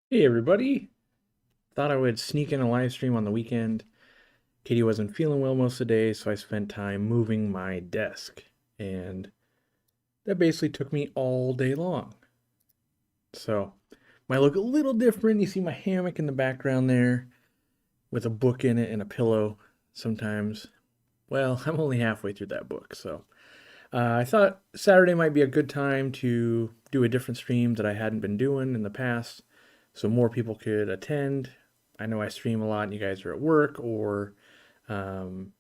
Hey everybody! Thought I would sneak in a live stream on the weekend. Katie wasn't feeling well most of the day, so I spent time moving my desk. And that basically took me all day long. So, might look a little different. You see my hammock in the background there with a book in it and a pillow sometimes. Well, I'm only halfway through that book, so I thought Saturday might be a good time to do a different stream that I hadn't been doing in the past so more people could attend. I know I stream a lot and you guys are at work um,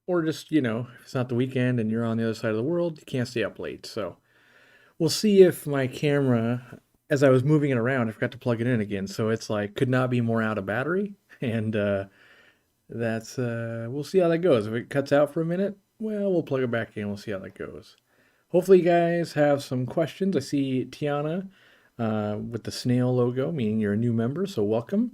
or just, if it's not the weekend and you're on the other side of the world, you can't stay up late. So we'll see if my camera, as I was moving it around, I forgot to plug it in again. So it's like, could not be more out of battery. And we'll see how that goes. If it cuts out for a minute, well, we'll plug it back in. We'll see how that goes. Hopefully, you guys have some questions. I see Tiana with the snail logo, meaning you're a new member, so welcome.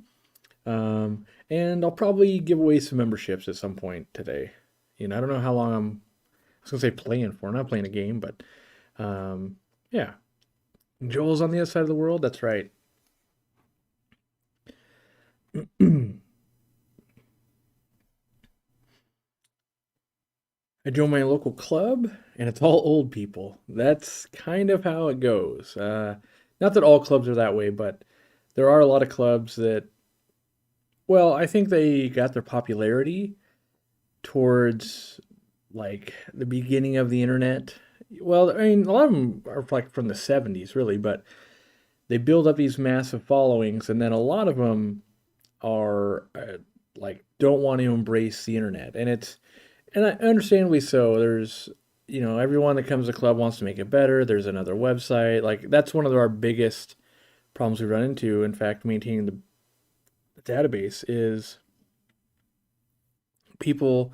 And I'll probably give away some memberships at some point today. I don't know how long I was gonna say playing for. I'm not playing a game, but yeah. Joel's on the other side of the world. That's right. I joined my local club, and it's all old people. That's kind of how it goes. Not that all clubs are that way, but there are a lot of clubs that, well, I think they got their popularity towards like the beginning of the internet. Well, I mean, a lot of them are like from the 70s, really, but they build up these massive followings, and then a lot of them are like don't want to embrace the internet, and understandably so. There's everyone that comes to the club wants to make it better. There's another website. Like that's one of our biggest problems we run into. In fact, maintaining the database is people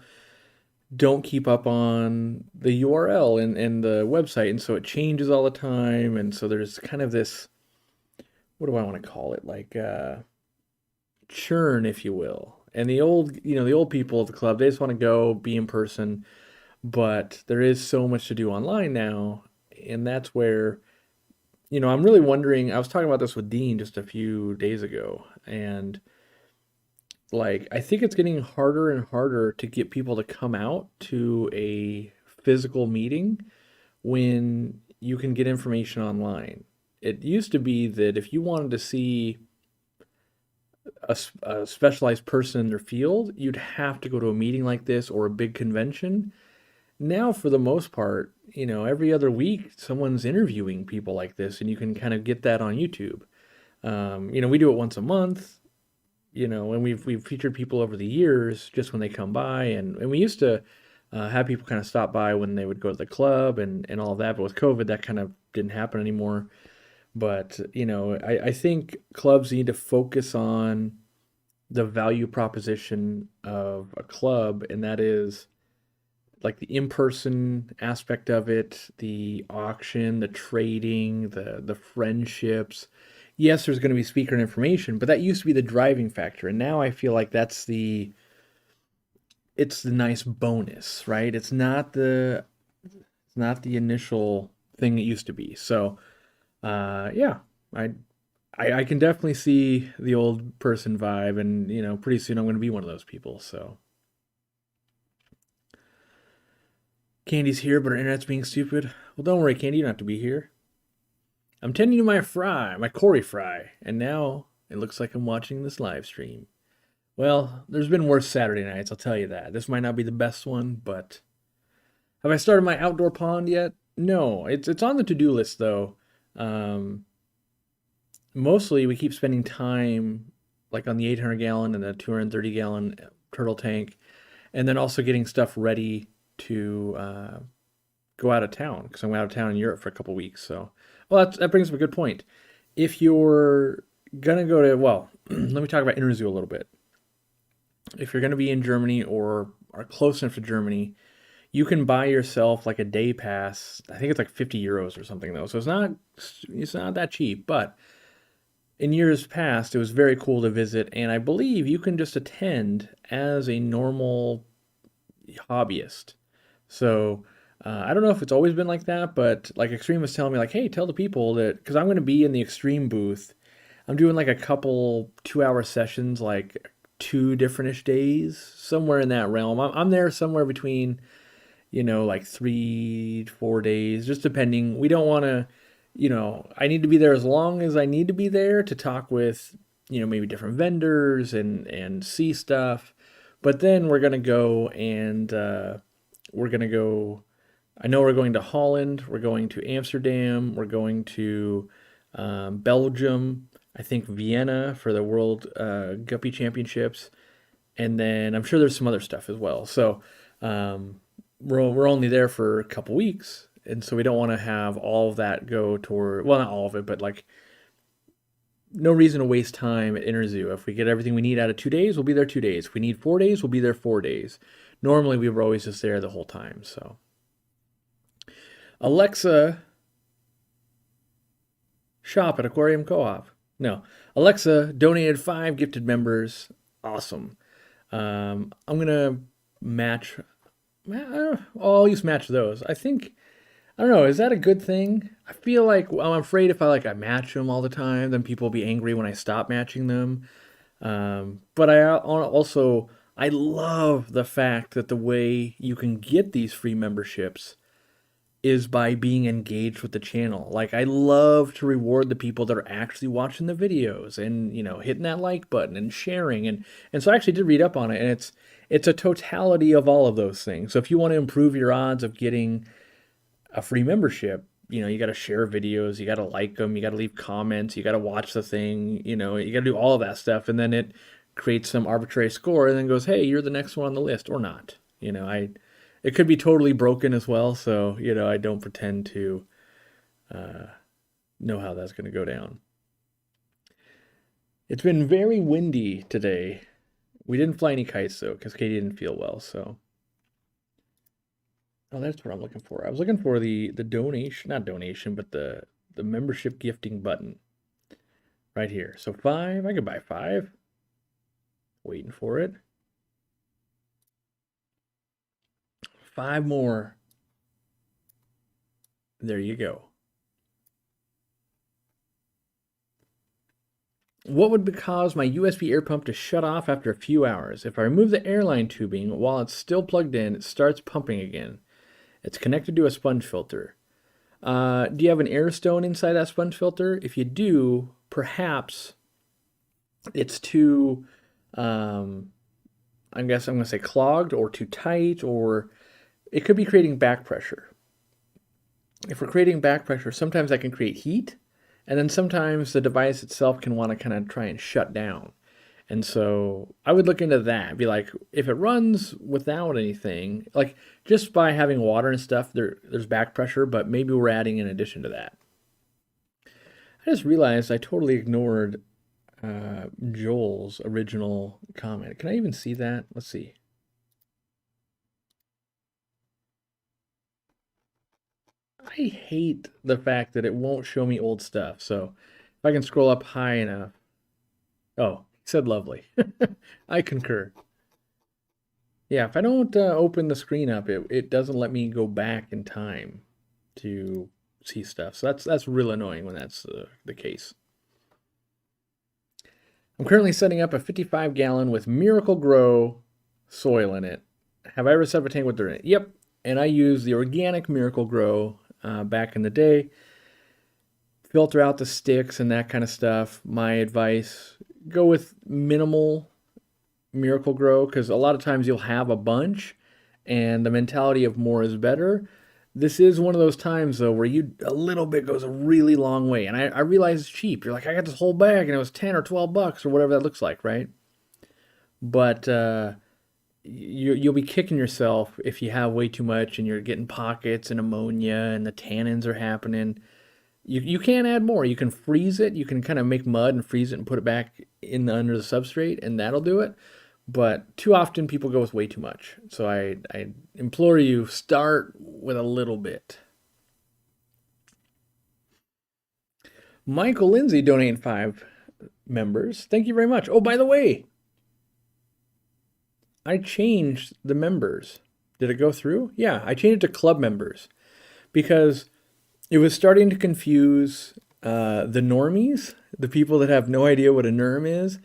don't keep up on the URL and the website, and so it changes all the time, and so there's kind of this, what do I want to call it, like churn, if you will. And the old people of the club, they just want to go be in person, but there is so much to do online now, and that's where I'm really wondering. I was talking about this with Dean just a few days ago, and like I think it's getting harder and harder to get people to come out to a physical meeting when you can get information online. It used to be that if you wanted to see a specialized person in their field, you'd have to go to a meeting like this or a big convention. Now, for the most part, every other week someone's interviewing people like this, and you can kind of get that on YouTube. We do it once a month, and we've featured people over the years just when they come by, and we used to have people kind of stop by when they would go to the club and all of that. But with COVID, that kind of didn't happen anymore. But I think clubs need to focus on the value proposition of a club, and that is like the in-person aspect of it, the auction, the trading, the friendships. Yes, there's going to be speaker information, but that used to be the driving factor, and now I feel like it's the nice bonus, right? It's not the initial thing it used to be. So, yeah, I I can definitely see the old person vibe, and pretty soon I'm going to be one of those people. So Candy's here, but her internet's being stupid. Well, don't worry, Candy, you don't have to be here. I'm tending to my Cory fry, and now it looks like I'm watching this live stream. Well, there's been worse Saturday nights, I'll tell you that. This might not be the best one, but have I started my outdoor pond yet? No, it's on the to-do list though. Um, Mostly we keep spending time like on the 800 gallon and the 230 gallon turtle tank, and then also getting stuff ready to go out of town because I'm out of town in Europe for a couple weeks. So, well, that brings up a good point. If you're gonna go to, well, let me talk about Interzoo a little bit. If you're gonna be in Germany or are close enough to Germany, you can buy yourself like a day pass. I think it's like 50 euros or something though, so it's not that cheap. But in years past, it was very cool to visit, and I believe you can just attend as a normal hobbyist. So I don't know if it's always been like that, but like Extreme was telling me, like, hey, tell the people that because I'm going to be in the Extreme booth. I'm doing like a couple 2-hour sessions, like 2 different-ish days, somewhere in that realm. I'm there somewhere between, like 3 to 4 days, just depending. We don't want to, I need to be there as long as I need to be there to talk with, maybe different vendors and see stuff. But then we're gonna go and we're gonna go. I know we're going to Holland. We're going to Amsterdam. We're going to Belgium. I think Vienna for the World Guppy Championships, and then I'm sure there's some other stuff as well. So we're only there for a couple weeks, and so we don't want to have all of that go toward, well, not all of it, but like no reason to waste time at Interzoo. If we get everything we need out of 2 days, we'll be there 2 days. If we need 4 days, we'll be there 4 days. Normally, we were always just there the whole time. So, Alexa, shop at Aquarium Co-op. No, Alexa donated 5 gifted members. Awesome. I'm gonna match. I'll use match those. I don't know. Is that a good thing? I feel like I'm afraid if I match them all the time, then people will be angry when I stop matching them. But I love the fact that the way you can get these free memberships is by being engaged with the channel. Like, I love to reward the people that are actually watching the videos and, hitting that like button and sharing. And so I actually did read up on it, and it's a totality of all of those things. So if you want to improve your odds of getting a free membership, you got to share videos, you got to like them, you got to leave comments, you got to watch the thing, you got to do all of that stuff. And then it creates some arbitrary score and then goes, hey, you're the next one on the list, or not. It could be totally broken as well. So, I don't pretend to know how that's going to go down. It's been very windy today. We didn't fly any kites though, because Katie didn't feel well. So, oh, that's what I'm looking for. I was looking for the donation, not donation, but the membership gifting button right here. So 5, I could buy 5. Waiting for it. 5 more. There you go. What would cause my USB air pump to shut off after a few hours? If I remove the airline tubing while it's still plugged in, it starts pumping again. It's connected to a sponge filter. Do you have an air stone inside that sponge filter? If you do, perhaps it's too, I guess I'm going to say clogged or too tight, or it could be creating back pressure. If we're creating back pressure, sometimes that can create heat, and then sometimes the device itself can want to kind of try and shut down. And so I would look into that. Be like, if it runs without anything, like just by having water and stuff, there's back pressure, but maybe we're adding in addition to that. I just realized I totally ignored Joel's original comment. Can I even see that? Let's see. I hate the fact that it won't show me old stuff. So if I can scroll up high enough. Oh, he said lovely. I concur. Yeah, if I don't open the screen up, it doesn't let me go back in time to see stuff. So that's real annoying when that's the case. I'm currently setting up a 55-gallon with Miracle Grow soil in it. Have I ever set up a tank with dirt in it? Yep. And I use the organic Miracle Grow back in the day. Filter out the sticks and that kind of stuff. My advice, go with minimal Miracle Grow, because a lot of times you'll have a bunch and the mentality of more is better. This is one of those times though where a little bit goes a really long way. And I realize it's cheap. You're like, I got this whole bag and it was 10 or 12 bucks or whatever that looks like, right? But you'll be kicking yourself if you have way too much and you're getting pockets and ammonia and the tannins are happening. You can add more. You can freeze it. You can kind of make mud and freeze it and put it back in under the substrate, and that'll do it. But too often people go with way too much. So I implore you, start with a little bit. Michael Lindsay donating 5 members. Thank you very much. Oh, by the way, I changed the members. Did it go through? Yeah, I changed it to club members because it was starting to confuse the normies, the people that have no idea what a NERM is,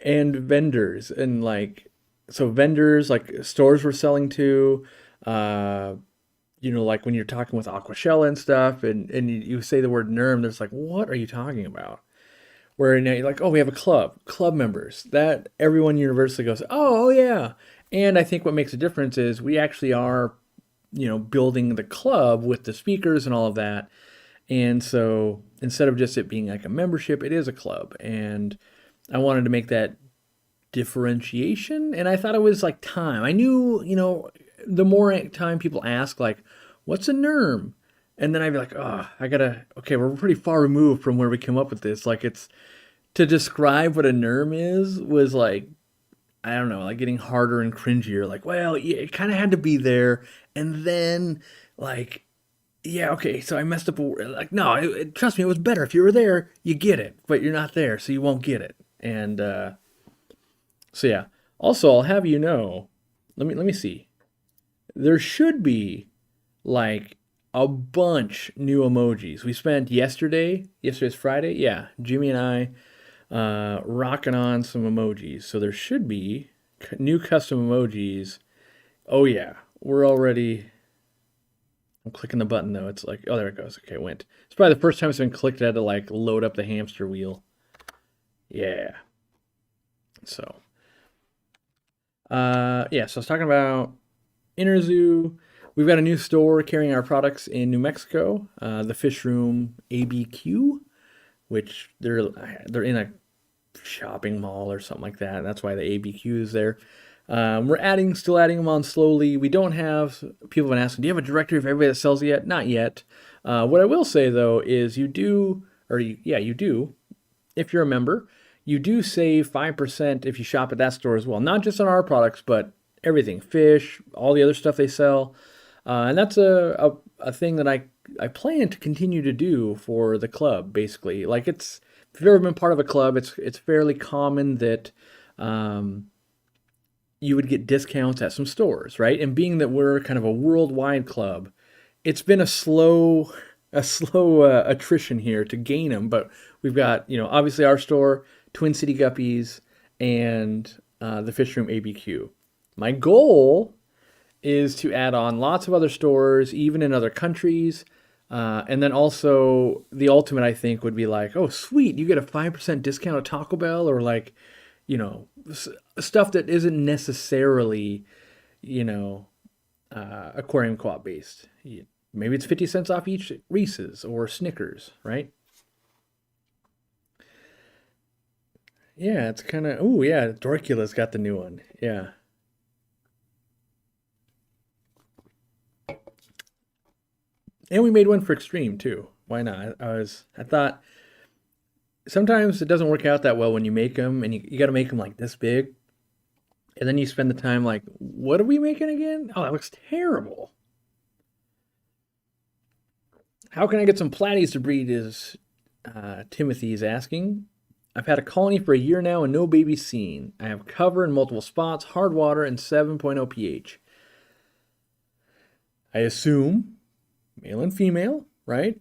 and vendors. And like, so vendors, like stores we're selling to, uh, like when you're talking with Aquashella and stuff, and you say the word NERM, there's like, what are you talking about? Where now you're like, oh, we have a club members. That everyone universally goes, oh yeah. And I think what makes a difference is we actually are, building the club with the speakers and all of that. And so instead of just it being like a membership, it is a club. And I wanted to make that differentiation. And I thought it was like time. I knew, the more time people ask, like, what's a NERM? And then I'd be like, oh, okay, we're pretty far removed from where we came up with this. Like, it's to describe what a NERM is was like, I don't know, like getting harder and cringier. Like, well, yeah, it kind of had to be there. And then, like, yeah, okay, so I messed up. Like, no, trust me, it was better. If you were there, you get it, but you're not there, so you won't get it. And so yeah. Also, I'll have you know. Let me see. There should be like a bunch new emojis. We spent yesterday's Friday. Yeah, Jimmy and I rocking on some emojis. So there should be new custom emojis. Oh yeah, we're already. I'm clicking the button though. It's like, oh, there it goes. Okay, it went. It's probably the first time it's been clicked. I had to like load up the hamster wheel. Yeah. So, yeah. So I was talking about Inner Zoo. We've got a new store carrying our products in New Mexico. The Fish Room ABQ, which they're in a shopping mall or something like that. That's why the ABQ is there. We're still adding them on slowly. We don't have, people have been asking, do you have a directory of everybody that sells it yet? Not yet. What I will say though is you do, if you're a member, you do save 5% if you shop at that store as well. Not just on our products, but everything, fish, all the other stuff they sell. And that's a thing that I plan to continue to do for the club, basically. Like if you've ever been part of a club, it's fairly common that you would get discounts at some stores, right? And being that we're kind of a worldwide club, it's been a slow attrition here to gain them. But we've got, obviously our store, Twin City Guppies, and the Fish Room ABQ. My goal is to add on lots of other stores, even in other countries. And then also the ultimate, I think, would be like, oh, sweet, you get a 5% discount at Taco Bell, or like, stuff that isn't necessarily, Aquarium Co-op based. Maybe it's 50 cents off each Reese's or Snickers, right? Yeah, it's kind of, oh yeah, Dorcula's got the new one. Yeah. And we made one for Extreme too. Why not? I thought sometimes it doesn't work out that well when you make them, and you got to make them like this big. And then you spend the time like, what are we making again? Oh, that looks terrible. How can I get some platies to breed is Timothy is asking. I've had a colony for a year now and no baby seen. I have cover in multiple spots, hard water, and 7.0 pH. I assume male and female, right?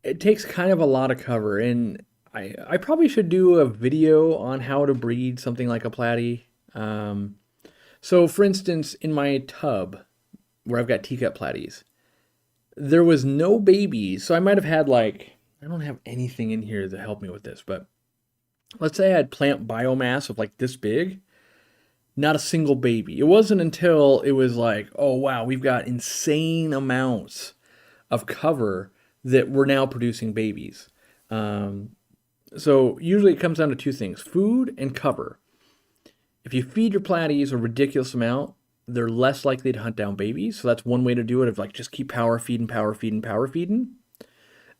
It takes kind of a lot of cover, and I probably should do a video on how to breed something like a platy. So, for instance, in my tub where I've got teacup platies, there was no babies. So I might have had like, I don't have anything in here to help me with this, but let's say I had plant biomass of like this big, not a single baby. It wasn't until it was like, oh wow, we've got insane amounts of cover that we're now producing babies. So usually it comes down to two things: food and cover. If you feed your platies a ridiculous amount, they're less likely to hunt down babies. So that's one way to do it, of like just keep power feeding, power feeding, power feeding.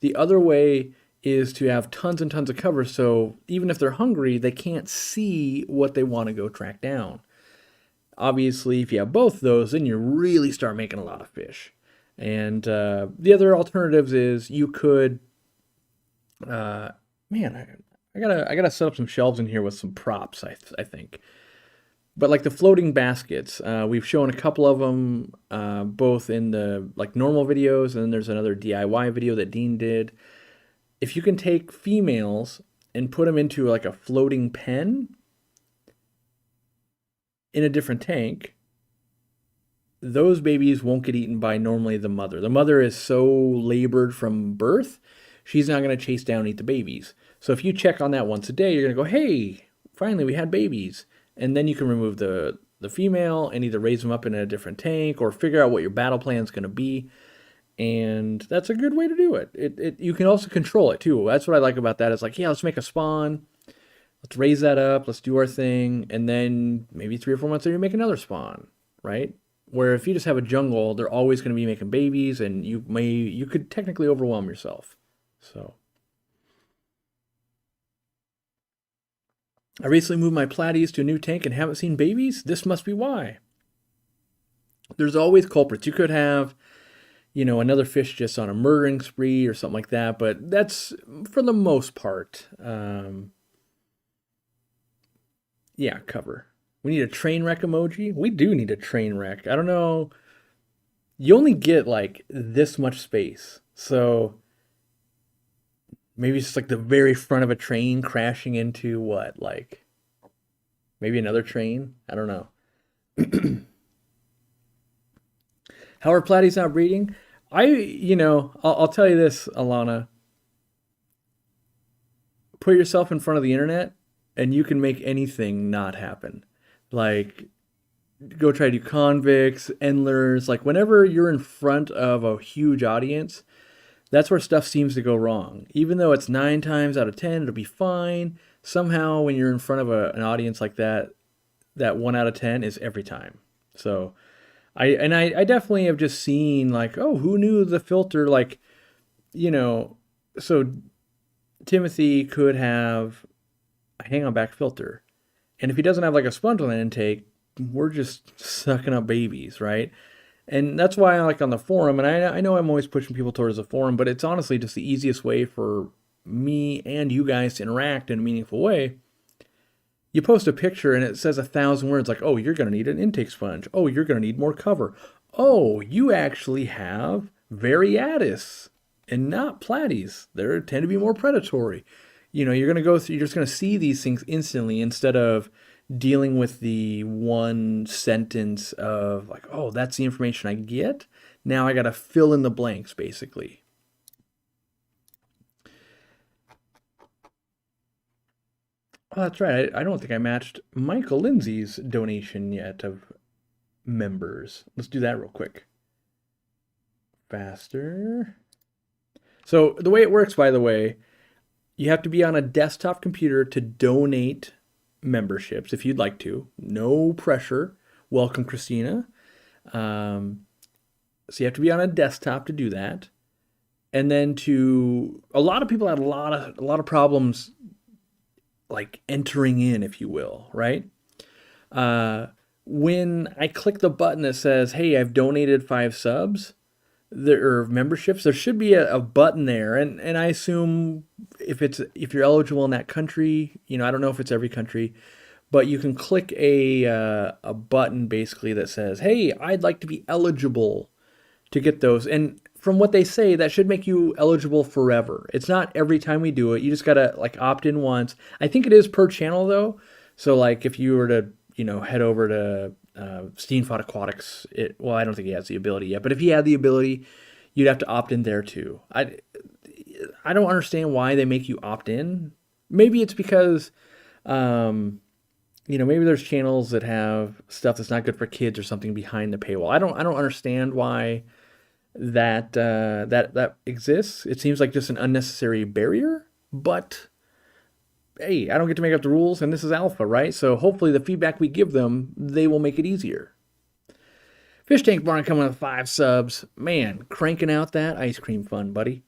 The other way is to have tons and tons of cover, so even if they're hungry, they can't see what they want to go track down. Obviously, if you have both those, then you really start making a lot of fish. And the other alternatives is you could, man, I gotta set up some shelves in here with some props. I think But like the floating baskets, we've shown a couple of them, both in the like normal videos, and then there's another DIY video that Dean did. If you can take females and put them into like a floating pen in a different tank, those babies won't get eaten by normally the mother. The mother is so labored from birth, she's not going to chase down and eat the babies. So if you check on that once a day, you're going to go, hey, finally we had babies. And then you can remove the female and either raise them up in a different tank or figure out what your battle plan is going to be. And that's a good way to do it. You can also control it too. That's what I like about that. It's like, yeah, let's make a spawn. Let's raise that up. Let's do our thing. And then maybe 3 or 4 months later, you make another spawn, right? Where if you just have a jungle, they're always going to be making babies, and you could technically overwhelm yourself. So I recently moved my platies to a new tank and haven't seen babies. This must be why. There's always culprits. You could have, another fish just on a murdering spree or something like that, but that's for the most part. Yeah, cover. We need a train wreck emoji. We do need a train wreck. I don't know. You only get like this much space. So maybe it's just like the very front of a train crashing into what? Like maybe another train? I don't know. How are platies not breeding? I'll tell you this, Alana. Put yourself in front of the internet and you can make anything not happen. Like, go try to do convicts, endlers. Like, whenever you're in front of a huge audience, that's where stuff seems to go wrong. Even though it's 9 times out of 10, it'll be fine. Somehow, when you're in front of an audience like that, that 1 out of 10 is every time. So, I definitely have just seen, like, oh, who knew the filter? Like, so Timothy could have a hang-on back filter. And if he doesn't have like a sponge on the intake, we're just sucking up babies, right? And that's why I like on the forum, and I know I'm always pushing people towards the forum, but it's honestly just the easiest way for me and you guys to interact in a meaningful way. You post a picture and it says 1,000 words like, oh, you're going to need an intake sponge. Oh, you're going to need more cover. Oh, you actually have Variatus and not platies. They tend to be more predatory. You're going to go through, you're just going to see these things instantly instead of dealing with the one sentence of like, oh, that's the information I get. Now I got to fill in the blanks, basically. Oh, that's right. I don't think I matched Michael Lindsay's donation yet of members. Let's do that real quick. Faster. So the way it works, by the way, you have to be on a desktop computer to donate memberships if you'd like to. No pressure. Welcome, Christina. So you have to be on a desktop to do that. And then a lot of people had a lot of problems like entering in, if you will, right? When I click the button that says, hey, I've donated 5 subs, or memberships, there should be a button there, and I assume if you're eligible in that country, I don't know if it's every country, but you can click a button basically that says, hey, I'd like to be eligible to get those. And from what they say, that should make you eligible forever. It's not every time we do it. You just gotta like opt in once. I think it is per channel though. So like if you were to head over to Steamfod Aquatics, I don't think he has the ability yet, but if he had the ability, you'd have to opt in there too. I don't understand why they make you opt in. Maybe it's because maybe there's channels that have stuff that's not good for kids or something behind the paywall. I don't understand why that exists. It seems like just an unnecessary barrier, but hey, I don't get to make up the rules, and this is alpha, right? So hopefully the feedback we give them, they will make it easier. Fish Tank Barn coming with 5 subs. Man, cranking out that ice cream fun, buddy.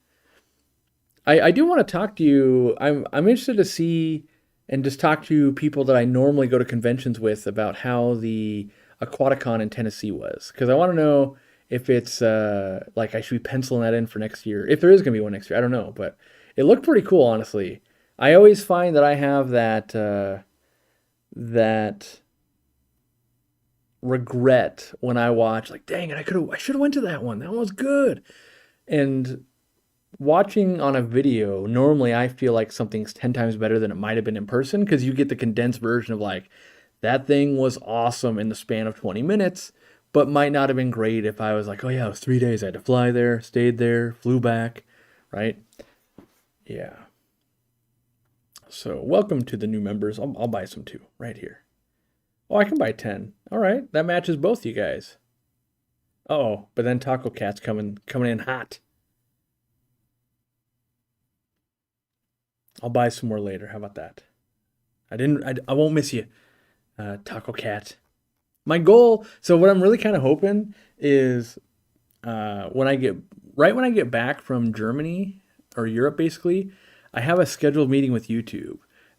I do want to talk to you. I'm interested to see and just talk to people that I normally go to conventions with about how the Aquaticon in Tennessee was. Because I want to know if it's like I should be penciling that in for next year. If there is going to be one next year, I don't know. But it looked pretty cool, honestly. I always find that I have that regret when I watch, like, dang it, I should have went to that one. That one was good. And watching on a video, normally I feel like something's 10 times better than it might have been in person, because you get the condensed version of like, that thing was awesome in the span of 20 minutes, but might not have been great if I was like, oh yeah, it was 3 days. I had to fly there, stayed there, flew back, right? Yeah. So welcome to the new members. I'll buy some too, right here. Oh, I can buy 10. All right, that matches both you guys. Oh, but then Taco Cat's coming in hot. I'll buy some more later. How about that? I won't miss you, Taco Cat. My goal. So what I'm really kind of hoping is when I get back from Germany or Europe, basically, I have a scheduled meeting with YouTube,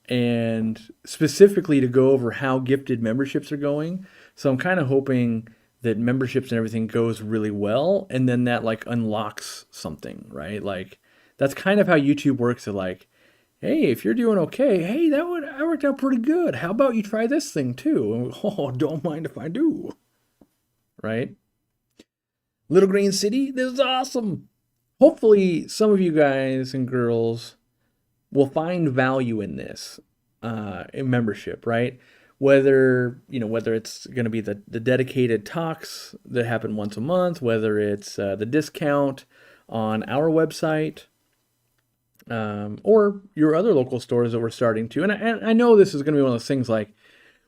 and specifically to go over how gifted memberships are going. So I'm kind of hoping that memberships and everything goes really well, and then that like unlocks something, right? Like that's kind of how YouTube works. At like, hey, if you're doing okay, hey, that worked out pretty good. How about you try this thing too? And, oh, don't mind if I do, right? Little Green City, this is awesome. Hopefully, some of you guys and girls will find value in this, in membership, right? Whether it's going to be the dedicated talks that happen once a month, whether it's the discount on our website, or your other local stores that we're starting to. And I know this is going to be one of those things like,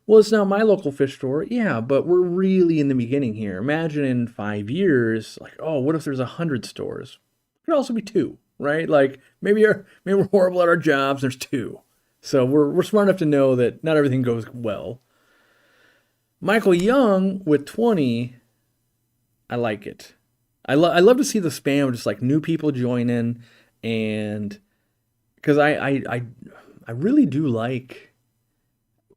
well, it's not my local fish store. Yeah, but we're really in the beginning here. Imagine in 5 years, like, oh, what if there's 100 stores? It could also be 2, right? Like maybe we're horrible at our jobs. There's 2, so we're smart enough to know that not everything goes well. Michael Young with 20, I like it. I love to see the spam, just like new people join in, and because I really do like.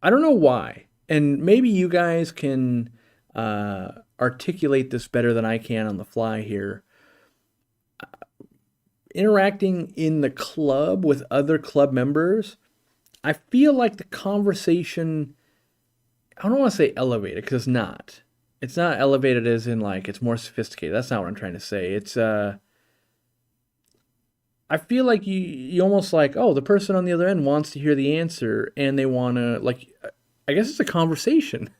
I don't know why, and maybe you guys can articulate this better than I can on the fly here. Interacting in the club with other club members, I feel like the conversation, I don't want to say elevated, because it's not. It's not elevated as in like it's more sophisticated. That's not what I'm trying to say. It's I feel like you almost like, oh, the person on the other end wants to hear the answer, and they want to, like, I guess it's a conversation.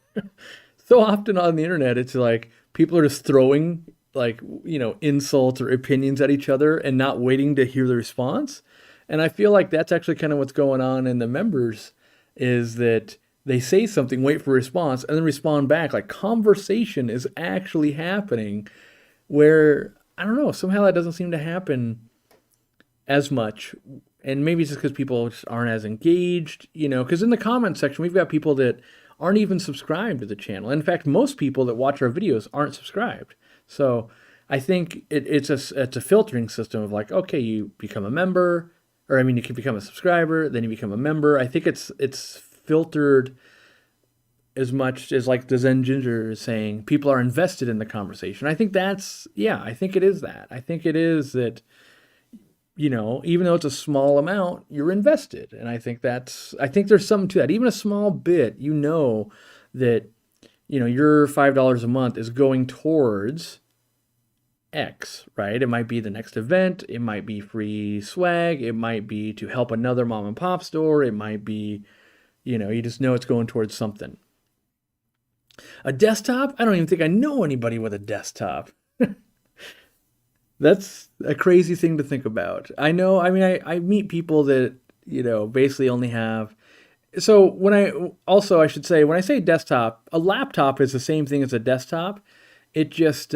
So often on the internet, it's like people are just throwing like, insults or opinions at each other and not waiting to hear the response. And I feel like that's actually kind of what's going on in the members, is that they say something, wait for a response, and then respond back. Like conversation is actually happening, where, I don't know, somehow that doesn't seem to happen as much. And maybe it's just because people just aren't as engaged, because in the comment section, we've got people that aren't even subscribed to the channel. In fact, most people that watch our videos aren't subscribed. So I think it's a filtering system of like, okay, you become a member, or I mean, you can become a subscriber, then you become a member. I think it's filtered as much as like the Zen Ginger is saying, people are invested in the conversation. I think I think it is that. I think it is that, even though it's a small amount, you're invested. And I think there's something to that. Even a small bit, that, your $5 a month is going towards X, right? It might be the next event. It might be free swag. It might be to help another mom and pop store. It might be, you just know it's going towards something. A desktop? I don't even think I know anybody with a desktop. That's a crazy thing to think about. I know, I meet people that, basically only have. So I should say, when I say desktop, a laptop is the same thing as a desktop. It just,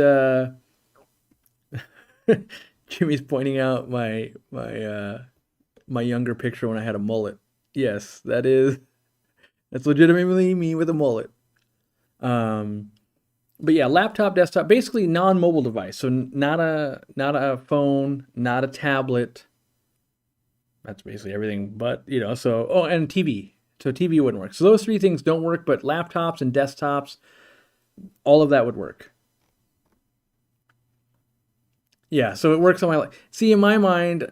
Jimmy's pointing out my younger picture when I had a mullet. Yes, that's legitimately me with a mullet. But yeah, laptop, desktop, basically non-mobile device. So not a phone, not a tablet. That's basically everything. But and TV. So TV wouldn't work. So those 3 things don't work. But laptops and desktops, all of that would work. Yeah. So it works on my. See, in my mind,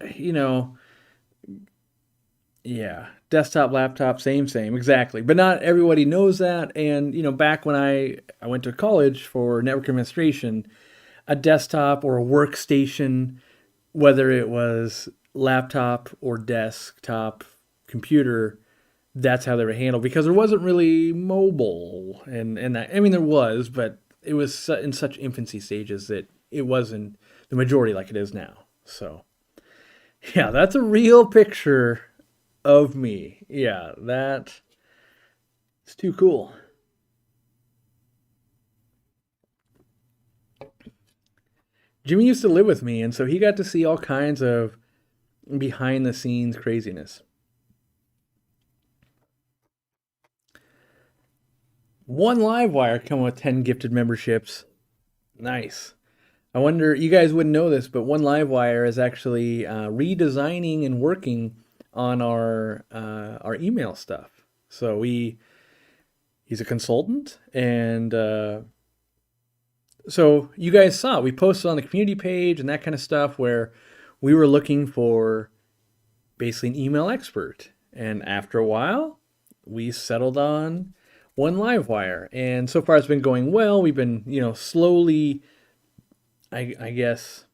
yeah, Desktop, laptop, same, exactly. But not everybody knows that. And, back when I went to college for network administration, a desktop or a workstation, whether it was laptop or desktop computer, that's how they were handled because there wasn't really mobile. And I mean, there was, but it was in such infancy stages that it wasn't the majority like it is now. So, yeah, that's a real picture of me. Yeah, it's too cool. Jimmy used to live with me, and so he got to see all kinds of behind the scenes craziness. One live wire come with 10 gifted memberships. Nice. I wonder, you guys wouldn't know this, but One Livewire is actually redesigning and working on our email stuff. So he's a consultant, and so you guys saw we posted on the community page and that kind of stuff where we were looking for basically an email expert. And after a while, we settled on One Livewire, and so far it's been going well. We've been slowly, I guess,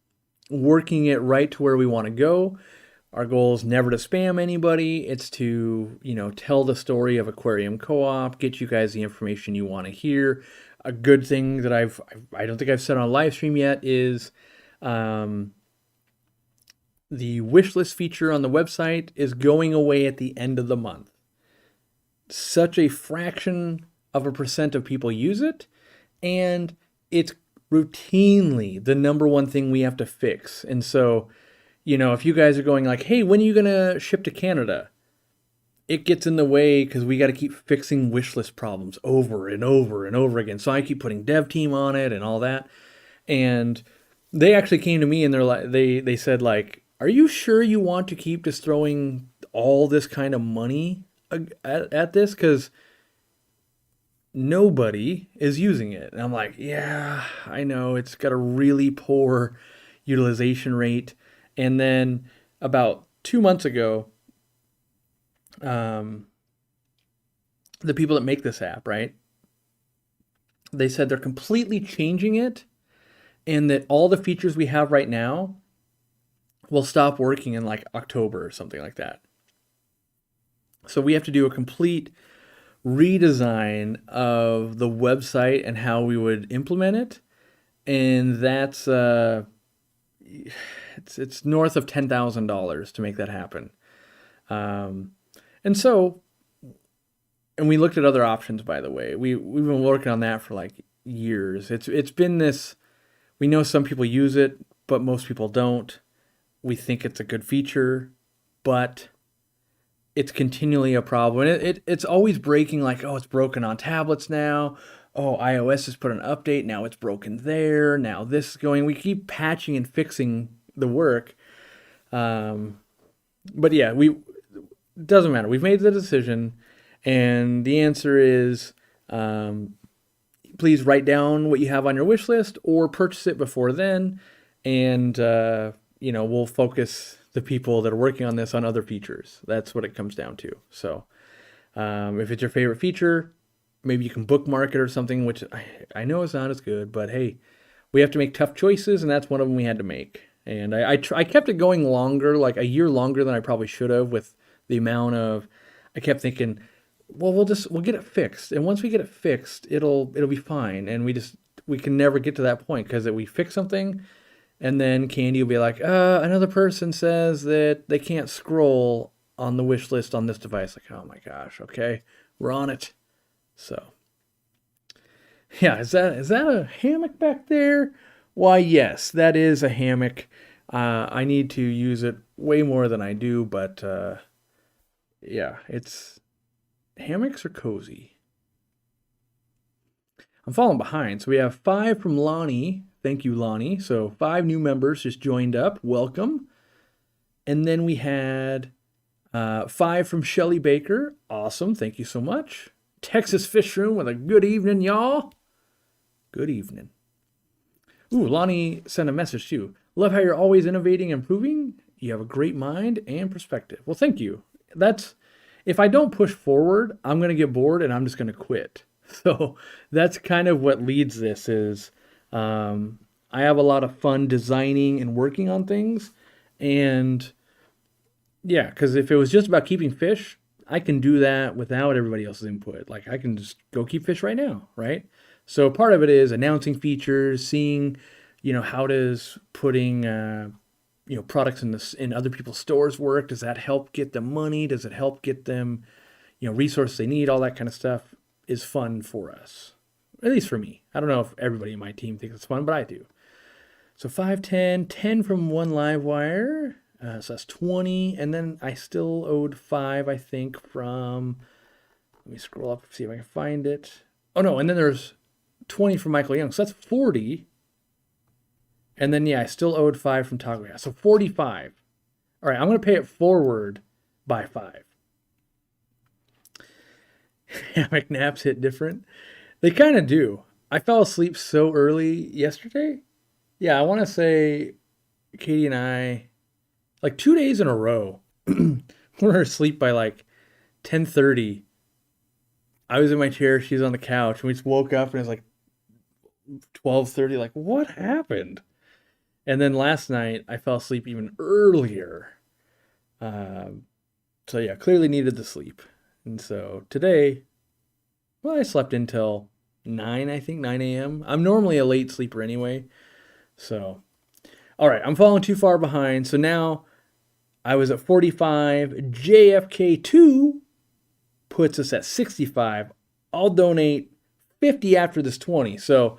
working it right to where we want to go. Our goal is never to spam anybody. It's to, tell the story of Aquarium Co-op, get you guys the information you want to hear. A good thing that I don't think I've said on a live stream yet is the wish list feature on the website is going away at the end of the month. Such a fraction of a percent of people use it, and it's routinely the number one thing we have to fix. And so, if you guys are going like, hey, when are you going to ship to Canada? It gets in the way because we got to keep fixing wish list problems over and over and over again. So I keep putting dev team on it and all that. And they actually came to me and they're like, they said like, are you sure you want to keep just throwing all this kind of money at this? Because nobody is using it. And I'm like, yeah, I know it's got a really poor utilization rate. And then about 2 months ago, the people that make this app, right? They said they're completely changing it and that all the features we have right now will stop working in like October or something like that. So we have to do a complete redesign of the website and how we would implement it. And that's it's north of $10,000 to make that happen. And we looked at other options, by the way. We've been working on that for like years. It's been this, we know some people use it, but most people don't. We think it's a good feature, but it's continually a problem. And it's always breaking, like, oh, it's broken on tablets now. Oh, iOS has put an update. Now it's broken there. Now this is going. We keep patching and fixing the work. But yeah, it doesn't matter. We've made the decision. And the answer is, please write down what you have on your wish list or purchase it before then. And, we'll focus the people that are working on this on other features. That's what it comes down to. So if it's your favorite feature, maybe you can bookmark it or something, which I know is not as good. But hey, we have to make tough choices, and that's one of them we had to make. And I kept it going longer, like a year longer than I probably should have, with the amount of, I kept thinking, well, we'll get it fixed. And once we get it fixed, it'll be fine. And we can never get to that point because we fix something and then Candy will be like, another person says that they can't scroll on the wish list on this device. Like, oh my gosh, okay, we're on it. So yeah, is that a hammock back there? Why, yes, that is a hammock. I need to use it way more than I do, but yeah, hammocks are cozy. I'm falling behind. So we have 5 from Lonnie. Thank you, Lonnie. So 5 new members just joined up. Welcome. And then we had 5 from Shelly Baker. Awesome. Thank you so much. Texas Fish Room with a good evening, y'all. Good evening. Ooh, Lonnie sent a message too. Love how you're always innovating and improving. You have a great mind and perspective. Well, thank you. if I don't push forward, I'm going to get bored and I'm just going to quit. So that's kind of what leads this is I have a lot of fun designing and working on things. And yeah, because if it was just about keeping fish, I can do that without everybody else's input. Like I can just go keep fish right now, right? So part of it is announcing features, seeing, how does putting products in other people's stores work? Does that help get them money? Does it help get them resources they need? All that kind of stuff is fun for us, at least for me. I don't know if everybody in my team thinks it's fun, but I do. So 5, 10, 10 from one live wire. So that's 20. And then I still owed 5, I think, from, let me scroll up and see if I can find it. Oh no, and then there's 20 from Michael Young. So that's 40. And then, yeah, I still owed 5 from Toggle. Yeah, so 45. All right, I'm going to pay it forward by 5. Hammock naps hit different. They kind of do. I fell asleep so early yesterday. Yeah, I want to say Katie and I, like 2 days in a row, we were asleep by like 10:30. I was in my chair, she's on the couch, and we just woke up and it was like 12:30. Like, what happened? And then last night, I fell asleep even earlier. So yeah, clearly needed the sleep. And so today, well, I slept until 9, I think, 9 a.m. I'm normally a late sleeper anyway. So, all right, I'm falling too far behind. So now I was at 45. JFK2 puts us at 65. I'll donate 50 after this 20. So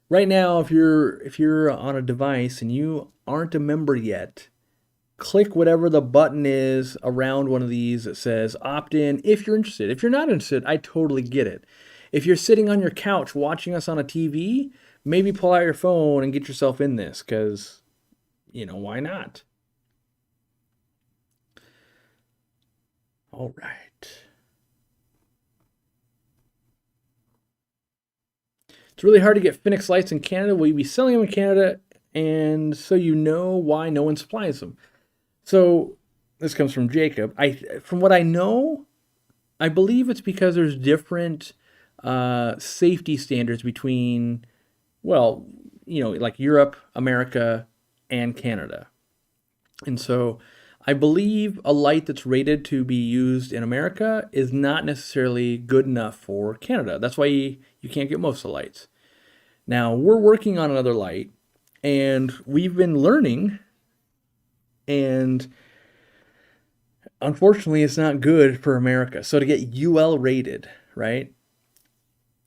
right now, if you're on a device and you aren't a member yet, click whatever the button is around one of these that says opt in if you're interested. If you're not interested, I totally get it. If you're sitting on your couch watching us on a TV, maybe pull out your phone and get yourself in this because, why not? All right. It's really hard to get Phoenix lights in Canada. Will you be selling them in Canada? And so you know why no one supplies them. So this comes from Jacob. From what I know, I believe it's because there's different safety standards between, like Europe, America, and Canada. And so I believe a light that's rated to be used in America is not necessarily good enough for Canada. That's why you can't get most of the lights. Now, we're working on another light, and we've been learning, and unfortunately, it's not good for America. So to get UL rated, right?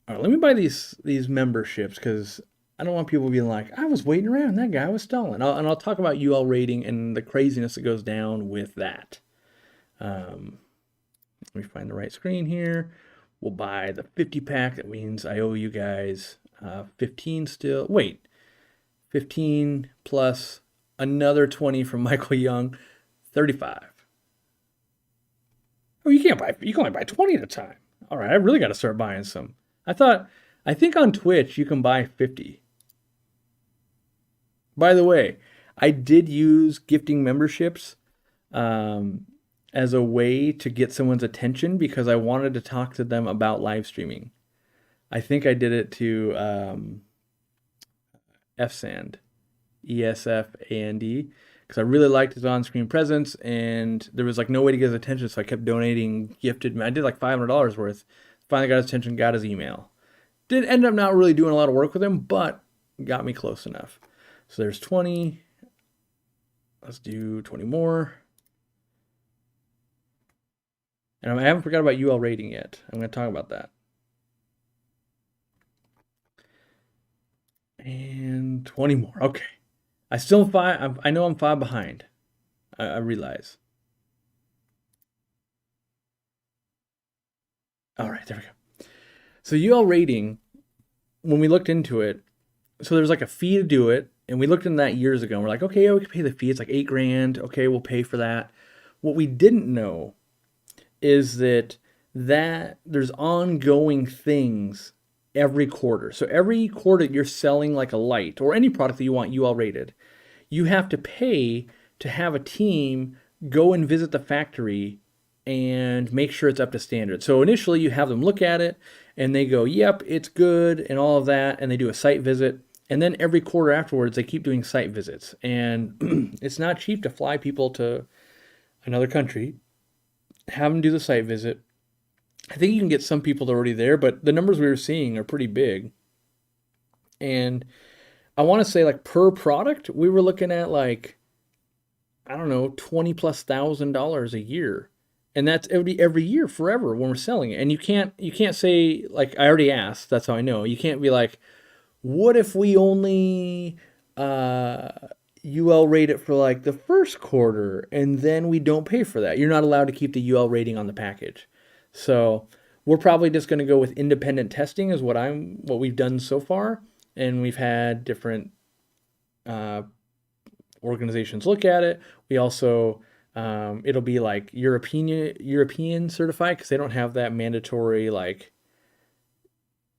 All right, let me buy these memberships because I don't want people being like, I was waiting around, that guy was stalling. And I'll talk about UL rating and the craziness that goes down with that. Let me find the right screen here. We'll buy the 50 pack. That means I owe you guys 15 still. Wait, 15 plus another 20 from Michael Young, 35. Oh, you can only buy 20 at a time. All right, I really got to start buying some. I think on Twitch you can buy 50. By the way, I did use gifting memberships as a way to get someone's attention because I wanted to talk to them about live streaming. I think I did it to FSAND, ESFAND, because I really liked his on-screen presence, and there was like no way to get his attention, so I kept donating gifted. I did like $500 worth. Finally got his attention, got his email. Did end up not really doing a lot of work with him, but got me close enough. So there's 20. Let's do 20 more. And I haven't forgot about UL rating yet. I'm going to talk about that. And 20 more. Okay. I still am 5. I know I'm 5 behind. I realize. All right, there we go. So UL rating, when we looked into it, so there's like a fee to do it, and we looked into that years ago. And we're like, okay, yeah, we can pay the fee. It's like $8,000. Okay, we'll pay for that. What we didn't know is that there's ongoing things every quarter. So every quarter you're selling like a light or any product that you want UL rated, you have to pay to have a team go and visit the factory and make sure it's up to standard. So initially you have them look at it and they go, yep, it's good and all of that, and they do a site visit. And then every quarter afterwards, they keep doing site visits. And it's not cheap to fly people to another country, have them do the site visit. I think you can get some people already there, but the numbers we were seeing are pretty big. And I want to say, like, per product, we were looking at like, I don't know, $20,000+ a year. And that's every year forever when we're selling it. And you can't say, like, I already asked, that's how I know. You can't be like, what if we only UL rate it for like the first quarter and then we don't pay for that? You're not allowed to keep the UL rating on the package. So we're probably just going to go with independent testing is what we've done so far. And we've had different organizations look at it. We also it'll be like European certified, because they don't have that mandatory like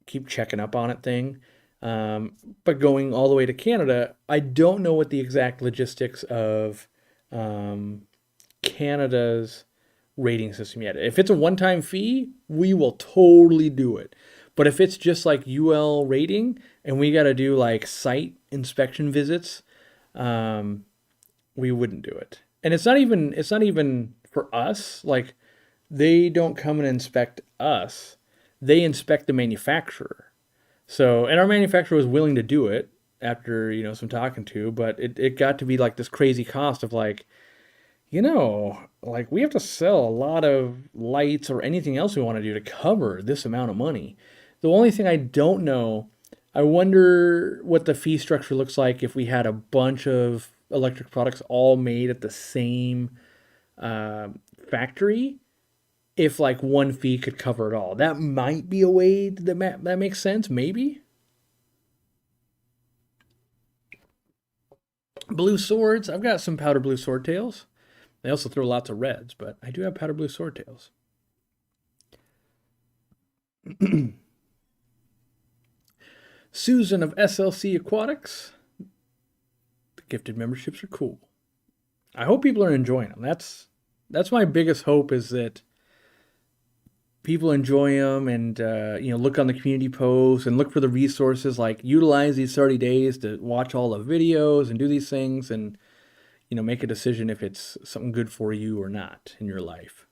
keep checking up on it thing. But going all the way to Canada, I don't know what the exact logistics of Canada's rating system yet. If it's a one-time fee, we will totally do it. But if it's just like UL rating and we got to do like site inspection visits, we wouldn't do it. And it's not even for us. Like, they don't come and inspect us. They inspect the manufacturer. So, and our manufacturer was willing to do it after, some talking to, but it got to be like this crazy cost of like, like we have to sell a lot of lights or anything else we want to do to cover this amount of money. The only thing I don't know, I wonder what the fee structure looks like if we had a bunch of electric products all made at the same factory. If like one fee could cover it all. That might be a way that makes sense, maybe. Blue swords, I've got some powder blue swordtails. They also throw lots of reds, but I do have powder blue swordtails. Susan of SLC Aquatics. The gifted memberships are cool. I hope people are enjoying them. That's my biggest hope, is that people enjoy them and, look on the community posts and look for the resources, like utilize these 30 days to watch all the videos and do these things and, make a decision if it's something good for you or not in your life.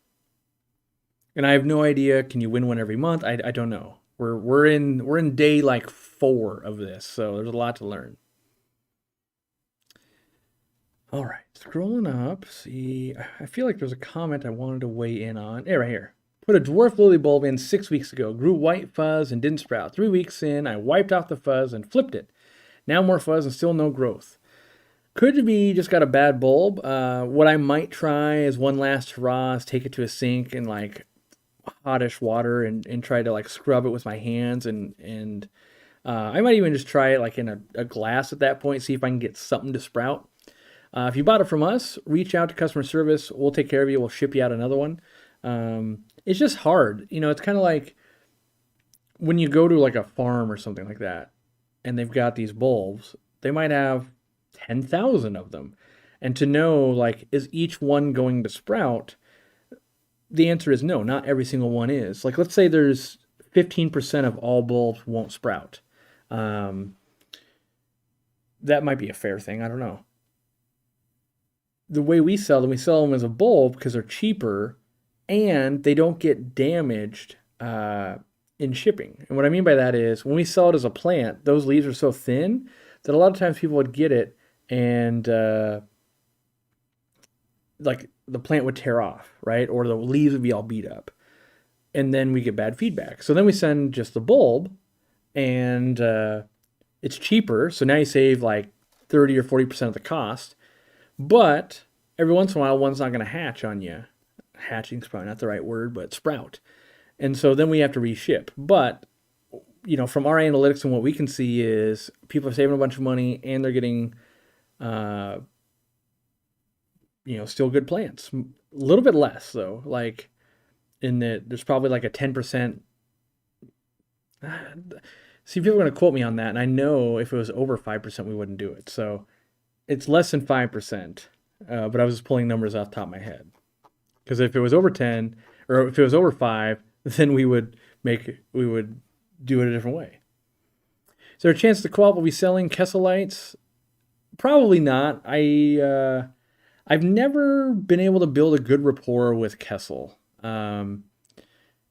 And I have no idea, can you win one every month? I don't know. We're in day like 4 of this, so there's a lot to learn. All right, scrolling up, see, I feel like there's a comment I wanted to weigh in on. Yeah, right here. Put a dwarf lily bulb in 6 weeks ago. Grew white fuzz and didn't sprout. 3 weeks in, I wiped off the fuzz and flipped it. Now more fuzz and still no growth. Could be just got a bad bulb. What I might try is one last hurrah is take it to a sink and like hottish water and try to like scrub it with my hands and I might even just try it like in a glass at that point, see if I can get something to sprout. If you bought it from us, reach out to customer service. We'll take care of you. We'll ship you out another one. It's just hard. It's kind of like when you go to like a farm or something like that and they've got these bulbs, they might have 10,000 of them. And to know, like, is each one going to sprout? The answer is no, not every single one is. Like, let's say there's 15% of all bulbs won't sprout. That might be a fair thing. I don't know. The way we sell them as a bulb because they're cheaper and they don't get damaged in shipping. And what I mean by that is when we sell it as a plant, those leaves are so thin that a lot of times people would get it and like the plant would tear off, right? Or the leaves would be all beat up. And then we get bad feedback. So then we send just the bulb and it's cheaper. So now you save like 30 or 40% of the cost. But every once in a while, one's not going to hatch on you. Hatching's probably not the right word, but sprout. And so then we have to reship. But, from our analytics and what we can see is people are saving a bunch of money and they're getting, still good plants. A little bit less, though. Like, there's probably like a 10%. See, people are going to quote me on that. And I know if it was over 5%, we wouldn't do it. So it's less than 5%, but I was just pulling numbers off the top of my head. Because if it was over 10, or if it was over 5, then we would do it a different way. Is there a chance the co-op will be selling Kessel lights? Probably not. I've never been able to build a good rapport with Kessel. In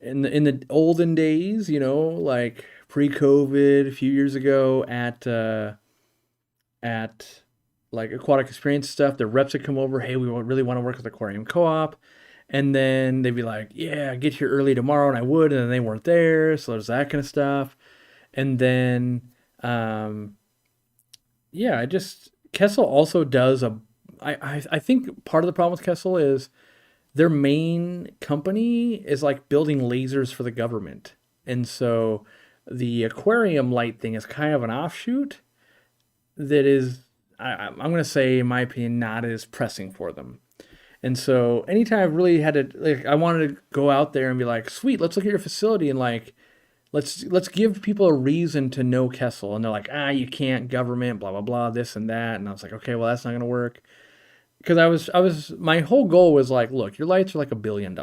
the olden days, like pre-COVID, a few years ago at like Aquatic Experience stuff, the reps would come over. Hey, we really want to work with Aquarium Co-op, and then they'd be like, "Yeah, get here early tomorrow," and I would, and then they weren't there, so there's that kind of stuff. And then, yeah, I just Kessel also does a. I think part of the problem with Kessel is their main company is like building lasers for the government. And so the aquarium light thing is kind of an offshoot that is, I'm going to say, in my opinion, not as pressing for them. And so anytime I've really had to, like, I wanted to go out there and be like, sweet, let's look at your facility and like, let's give people a reason to know Kessel. And they're like, you can't, government, blah, blah, blah, this and that. And I was like, okay, well, that's not going to work. Because my whole goal was like, look, your lights are like $1 billion.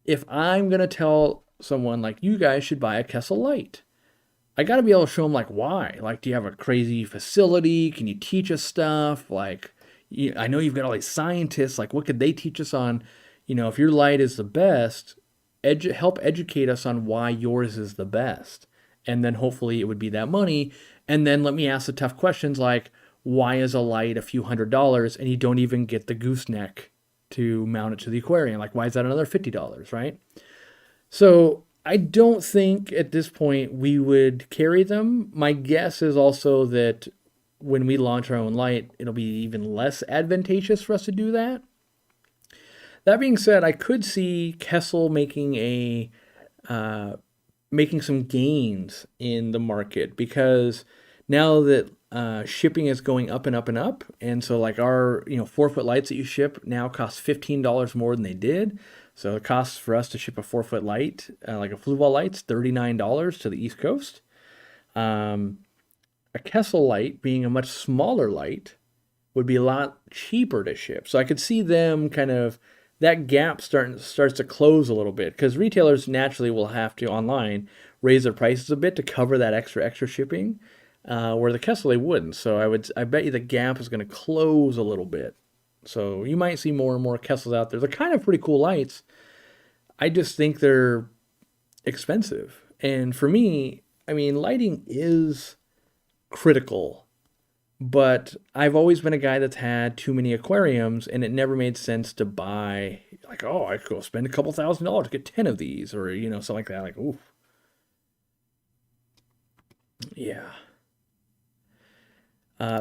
If I'm going to tell someone like, you guys should buy a Kessel light, I got to be able to show them like why. Like, do you have a crazy facility? Can you teach us stuff? Like, I know you've got all these scientists. Like, what could they teach us on? If your light is the best, help educate us on why yours is the best. And then hopefully it would be that money. And then let me ask the tough questions like, why is a light a few $100s and you don't even get the gooseneck to mount it to the aquarium? Like, why is that another $50, right? So I don't think at this point we would carry them. My guess is also that when we launch our own light, it'll be even less advantageous for us to do that. That being said, I could see Kessel making some gains in the market, because now that shipping is going up and up and up, and so like our 4-foot lights that you ship now cost $15 more than they did. So it costs for us to ship a 4-foot light, like a flue ball light's $39 to the East Coast. A Kessel light, being a much smaller light, would be a lot cheaper to ship. So I could see them kind of, that gap starts to close a little bit, because retailers naturally will have to online raise their prices a bit to cover that extra shipping, where the Kessel they wouldn't. So I bet you the gap is going to close a little bit. So you might see more and more Kessels out there. They're kind of pretty cool lights. I just think they're expensive. And for me, I mean, lighting is critical, but I've always been a guy that's had too many aquariums, and it never made sense to buy, like, I could go spend a couple $1,000s to get 10 of these, or, something like that. Like, oof. Yeah.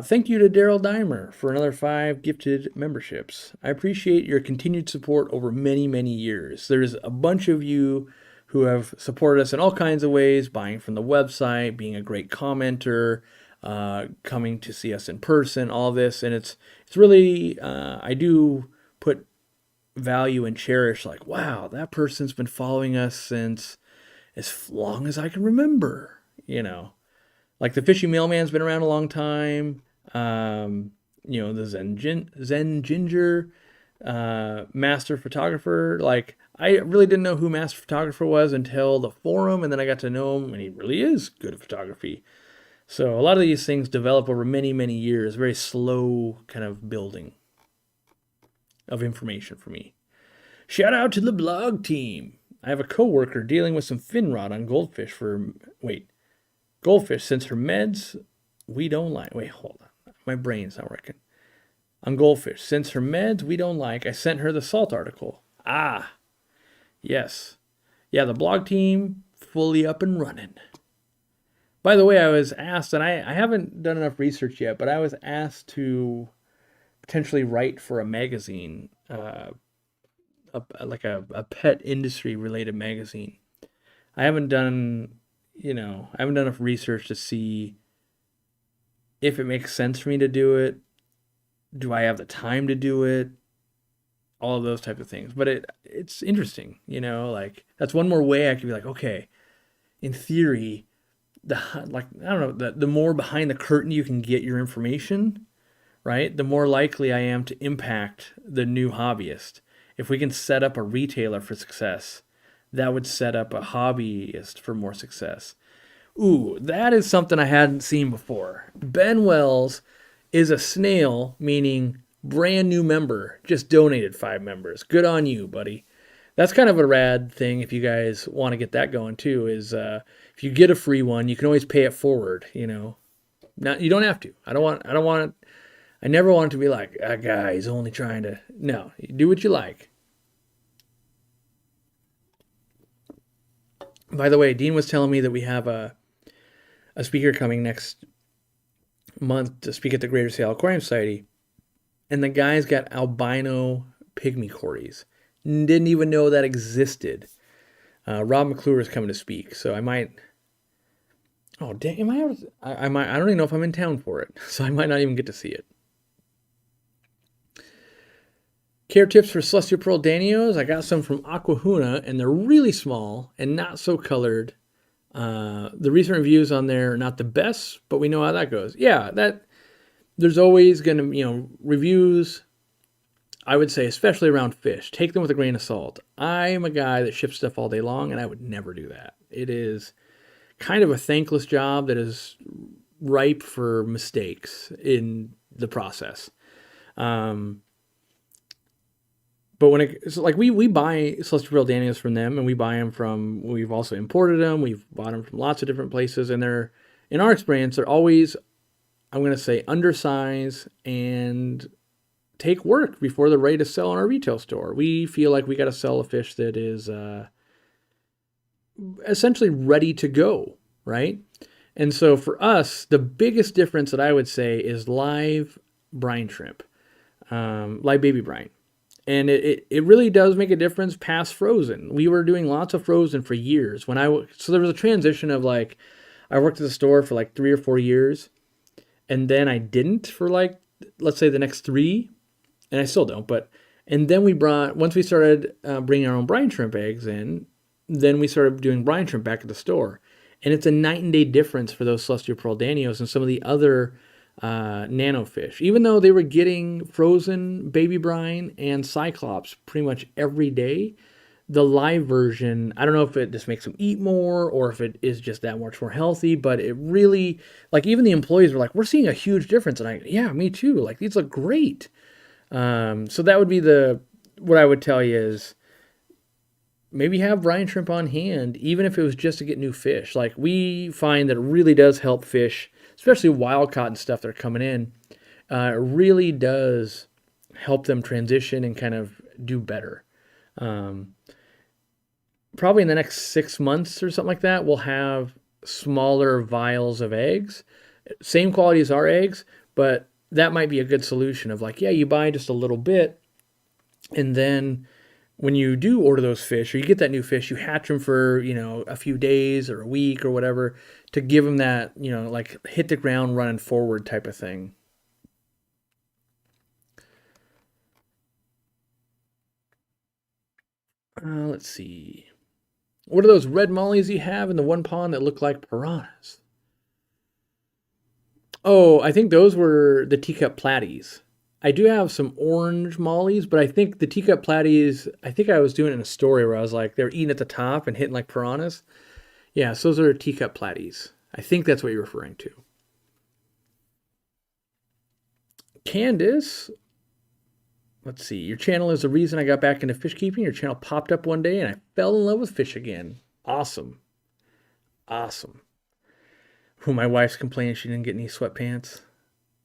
Thank you to Daryl Dimer for another 5 gifted memberships. I appreciate your continued support over many, many years. There's a bunch of you who have supported us in all kinds of ways, buying from the website, being a great commenter, coming to see us in person, all this. And it's really, I do put value and cherish, like, wow, that person's been following us since as long as I can remember, Like the Fishy Mailman's been around a long time. The Zen Ginger, Master Photographer. Like, I really didn't know who Master Photographer was until the forum, and then I got to know him, and he really is good at photography. So a lot of these things develop over many, many years. Very slow kind of building of information for me. Shout out to the blog team. I have a coworker dealing with some fin rot on goldfish Goldfish, since her meds, we don't like. Wait, hold on. My brain's not working. On goldfish, since her meds, we don't like. I sent her the salt article. Yes. Yeah, the blog team, fully up and running. By the way, I was asked, and I haven't done enough research yet, but I was asked to potentially write for a magazine, like a pet industry related magazine. I haven't done enough research to see if it makes sense for me to do it. Do I have the time to do it? All of those types of things. But it's interesting, like that's one more way I could be like, okay, in theory, the more behind the curtain you can get your information, right? The more likely I am to impact the new hobbyist. If we can set up a retailer for success, that would set up a hobbyist for more success. Ooh, that is something I hadn't seen before. Ben Wells is a snail, meaning brand new member. Just donated 5 members. Good on you, buddy. That's kind of a rad thing if you guys want to get that going too, is if you get a free one, you can always pay it forward, you know. Not, you don't have to. I never want it to be like, that guy is only trying to, no, you do what you like. By the way, Dean was telling me that we have a speaker coming next month to speak at the Greater Seattle Aquarium Society, and the guy's got albino pygmy cories. Didn't even know that existed. Rob McClure is coming to speak, so I might. Oh, dang! I might. I don't even know if I'm in town for it, so I might not even get to see it. Care tips for celestial pearl danios. I got some from Aquahuna, and they're really small and not so colored. The recent reviews on there are not the best, but we know how that goes. Yeah, there's always going to, reviews, I would say, especially around fish, take them with a grain of salt. I'm a guy that ships stuff all day long, and I would never do that. It is kind of a thankless job that is ripe for mistakes in the process. But when it's like we buy celestial pearl danios from them, and we buy them from, we've also imported them. We've bought them from lots of different places, and they're, in our experience, they're always, I'm going to say, undersized and take work before they're ready to sell in our retail store. We feel like we got to sell a fish that is essentially ready to go, right? And so for us, the biggest difference that I would say is live brine shrimp, live baby brine. And it really does make a difference past frozen. We were doing lots of frozen for years. So there was a transition of like, I worked at the store for like 3 or 4 years, and then I didn't for like, let's say the next 3, and I still don't. And then once we started bringing our own brine shrimp eggs in, then we started doing brine shrimp back at the store. And it's a night and day difference for those celestial pearl danios and some of the other nano fish. Even though they were getting frozen baby brine and cyclops pretty much every day, the live version, I don't know if it just makes them eat more or if it is just that much more healthy, but it really, like, even the employees were like, we're seeing a huge difference. And yeah, me too. Like, these look great. So that would be what I would tell you is maybe have brine shrimp on hand, even if it was just to get new fish. Like, we find that it really does help fish, especially wild caught and stuff that are coming in. It really does help them transition and kind of do better. Probably in the next 6 months or something like that, we'll have smaller vials of eggs. Same quality as our eggs, but that might be a good solution of like, yeah, you buy just a little bit, and then when you do order those fish or you get that new fish, you hatch them for, a few days or a week or whatever to give them that, like hit the ground running forward type of thing. Let's see. What are those red mollies you have in the one pond that look like piranhas? Oh, I think those were the teacup platies. I do have some orange mollies, but I think the teacup platies, I think I was doing it in a story where I was like, they're eating at the top and hitting like piranhas. Yeah, so those are teacup platies. I think that's what you're referring to. Candace, let's see. Your channel is the reason I got back into fish keeping. Your channel popped up one day and I fell in love with fish again. Awesome. Awesome. Who, my wife's complaining she didn't get any sweatpants.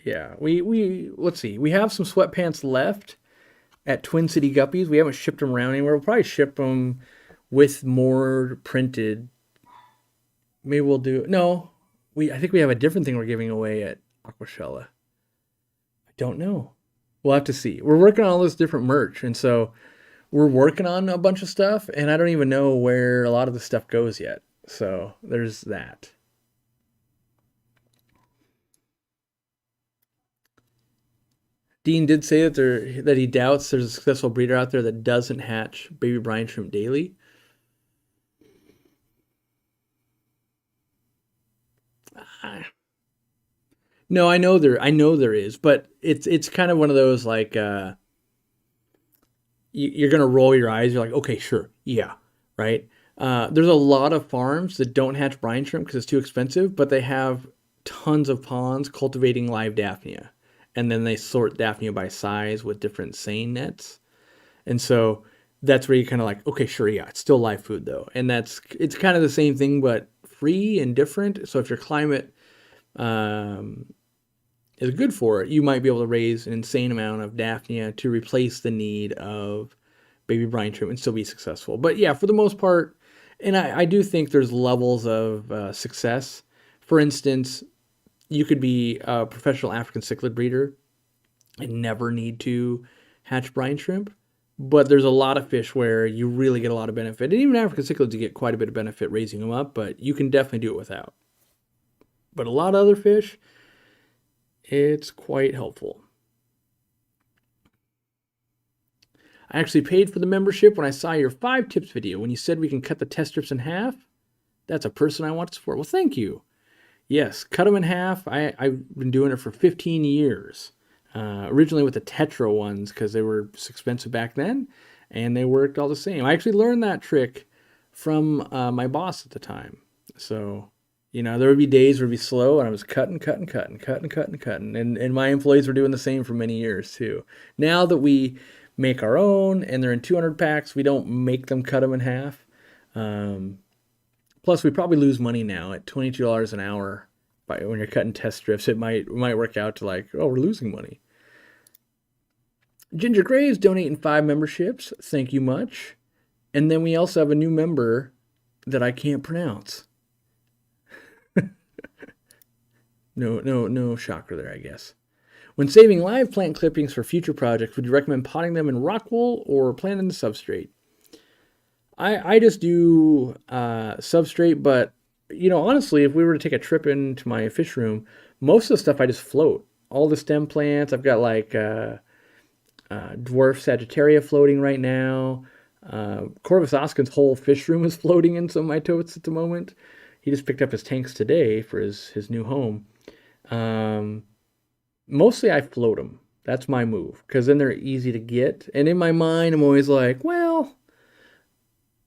Yeah, let's see. We have some sweatpants left at Twin City Guppies. We haven't shipped them around anywhere. We'll probably ship them with more printed. Maybe we'll do, no, I think we have a different thing we're giving away at Aquashella. I don't know. We'll have to see. We're working on all this different merch, and so we're working on a bunch of stuff, and I don't even know where a lot of the stuff goes yet. So there's that. Dean did say that he doubts there's a successful breeder out there that doesn't hatch baby brine shrimp daily. No, I know there is, but it's kind of one of those like you're going to roll your eyes. You're like, okay, sure. Yeah. Right. There's a lot of farms that don't hatch brine shrimp because it's too expensive, but they have tons of ponds cultivating live Daphnia. And then they sort Daphnia by size with different seine nets. And so that's where you kind of like, okay, sure, yeah, it's still live food though. And it's kind of the same thing, but free and different. So if your climate is good for it, you might be able to raise an insane amount of Daphnia to replace the need of baby brine shrimp and still be successful. But yeah, for the most part, and I do think there's levels of success. For instance, you could be a professional African cichlid breeder and never need to hatch brine shrimp. But there's a lot of fish where you really get a lot of benefit. And even African cichlids, you get quite a bit of benefit raising them up, but you can definitely do it without. But a lot of other fish, it's quite helpful. I actually paid for the membership when I saw your 5 tips video. When you said we can cut the test strips in half, that's a person I want to support. Well, thank you. Yes, cut them in half. I've been doing it for 15 years. Originally with the Tetra ones because they were expensive back then, and they worked all the same. I actually learned that trick from my boss at the time. So, there would be days where it'd be slow, and I was cutting. And my employees were doing the same for many years too. Now that we make our own, and they're in 200 packs, we don't make them cut them in half. Plus, we probably lose money now at $22 an hour. When you're cutting test strips, it might work out to like, oh, we're losing money. Ginger Graves donating 5 memberships. Thank you much. And then we also have a new member that I can't pronounce. No shocker there, I guess. When saving live plant clippings for future projects, would you recommend potting them in rock wool or planting the substrate? I just do substrate, but honestly, if we were to take a trip into my fish room, most of the stuff I just float. All the stem plants, I've got like dwarf Sagittaria floating right now. Corvus Oskin's whole fish room is floating in some of my totes at the moment. He just picked up his tanks today for his new home. Mostly I float them. That's my move, because then they're easy to get. And in my mind, I'm always like, well,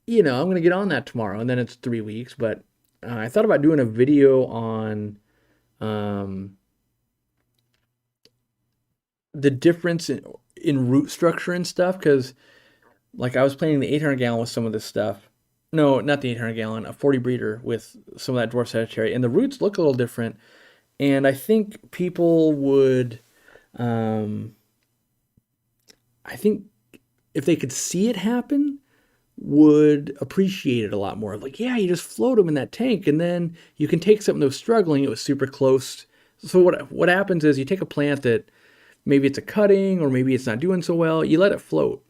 I'm going to get on that tomorrow. And then it's 3 weeks. But I thought about doing a video on the difference in root structure and stuff, because like I was planting the 800 gallon with some of this stuff. No, not the 800 gallon, a 40 breeder with some of that dwarf Sagittaria, and the roots look a little different. And I think people would, I think if they could see it happen, would appreciate it a lot more. Like, yeah, you just float them in that tank, and then you can take something that was struggling, it was super close. So what happens is you take a plant that maybe it's a cutting or maybe it's not doing so well, you let it float.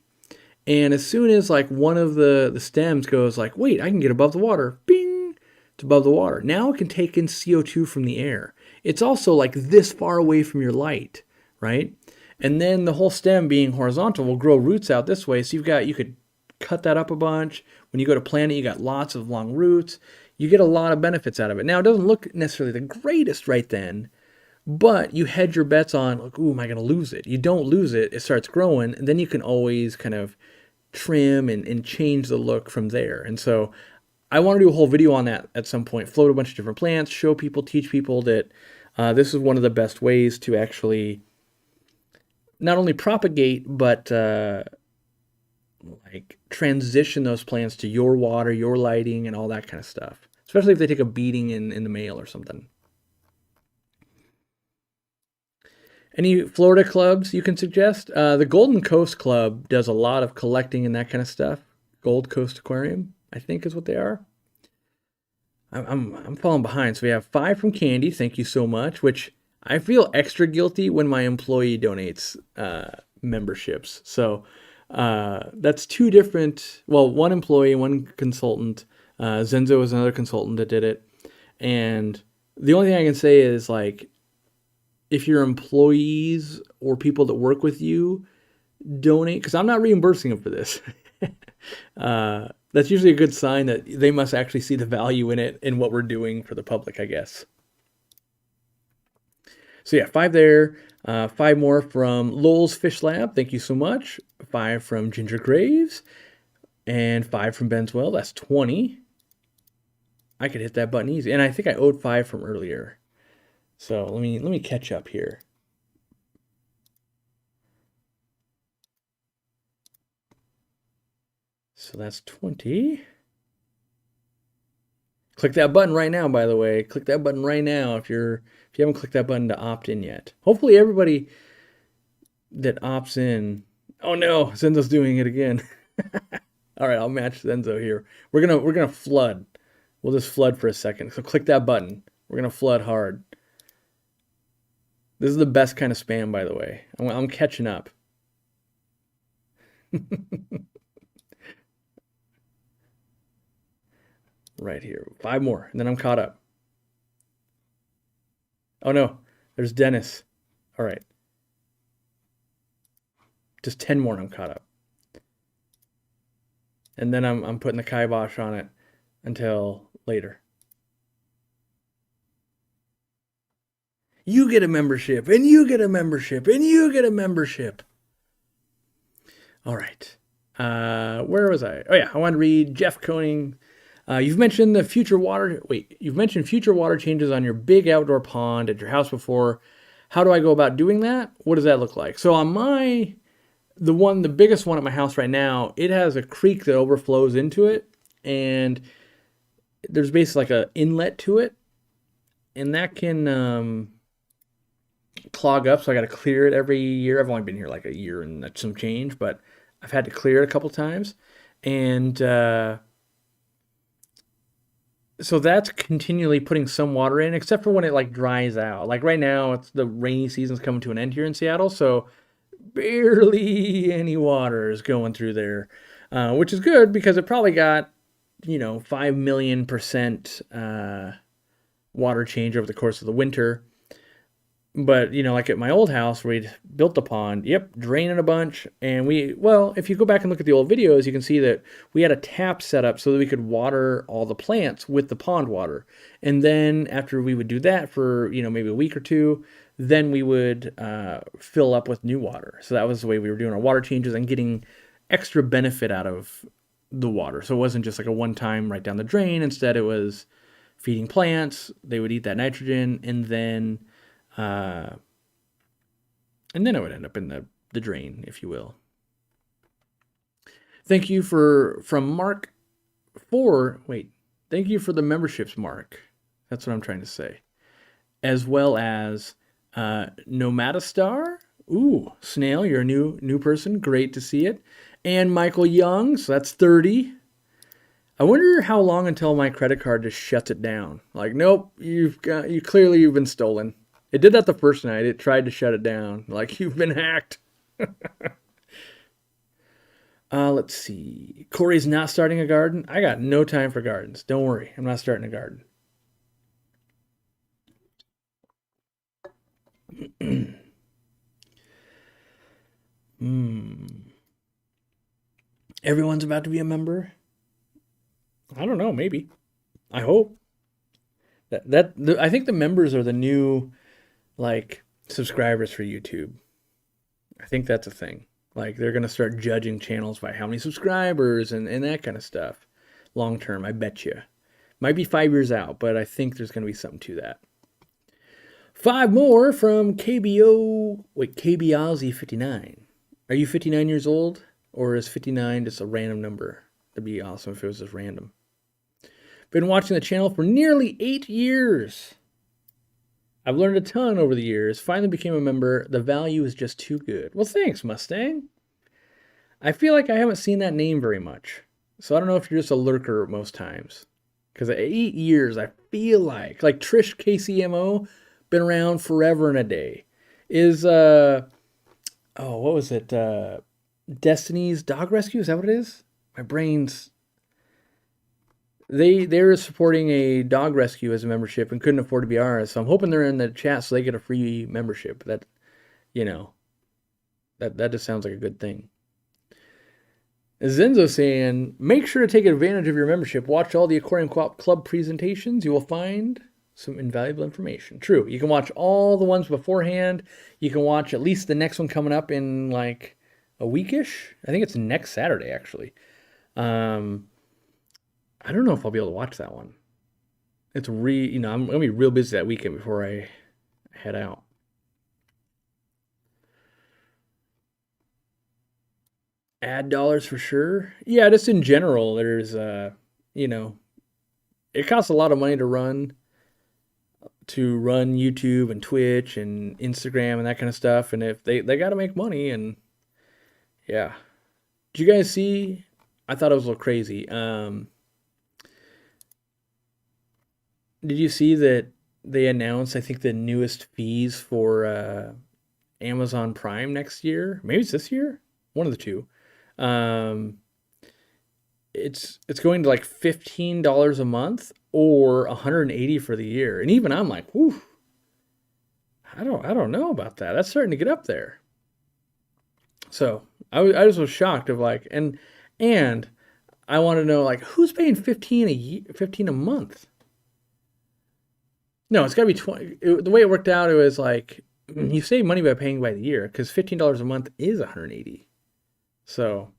And as soon as like one of the stems goes like, wait, I can get above the water, bing, it's above the water. Now it can take in CO2 from the air. It's also like this far away from your light, right? And then the whole stem being horizontal will grow roots out this way. So you could cut that up a bunch. When you go to plant it, you got lots of long roots. You get a lot of benefits out of it. Now, it doesn't look necessarily the greatest right then, but you hedge your bets on, like, ooh, am I going to lose it? You don't lose it. It starts growing, and then you can always kind of trim and change the look from there. And so I want to do a whole video on that at some point, float a bunch of different plants, show people, teach people that this is one of the best ways to actually not only propagate, but like transition those plants to your water, your lighting, and all that kind of stuff. Especially if they take a beating in the mail or something. Any Florida clubs you can suggest? The Golden Coast Club does a lot of collecting and that kind of stuff. Gold Coast Aquarium, I think is what they are. I'm falling behind. So we have 5 from Candy. Thank you so much. Which I feel extra guilty when my employee donates memberships. So that's 2 different. Well, one employee, one consultant. Zenzo is another consultant that did it. And the only thing I can say is like, if your employees or people that work with you donate, because I'm not reimbursing them for this. That's usually a good sign that they must actually see the value in it and what we're doing for the public, I guess. So yeah, 5 there. 5 more from Lowell's Fish Lab. Thank you so much. 5 from Ginger Graves. And 5 from Benswell. That's 20. I could hit that button easy. And I think I owed 5 from earlier. So let me catch up here. So that's 20. Click that button right now, by the way. Click that button right now if you haven't clicked that button to opt in yet. Hopefully everybody that opts in. Oh no, Zenzo's doing it again. All right, I'll match Zenzo here. We're gonna flood. We'll just flood for a second. So click that button. We're gonna flood hard. This is the best kind of spam, by the way. I'm catching up. Right here. 5 more, and then I'm caught up. Oh no, there's Dennis. All right. Just 10 more and I'm caught up. And then I'm putting the kibosh on it until later. You get a membership, and you get a membership, and you get a membership. All right. Where was I? Oh yeah, I want to read Jeff Koenig. You've mentioned future water changes on your big outdoor pond at your house before. How do I go about doing that? What does that look like? So on the biggest one at my house right now, it has a creek that overflows into it, and there's basically like an inlet to it, and that can clog up. So I got to clear it every year. I've only been here like a year and some change, but I've had to clear it a couple times, and so that's continually putting some water in, except for when it like dries out. Like right now, it's the rainy season's coming to an end here in Seattle, so barely any water is going through there, which is good because it probably got 5 million% water change over the course of the winter. But, like at my old house where we'd built the pond, draining a bunch. And if you go back and look at the old videos, you can see that we had a tap set up so that we could water all the plants with the pond water. And then after we would do that for, maybe a week or two, then we would fill up with new water. So that was the way we were doing our water changes and getting extra benefit out of the water. So it wasn't just like a one-time right down the drain. Instead, it was feeding plants. They would eat that nitrogen, and then it would end up in the drain, if you will. Thank you from Mark thank you for the memberships, Mark. That's what I'm trying to say. As well as Nomadistar. Ooh, Snail, you're a new person. Great to see it. And Michael Young, so that's 30. I wonder how long until my credit card just shuts it down. Like, nope, you've been stolen. It did that the first night. It tried to shut it down. Like, you've been hacked. Let's see. Corey's not starting a garden. I got no time for gardens. Don't worry. I'm not starting a garden. Everyone's about to be a member? I don't know. Maybe. I hope. I think the members are the new subscribers for YouTube. I think that's a thing. Like, they're going to start judging channels by how many subscribers and that kind of stuff. Long term, I bet you. Might be 5 years out, but I think there's going to be something to that. 5 more from KBOZ59. Are you 59 years old? Or is 59 just a random number? That'd be awesome if it was just random. Been watching the channel for nearly 8 years. I've learned a ton over the years. Finally became a member. The value is just too good. Well, thanks, Mustang. I feel like I haven't seen that name very much. So I don't know if you're just a lurker most times. Because 8 years, I feel like Trish KCMO, been around forever and a day. Is, what was it? Destiny's Dog Rescue? Is that what it is? My brain's... They're supporting a dog rescue as a membership and couldn't afford to be ours. So I'm hoping they're in the chat so they get a free membership. That just sounds like a good thing. Zenzo saying, make sure to take advantage of your membership. Watch all the Aquarium Club presentations. You will find some invaluable information. True. You can watch all the ones beforehand. You can watch at least the next one coming up in like a weekish. I think it's next Saturday, actually. Um, I don't know if I'll be able to watch that one. I'm gonna be real busy that weekend before I head out. Ad dollars for sure. Yeah, just in general, there's you know, it costs a lot of money to run YouTube and Twitch and Instagram and that kind of stuff. And if they got to make money, and yeah. Did you guys see? I thought it was a little crazy. Did you see that they announced, I think, the newest fees for Amazon Prime next year? Maybe it's this year. One of the two. Um, it's going to like $15 a month or 180 for the year. And even I'm like, whew, I don't know about that. That's starting to get up there. So I just was shocked of like, and I want to know like who's paying 15 a year, 15 a month. No, it's got to be 20. The way it worked out, it was like you save money by paying by the year because $15 a month is 180. So,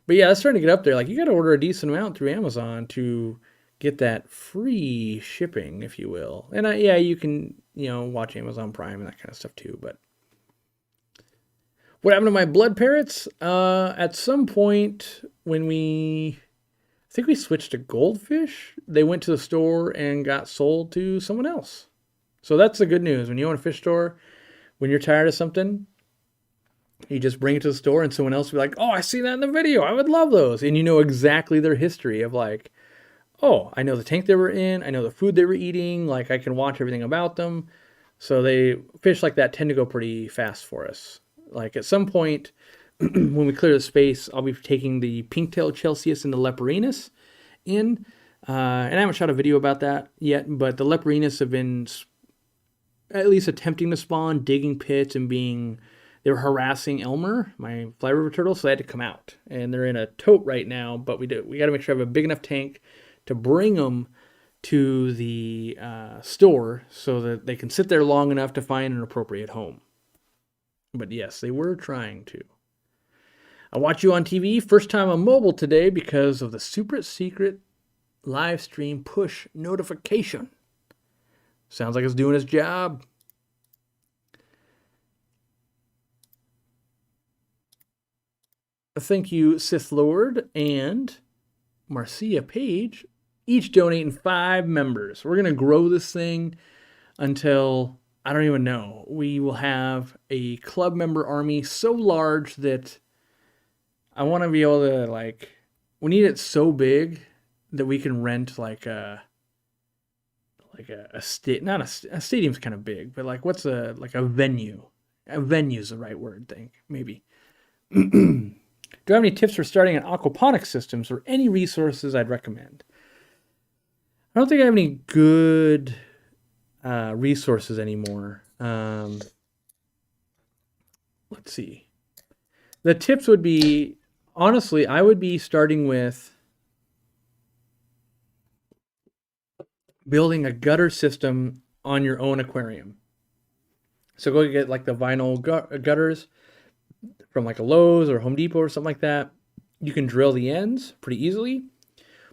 but yeah, that's starting to get up there. Like you got to order a decent amount through Amazon to get that free shipping, if you will. And yeah, you can watch Amazon Prime and that kind of stuff too. But what happened to my blood parrots? At some point when I think we switched to goldfish, they went to the store and got sold to someone else. So that's the good news. When you own a fish store, when you're tired of something, you just bring it to the store and someone else will be like, oh, I see that in the video. I would love those. And you know exactly their history of like, oh, I know the tank they were in. I know the food they were eating. Like I can watch everything about them. So fish like that tend to go pretty fast for us. Like at some point, when we clear the space, I'll be taking the pink-tailed Chelseus and the Leprinus in. And I haven't shot a video about that yet, but the Leprinus have been at least attempting to spawn, digging pits, and they were harassing Elmer, my fly river turtle, so they had to come out. And they're in a tote right now, but we got to make sure I have a big enough tank to bring them to the store so that they can sit there long enough to find an appropriate home. But yes, they were trying to. I watch you on TV, first time on mobile today because of the super secret live stream push notification. Sounds like it's doing its job. Thank you, Sith Lord and Marcia Page, each donating 5 members. We're going to grow this thing until, I don't even know, we will have a club member army so large that I want to be able to, like, we need it so big that we can rent like a not a stadium's kind of big, but like what's a venue? A venue's the right word, maybe. Do I have any tips for starting an aquaponics systems or any resources I'd recommend? I don't think I have any good resources anymore. Let's see. The tips would be, honestly, I would be starting with building a gutter system on your own aquarium. So go get like the vinyl gutters from like a Lowe's or Home Depot or something like that. You can drill the ends pretty easily,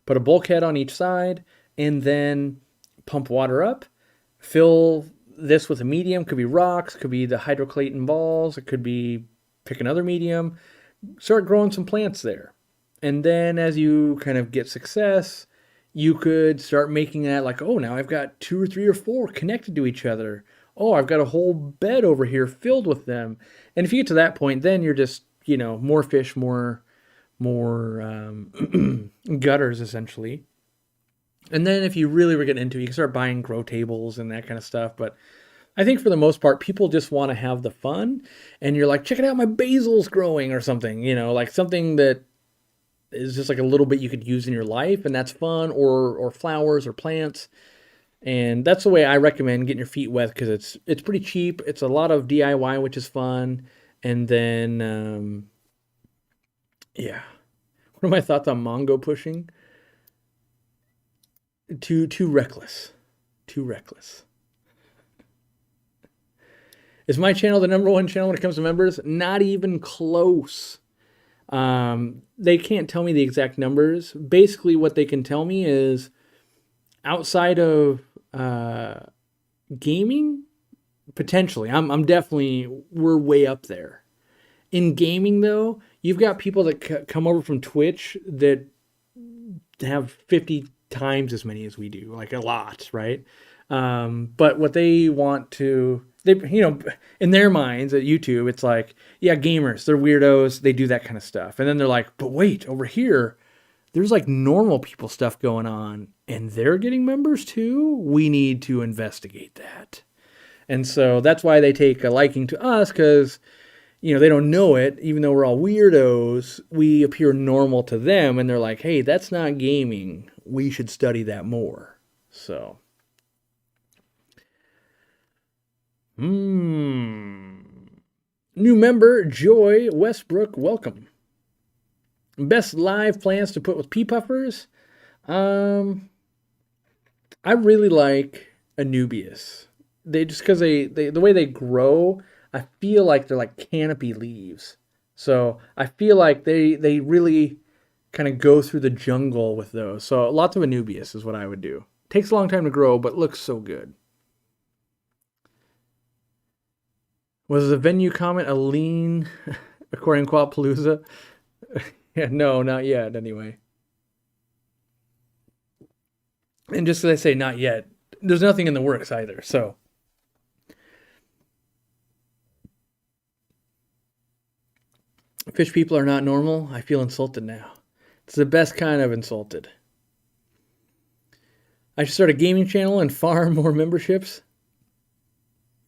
put a bulkhead on each side, and then pump water up. Fill this with a medium. Could be rocks, could be the hydroclayton balls, it could be pick another medium. Start growing some plants there. And then as you kind of get success, you could start making that like, oh, now I've got 2 or 3 or 4 connected to each other. Oh, I've got a whole bed over here filled with them. And if you get to that point, then you're just, more fish, more gutters, essentially. And then if you really were getting into it, you can start buying grow tables and that kind of stuff. But I think for the most part, people just want to have the fun. And you're like, check it out, my basil's growing or something, like something that is just like a little bit you could use in your life. And that's fun, or flowers or plants. And that's the way I recommend getting your feet wet because it's pretty cheap. It's a lot of DIY, which is fun. And then, yeah. What are my thoughts on Mongo pushing? Too reckless. too reckless. Is my channel the #1 channel when it comes to members? Not even close. They can't tell me the exact numbers. Basically, what they can tell me is outside of gaming, potentially. I'm definitely, we're way up there. In gaming, though, you've got people that come over from Twitch that have 50 times as many as we do, like a lot, right? But what they want to, in their minds at YouTube, it's like, yeah, gamers, they're weirdos, they do that kind of stuff. And then they're like, but wait, over here, there's like normal people stuff going on, and they're getting members too? We need to investigate that. And so that's why they take a liking to us, because they don't know it. Even though we're all weirdos, we appear normal to them, and they're like, hey, that's not gaming. We should study that more. So. New member, Joy Westbrook, welcome. Best live plants to put with pea puffers? I really like Anubias. Because the way they grow, I feel like they're like canopy leaves. So I feel like they really kind of go through the jungle with those. So lots of Anubias is what I would do. Takes a long time to grow, but looks so good. Was the venue comment a lean Aquariumcoop Palooza? Yeah, no, not yet, anyway. And just as I say not yet, there's nothing in the works either, so. Fish people are not normal. I feel insulted now. It's the best kind of insulted. I should start a gaming channel and farm more memberships.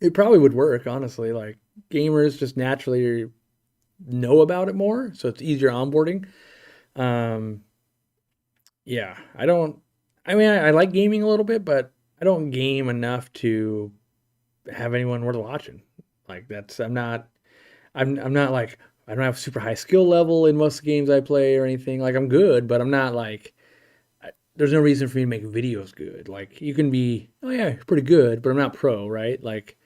It probably would work, honestly. Like, gamers just naturally know about it more, so it's easier onboarding. Yeah, I like gaming a little bit, but I don't game enough to have anyone worth watching. Like, I'm not like, I don't have a super high skill level in most games I play or anything. Like, I'm good, but I'm not like, there's no reason for me to make videos good. Like, you can be, oh yeah, pretty good, but I'm not pro, right? Like,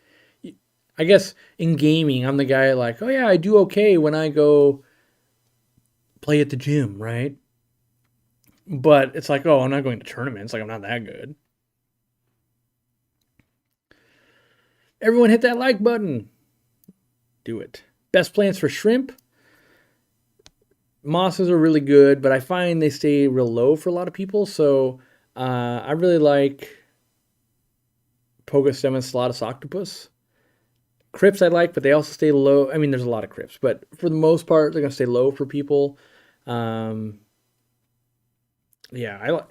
I guess in gaming, I'm the guy like, oh yeah, I do okay when I go play at the gym, right? But it's like, oh, I'm not going to tournaments. Like, I'm not that good. Everyone hit that like button. Do it. Best plants for shrimp. Mosses are really good, but I find they stay real low for a lot of people. So I really like Pogostem and Stellatus octopus. Crypts I like, but they also stay low. I mean, there's a lot of crypts, but for the most part, they're going to stay low for people. Yeah,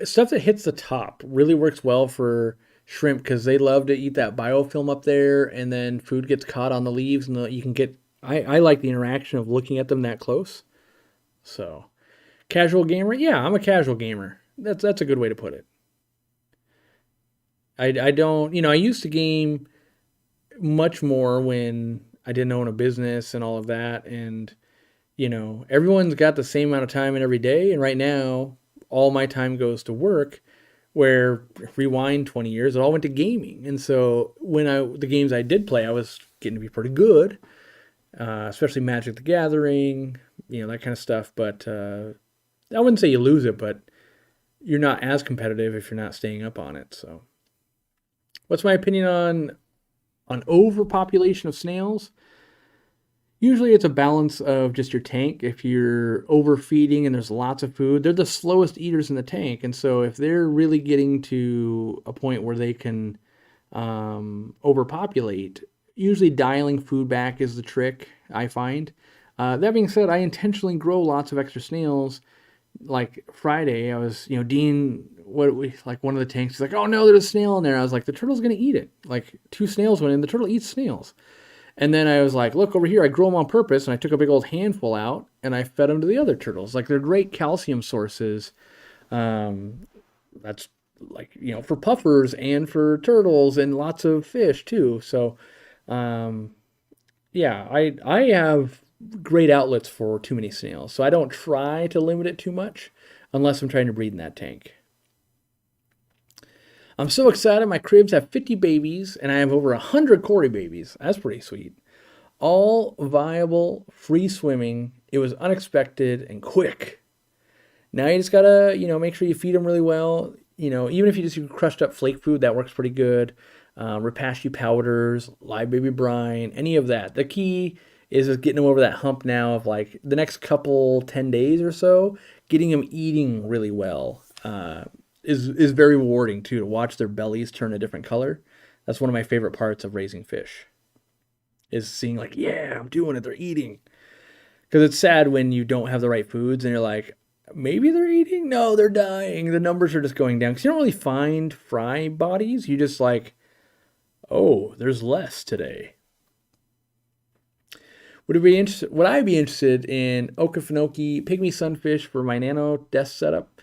stuff that hits the top really works well for shrimp because they love to eat that biofilm up there, and then food gets caught on the leaves, and you can get. I like the interaction of looking at them that close. So, casual gamer, yeah, I'm a casual gamer. That's a good way to put it. I don't, I used to game much more when I didn't own a business and all of that, and everyone's got the same amount of time in every day, and right now all my time goes to work, where rewind 20 years it all went to gaming. And so when the games I did play, I was getting to be pretty good, especially Magic the Gathering, that kind of stuff. But I wouldn't say you lose it, but you're not as competitive if you're not staying up on it. So what's my opinion on overpopulation of snails? Usually it's a balance of just your tank. If you're overfeeding and there's lots of food, they're the slowest eaters in the tank. And so if they're really getting to a point where they can overpopulate, usually dialing food back is the trick, I find. That being said, I intentionally grow lots of extra snails. Like Friday, I was, Dean, one of the tanks, he's like, oh no, there's a snail in there. I was like, the turtle's going to eat it. Like 2 snails went in, the turtle eats snails. And then I was like, look over here, I grow them on purpose, and I took a big old handful out, and I fed them to the other turtles. Like, they're great calcium sources. That's like, for puffers and for turtles and lots of fish too. So, yeah, I have great outlets for too many snails. So I don't try to limit it too much unless I'm trying to breed in that tank. I'm so excited. My cribs have 50 babies, and I have over 100 Cory babies. That's pretty sweet. All viable, free swimming. It was unexpected and quick. Now you just gotta, make sure you feed them really well. Even if you just use crushed up flake food, that works pretty good. Repashy powders, live baby brine, any of that. The key is just getting them over that hump now of like the next couple 10 days or so, getting them eating really well. Is very rewarding too, to watch their bellies turn a different color. That's one of my favorite parts of raising fish, is seeing like, yeah, I'm doing it, they're eating. Because it's sad when you don't have the right foods and you're like, maybe they're eating? No, they're dying. The numbers are just going down. Because you don't really find fry bodies. You just like, oh, there's less today. Would I be interested in Okefenokee pygmy sunfish for my nano desk setup?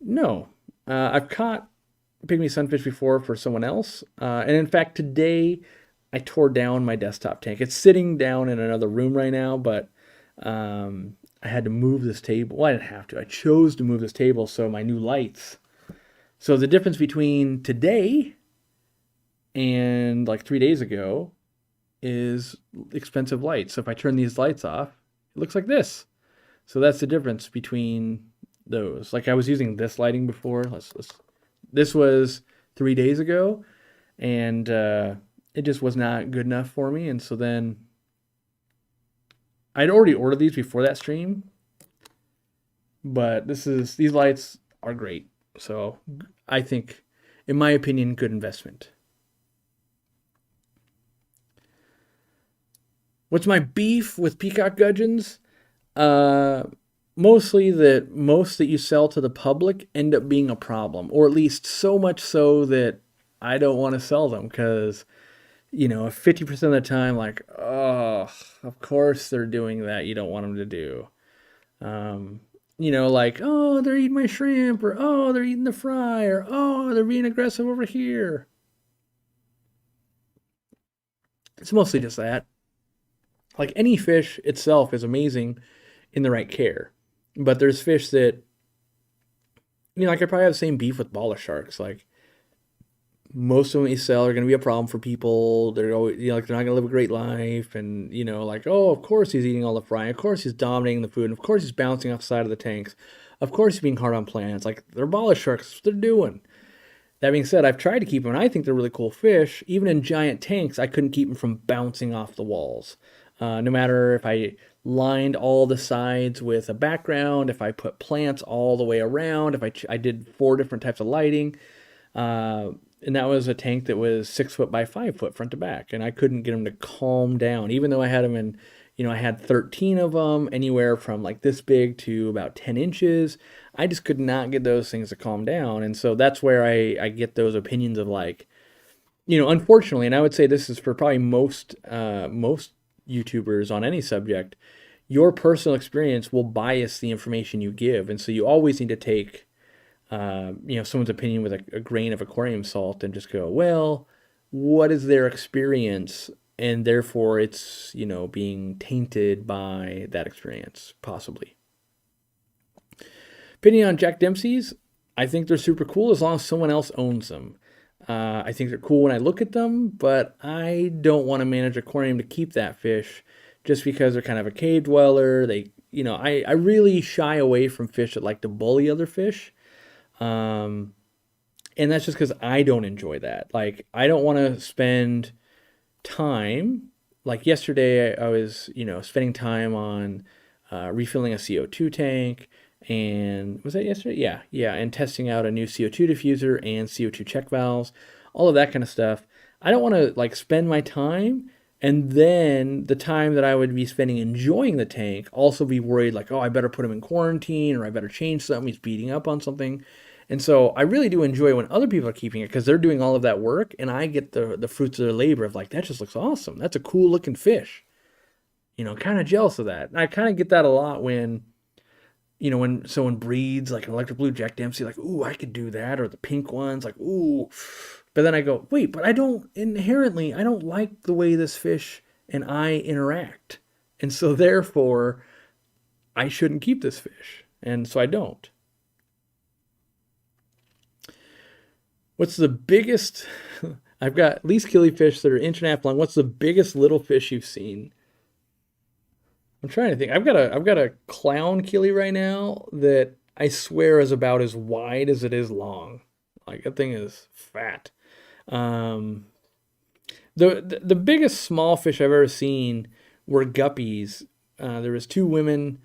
No. I've caught pygmy sunfish before for someone else. And in fact, today I tore down my desktop tank. It's sitting down in another room right now, but I had to move this table. Well, I didn't have to. I chose to move this table so my new lights. So the difference between today and like 3 days ago is expensive lights. So if I turn these lights off, it looks like this. So that's the difference between those. Like I was using this lighting before. This was 3 days ago, and it just was not good enough for me. And so then I'd already ordered these before that stream, but these lights are great. So I think, in my opinion, good investment. What's my beef with peacock gudgeons? Mostly that most that you sell to the public end up being a problem, or at least so much so that I don't want to sell them because, 50% of the time, like, oh, of course they're doing that. You don't want them to do. Like, oh, they're eating my shrimp, or oh, they're eating the fry, or oh, they're being aggressive over here. It's mostly just that. Like any fish itself is amazing in the right care. But there's fish that, like I probably have the same beef with baller sharks. Like most of them you sell are going to be a problem for people. They're always, like they're not going to live a great life. And, like, oh, of course he's eating all the fry. Of course he's dominating the food. And of course he's bouncing off the side of the tanks. Of course he's being hard on plants. Like they're baller sharks. That's what they're doing. That being said, I've tried to keep them, and I think they're really cool fish. Even in giant tanks, I couldn't keep them from bouncing off the walls. No matter if I lined all the sides with a background, if I put plants all the way around, if I did 4 different types of lighting. And that was a tank that was 6 foot by 5 foot front to back. And I couldn't get them to calm down, even though I had them in, I had 13 of them, anywhere from like this big to about 10 inches. I just could not get those things to calm down. And so that's where I get those opinions of like, unfortunately, and I would say this is for probably most YouTubers on any subject, your personal experience will bias the information you give. And so you always need to take, someone's opinion with a grain of aquarium salt and just go, well, what is their experience? And therefore it's, being tainted by that experience, possibly. Opinion on Jack Dempsey's, I think they're super cool as long as someone else owns them. I think they're cool when I look at them, but I don't want to manage an aquarium to keep that fish just because they're kind of a cave dweller. They, I really shy away from fish that like to bully other fish. And that's just because I don't enjoy that. Like, I don't want to spend time. Like yesterday, I was, spending time on refilling a CO2 tank. And was that yesterday? Yeah. And testing out a new CO2 diffuser and CO2 check valves, all of that kind of stuff. I don't want to like spend my time and then the time that I would be spending enjoying the tank also be worried like, oh, I better put him in quarantine or I better change something. He's beating up on something. And so I really do enjoy when other people are keeping it because they're doing all of that work and I get the fruits of their labor of like, that just looks awesome. That's a cool looking fish. Kind of jealous of that. And I kind of get that a lot when when someone breeds like an electric blue Jack Dempsey, like, ooh, I could do that. Or the pink ones, like, ooh. But then I go, wait, but I don't like the way this fish and I interact. And so therefore, I shouldn't keep this fish. And so I don't. What's the biggest? I've got at least killifish that are inch and a half long. What's the biggest little fish you've seen? I'm trying to think. I've got a clown killie right now that I swear is about as wide as it is long. Like that thing is fat. Um, the biggest small fish I've ever seen were guppies. There was two women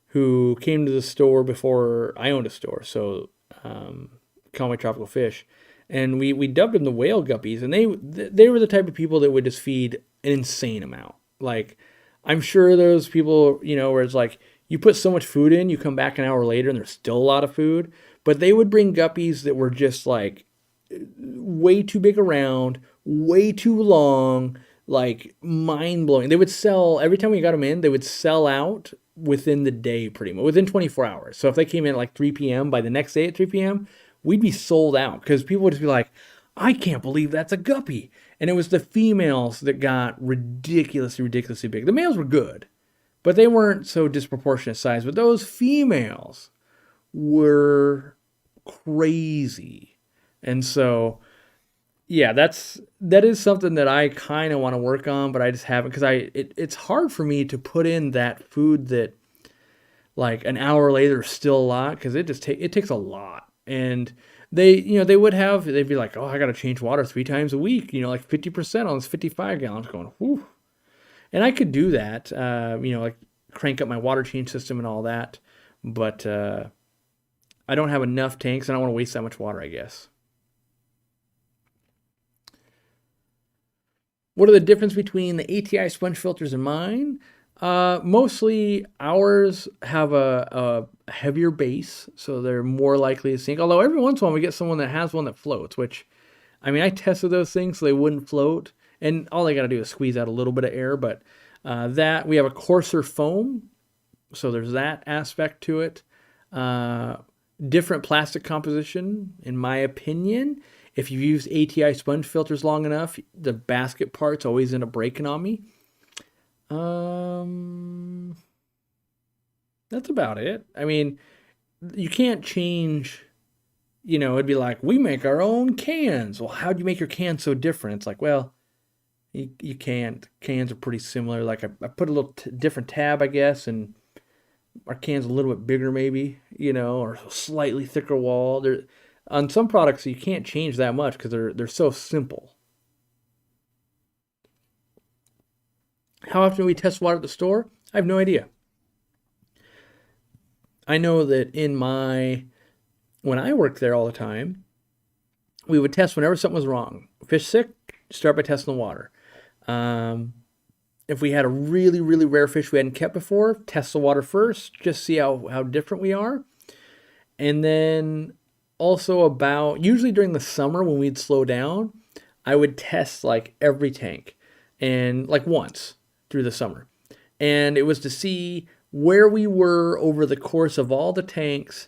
who came to the store before I owned a store, so call me tropical fish, and we dubbed them the whale guppies, and they were the type of people that would just feed an insane amount. Like I'm sure those people, where it's like you put so much food in, you come back an hour later and there's still a lot of food, but they would bring guppies that were just like way too big around, way too long, like mind blowing. They would sell every time we got them in. They would sell out within the day, pretty much within 24 hours. So if they came in at like 3 p.m., by the next day at 3 p.m., we'd be sold out because people would just be like, "I can't believe that's a guppy." And it was the females that got ridiculously, ridiculously big. The males were good, but they weren't so disproportionate size. But those females were crazy. And so, yeah, that is something that I kind of want to work on, but I just haven't because it's hard for me to put in that food that like an hour later is still a lot because it takes a lot. And they'd be like, "Oh, I got to change water 3 times a week, like 50% on this 55 gallons." Going, whew. And I could do that, like crank up my water change system and all that, but I don't have enough tanks and I don't want to waste that much water, I guess. What are the difference between the ATI sponge filters and mine? Mostly ours have a heavier base, so they're more likely to sink. Although every once in a while we get someone that has one that floats, which, I mean, I tested those things so they wouldn't float, and all they got to do is squeeze out a little bit of air. But that we have a coarser foam, so there's that aspect to it. Different plastic composition, in my opinion. If you've used ATI sponge filters long enough, the basket parts always end up breaking on me. That's about it. I mean, you can't change, it'd be like, we make our own cans. Well, how do you make your cans so different? It's like, well, you can't. Cans are pretty similar. Like I put a little different tab, I guess, and our can's a little bit bigger maybe, or slightly thicker wall. On some products you can't change that much because they're so simple. How often do we test water at the store? I have no idea. I know that when I worked there all the time, we would test whenever something was wrong. Fish sick, start by testing the water. If we had a really, really rare fish we hadn't kept before, test the water first, just see how different we are. And then also usually during the summer when we'd slow down, I would test like every tank and like once through the summer. And it was to see where we were over the course of all the tanks.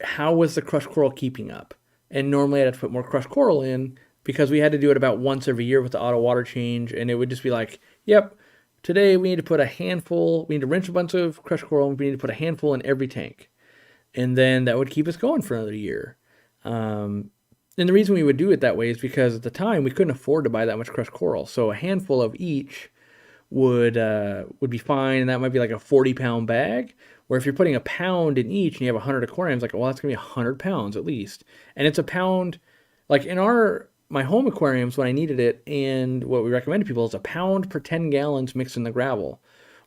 How was the crushed coral keeping up? And normally I'd have to put more crushed coral in because we had to do it about once every year with the auto water change. And it would just be like, yep, today we need to put we need to rinse a bunch of crushed coral and we need to put a handful in every tank. And then that would keep us going for another year. And the reason we would do it that way is because at the time we couldn't afford to buy that much crushed coral. So a handful of each would be fine, and that might be like a 40-pound bag. Where if you're putting a pound in each and you have 100 aquariums, like, well, that's gonna be 100 pounds at least. And it's a pound, like in my home aquariums when I needed it, and what we recommend to people is a pound per 10 gallons mixed in the gravel.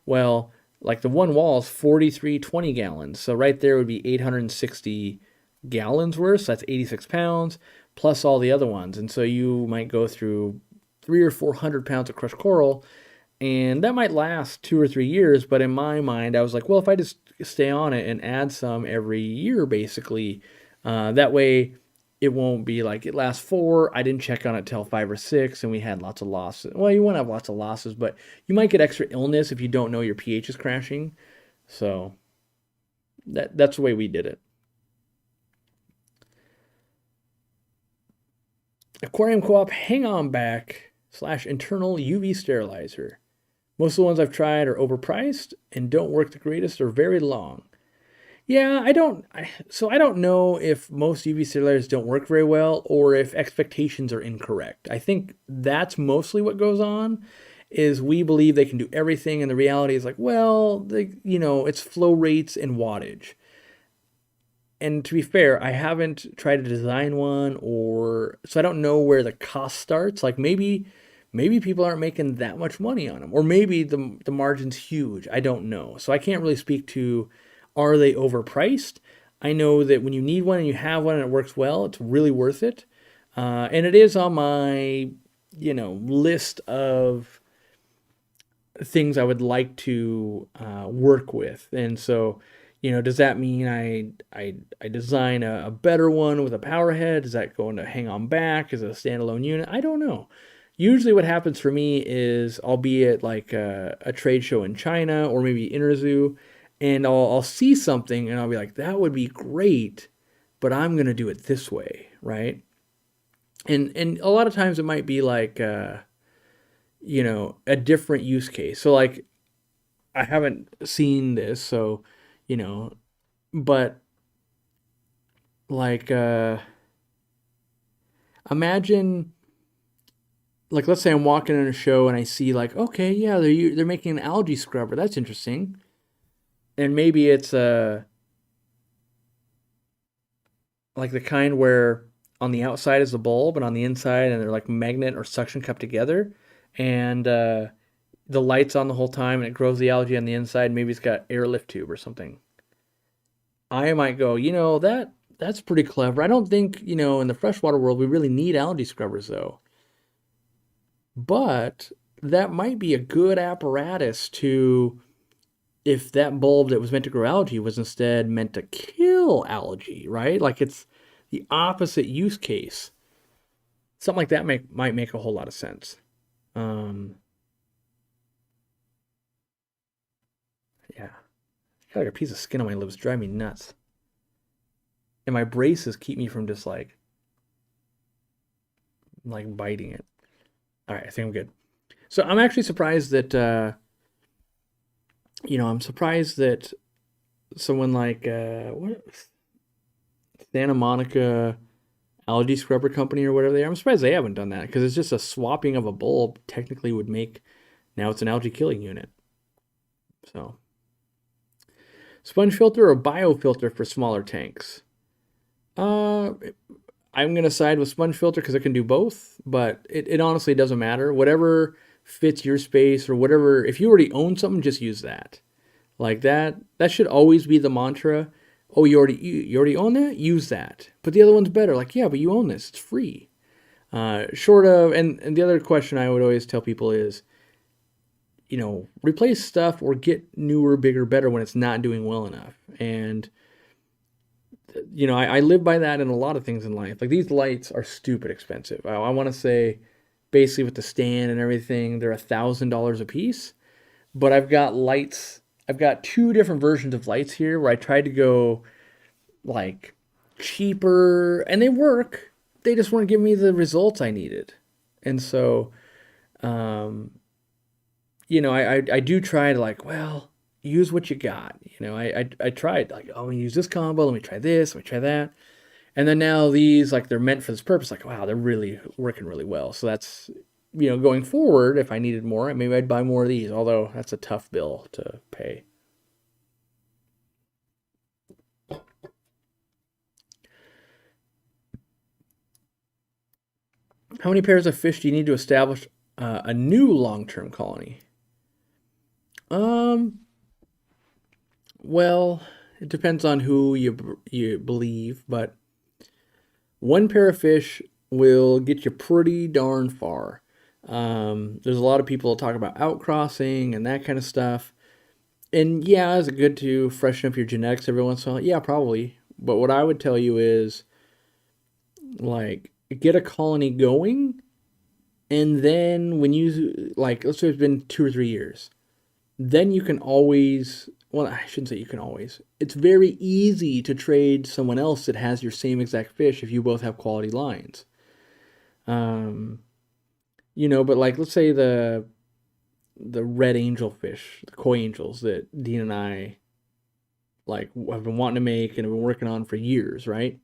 Well, like the one wall is 43 20 gallons, so right there would be 860 gallons worth. So that's 86 pounds plus all the other ones, and so you might go through 300 or 400 pounds of crushed coral. And that might last 2 or 3 years, but in my mind, I was like, well, if I just stay on it and add some every year, basically, that way it won't be like it lasts 4. I didn't check on it till 5 or 6, and we had lots of losses. Well, you won't have lots of losses, but you might get extra illness if you don't know your pH is crashing. So that's the way we did it. Aquariumcoop Hang On Back / internal UV sterilizer. Most of the ones I've tried are overpriced and don't work the greatest or very long. Yeah, I don't know if most UV stimulars don't work very well or if expectations are incorrect. I think that's mostly what goes on is we believe they can do everything and the reality is like, well, it's flow rates and wattage. And to be fair, I haven't tried to design one or so I don't know where the cost starts. Like maybe people aren't making that much money on them or maybe the margin's huge. I don't know. So I can't really speak to are they overpriced? I know that when you need one and you have one and it works well, it's really worth it. And it is on my, list of things I would like to work with. And so, does that mean I design a better one with a power head? Is that going to hang on back? Is it a standalone unit? I don't know. Usually, what happens for me is I'll be at like a trade show in China or maybe Interzoo, and I'll see something and I'll be like, that would be great, but I'm gonna do it this way, right? And a lot of times it might be like a different use case. So like I haven't seen this, so you know, but like imagine like let's say I'm walking in a show and I see like okay, yeah, they're making an algae scrubber. That's interesting. And maybe it's like the kind where on the outside is a bulb and on the inside and they're like magnet or suction cup together and the light's on the whole time and it grows the algae on the inside. Maybe it's got airlift tube or something. I might go, that's pretty clever. I don't think, in the freshwater world we really need algae scrubbers though. But that might be a good apparatus to if that bulb that was meant to grow algae was instead meant to kill algae, right? Like it's the opposite use case. Something like that might make a whole lot of sense. Um, yeah, got like a piece of skin on my lips, drive me nuts. And my braces keep me from just like biting it. All right, I think I'm good. So I'm actually surprised that I'm surprised that someone like what Santa Monica algae scrubber company or whatever they are. I'm surprised they haven't done that because it's just a swapping of a bulb. Technically, would make now it's an algae killing unit. So sponge filter or biofilter for smaller tanks. Uh, I'm gonna side with sponge filter because it can do both, but it honestly doesn't matter. Whatever fits your space or whatever. If you already own something, just use that. Like that should always be the mantra. Oh, you already own that? Use that. But the other one's better. Like, yeah, but you own this. It's free. Short of and the other question I would always tell people is, replace stuff or get newer, bigger, better when it's not doing well enough. And I live by that in a lot of things in life. Like these lights are stupid expensive. I want to say basically with the stand and everything, they're $1,000 a piece. But I've got lights. I've got two different versions of lights here where I tried to go like cheaper and they work. They just weren't giving me the results I needed. And so, um, I do try to like, well, use what you got. I tried like, oh, I'm gonna use this combo. Let me try this. Let me try that. And then now these like they're meant for this purpose. Like, wow, they're really working really well. So that's going forward, if I needed more, maybe I'd buy more of these. Although that's a tough bill to pay. How many pairs of fish do you need to establish a new long-term colony? Um, well, it depends on who you believe, but one pair of fish will get you pretty darn far. There's a lot of people that talk about outcrossing and that kind of stuff. And yeah, is it good to freshen up your genetics every once in a while? Yeah, probably. But what I would tell you is like get a colony going, and then when you like, let's say it's been 2 or 3 years, then you can always. Well, I shouldn't say you can always. It's very easy to trade someone else that has your same exact fish if you both have quality lines. Um, but like let's say the red angelfish, the koi angels that Dean and I like I've been wanting to make and I've been working on for years, right?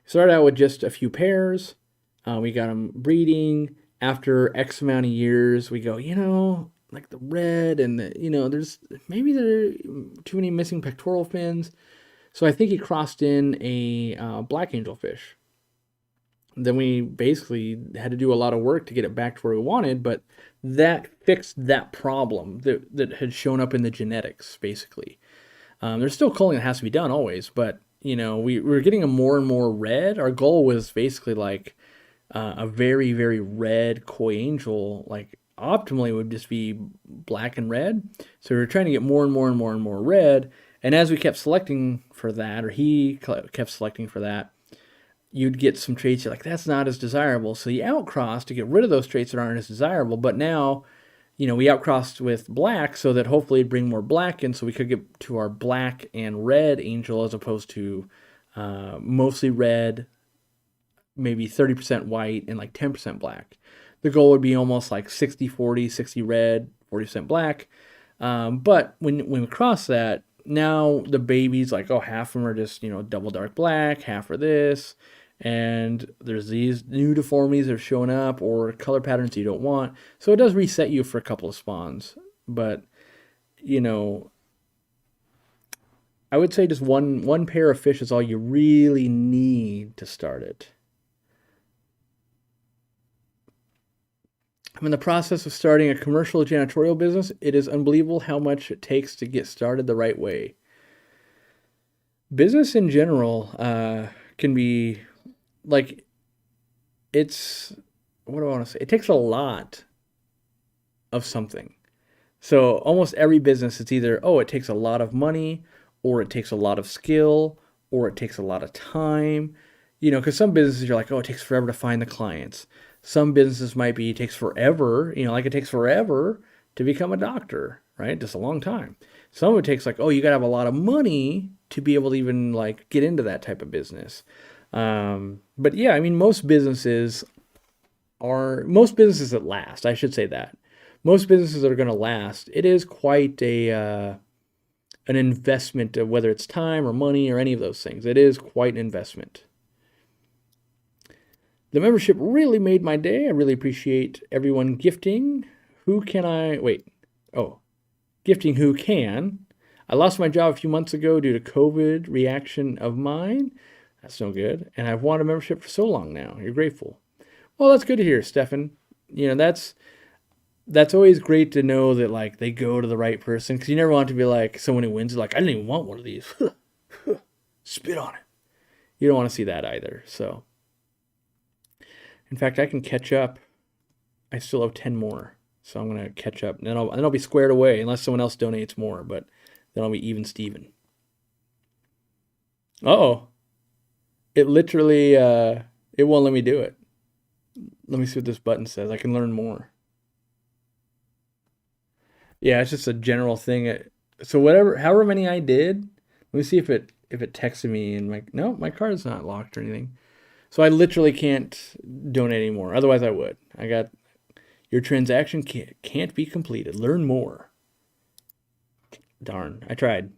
Started out with just a few pairs. We got them breeding. After X amount of years, we go, like the red and there's maybe there are too many missing pectoral fins. So I think he crossed in a black angelfish. Then we basically had to do a lot of work to get it back to where we wanted, but that fixed that problem that had shown up in the genetics, basically. There's still culling that has to be done always, but we were getting a more and more red. Our goal was basically like a very, very red koi angel. Like optimally would just be black and red. So we were trying to get more and more and more and more red. And as we kept selecting for that, or he kept selecting for that, you'd get some traits you're like, that's not as desirable. So you outcross to get rid of those traits that aren't as desirable. But now, we outcrossed with black so that hopefully it'd bring more black in so we could get to our black and red angel as opposed to mostly red, maybe 30% white and like 10% black. The goal would be almost like 60-40, 60 red, 40% black. But when we cross that, now the babies, like, half of them are just, double dark black, half are this. And there's these new deformities that are showing up or color patterns you don't want. So it does reset you for a couple of spawns. But, I would say just one pair of fish is all you really need to start it. I'm in the process of starting a commercial janitorial business. It is unbelievable how much it takes to get started the right way. Business in general can be like, what do I want to say? It takes a lot of something. So almost every business, it's either, it takes a lot of money, or it takes a lot of skill, or it takes a lot of time. Because some businesses you're like, it takes forever to find the clients. Some businesses might be, it takes forever, like it takes forever to become a doctor, right? Just a long time. Some of it takes like, you got to have a lot of money to be able to even like get into that type of business. But yeah, I mean, most businesses that last, I should say that. Most businesses that are going to last, it is quite an investment, whether it's time or money or any of those things. It is quite an investment. The membership really made my day. I really appreciate everyone gifting. Gifting who can. I lost my job a few months ago due to COVID reaction of mine. That's no good. And I've wanted a membership for so long now. You're grateful. Well, that's good to hear, Stefan. That's always great to know that like they go to the right person, because you never want to be like someone who wins like, I didn't even want one of these. Spit on it. You don't want to see that either. So, in fact, I can catch up. I still have 10 more, so I'm gonna catch up, and then I'll be squared away unless someone else donates more. But then I'll be even Steven. It literally it won't let me do it. Let me see what this button says. I can learn more. Yeah, it's just a general thing. So however many I did, let me see if it texted me and my card's not locked or anything. So I literally can't donate anymore. Otherwise I would. I got your transaction can't be completed. Learn more. Darn, I tried.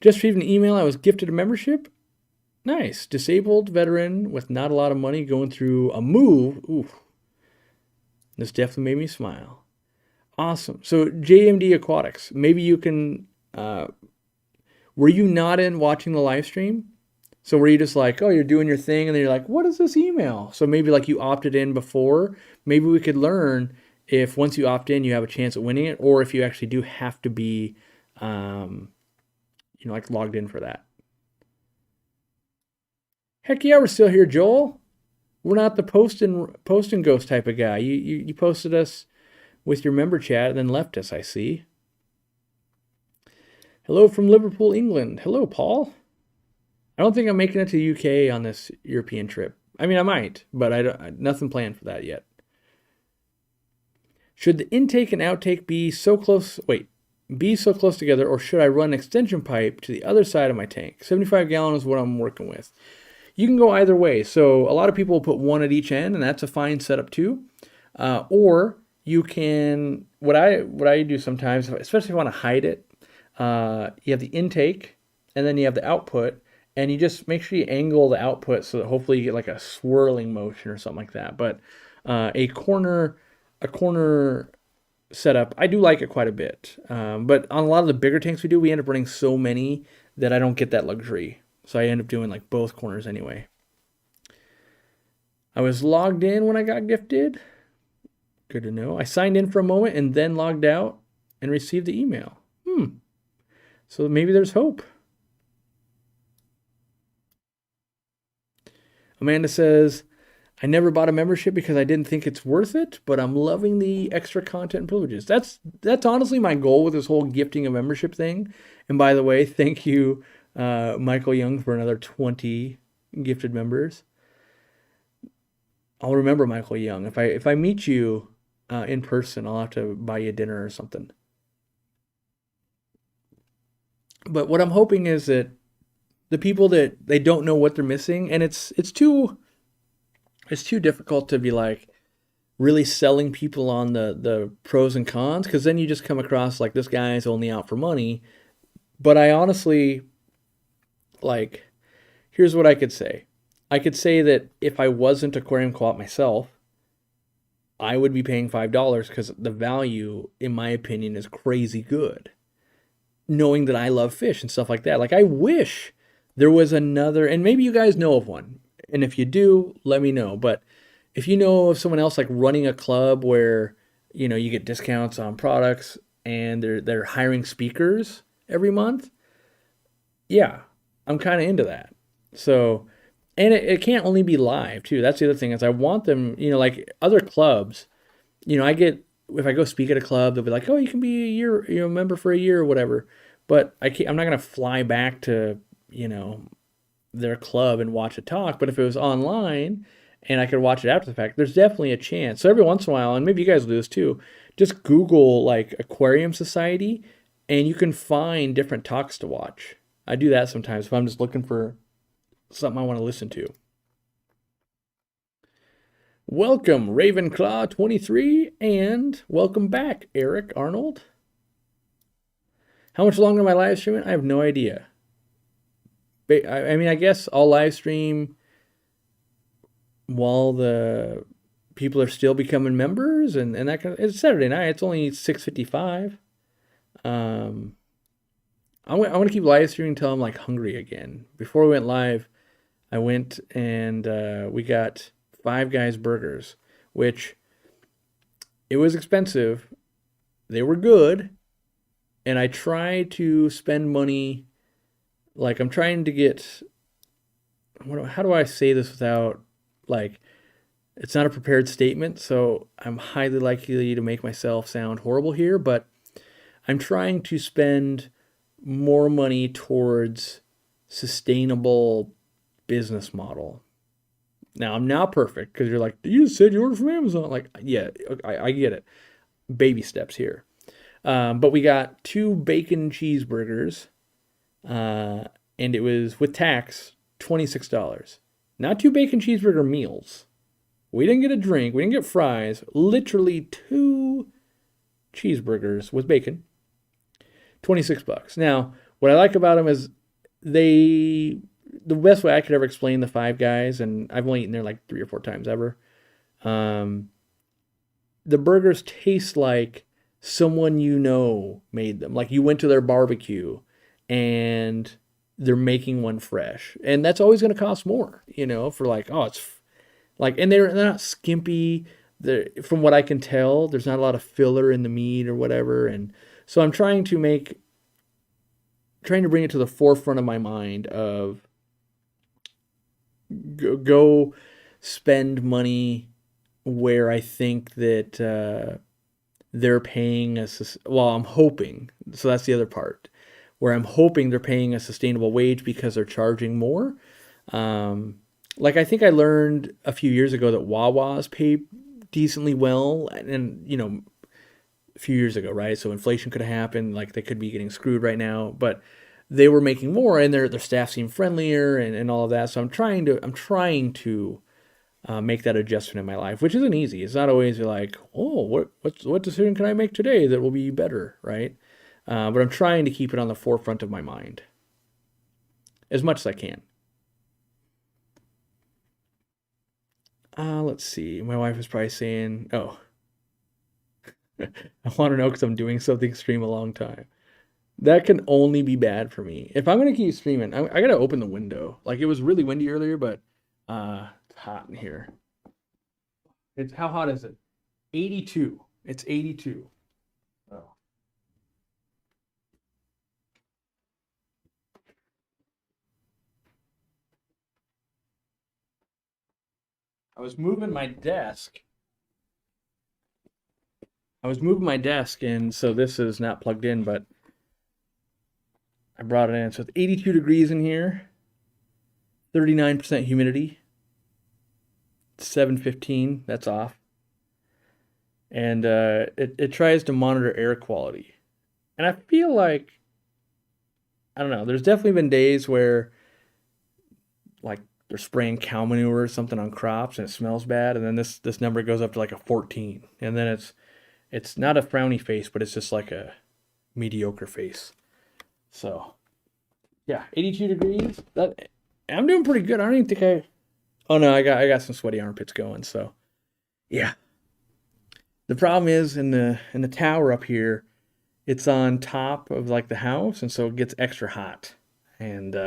Just received an email. I was gifted a membership. Nice. Disabled veteran with not a lot of money going through a move. Ooh. This definitely made me smile. Awesome. So JMD Aquatics, maybe you can, were you not in watching the live stream? So were you just like, you're doing your thing, and then you're like, what is this email? So maybe like you opted in before. Maybe we could learn if once you opt in, you have a chance at winning it, or if you actually do have to be, like logged in for that. Heck yeah, we're still here, Joel. We're not the post and ghost type of guy. You posted us with your member chat and then left us, I see. Hello from Liverpool, England. Hello, Paul. I don't think I'm making it to the UK on this European trip. I mean, I might, but nothing planned for that yet. Should the intake and outtake be so close together, or should I run an extension pipe to the other side of my tank? 75 gallon is what I'm working with. You can go either way. So a lot of people will put one at each end, and that's a fine setup too. Or you can, what I do sometimes, especially if I want to hide it, You have the intake, and then you have the output, and you just make sure you angle the output so that hopefully you get like a swirling motion or something like that. But a corner setup, I do like it quite a bit. But on a lot of the bigger tanks we do, we end up running so many that I don't get that luxury. So I end up doing like both corners anyway. I was logged in when I got gifted. Good to know. I signed in for a moment and then logged out and received the email. So maybe there's hope. Amanda says, I never bought a membership because I didn't think it's worth it, but I'm loving the extra content and privileges. That's honestly my goal with this whole gifting a membership thing. And by the way, thank you, Michael Young, for another 20 gifted members. I'll remember Michael Young. If I meet you in person, I'll have to buy you dinner or something. But what I'm hoping is that the people that they don't know what they're missing, and it's too difficult to be like really selling people on the pros and cons, because then you just come across like this guy's only out for money. But I honestly, like, here's what I could say. I could say that if I wasn't Aquarium Co-op myself, I would be paying $5 because the value, in my opinion, is crazy good. Knowing that I love fish and stuff like that. Like, I wish there was another, and maybe you guys know of one. And if you do, let me know. But if you know of someone else like running a club where, you get discounts on products and they're hiring speakers every month, yeah, I'm kind of into that. So, and it can't only be live too. That's the other thing is I want them, like other clubs, I get, if I go speak at a club, they'll be like, oh, you can be a year, a member for a year or whatever. But I'm not going to fly back to, their club and watch a talk. But if it was online and I could watch it after the fact, there's definitely a chance. So every once in a while, and maybe you guys will do this too, just Google like Aquarium Society and you can find different talks to watch. I do that sometimes if I'm just looking for something I want to listen to. Welcome, Ravenclaw23, and welcome back, Eric Arnold. How much longer am I live streaming? I have no idea. I mean, I guess I'll live stream while the people are still becoming members, and that kind of, it's Saturday night. It's only 6:55. I'm gonna keep live streaming until I'm like hungry again. Before we went live, I went and we got Five Guys burgers, which it was expensive. They were good, and I try to spend money. Like I'm trying to get. How do I say this without like? It's not a prepared statement, so I'm highly likely to make myself sound horrible here. But I'm trying to spend more money towards sustainable business model. Now, I'm not perfect because you're like, you said you ordered from Amazon. Like, yeah, I get it. Baby steps here. But we got 2 bacon cheeseburgers, and it was with tax, $26. Not 2 bacon cheeseburger meals. We didn't get a drink. We didn't get fries. Literally 2 cheeseburgers with bacon. $26. Now, what I like about them is the best way I could ever explain the Five Guys, and I've only eaten there like 3 or 4 times ever. The burgers taste like someone made them. Like you went to their barbecue and they're making one fresh. And that's always going to cost more, for like, oh, it's like, and they're not skimpy. From what I can tell, there's not a lot of filler in the meat or whatever. And so I'm trying to bring it to the forefront of my mind of go spend money where I think that they're paying us. Well, I'm hoping. So that's the other part where I'm hoping they're paying a sustainable wage because they're charging more. Like I think I learned a few years ago that Wawa's pay decently well, and a few years ago, right? So inflation could have happened. Like they could be getting screwed right now, but they were making more, and their staff seemed friendlier, and all of that. So I'm trying to make that adjustment in my life, which isn't easy. It's not always like, oh, what decision can I make today that will be better, right? But I'm trying to keep it on the forefront of my mind as much as I can. Let's see. My wife is probably saying, oh, I want to know because I'm doing something stream a long time. That can only be bad for me. If I'm going to keep streaming, I got to open the window. Like, it was really windy earlier, but it's hot in here. How hot is it? 82. It's 82. Oh. I was moving my desk. And so this is not plugged in, but I brought it in. So it's 82 degrees in here, 39% humidity, 715, that's off. And it tries to monitor air quality. And I feel like, I don't know, there's definitely been days where, like, they're spraying cow manure or something on crops and it smells bad, and then this number goes up to like a 14. And then it's not a frowny face, but it's just like a mediocre face. So, yeah, 82 degrees. I'm doing pretty good. I don't even think I. Oh no, I got some sweaty armpits going. So, yeah. The problem is in the tower up here, it's on top of like the house, and so it gets extra hot. And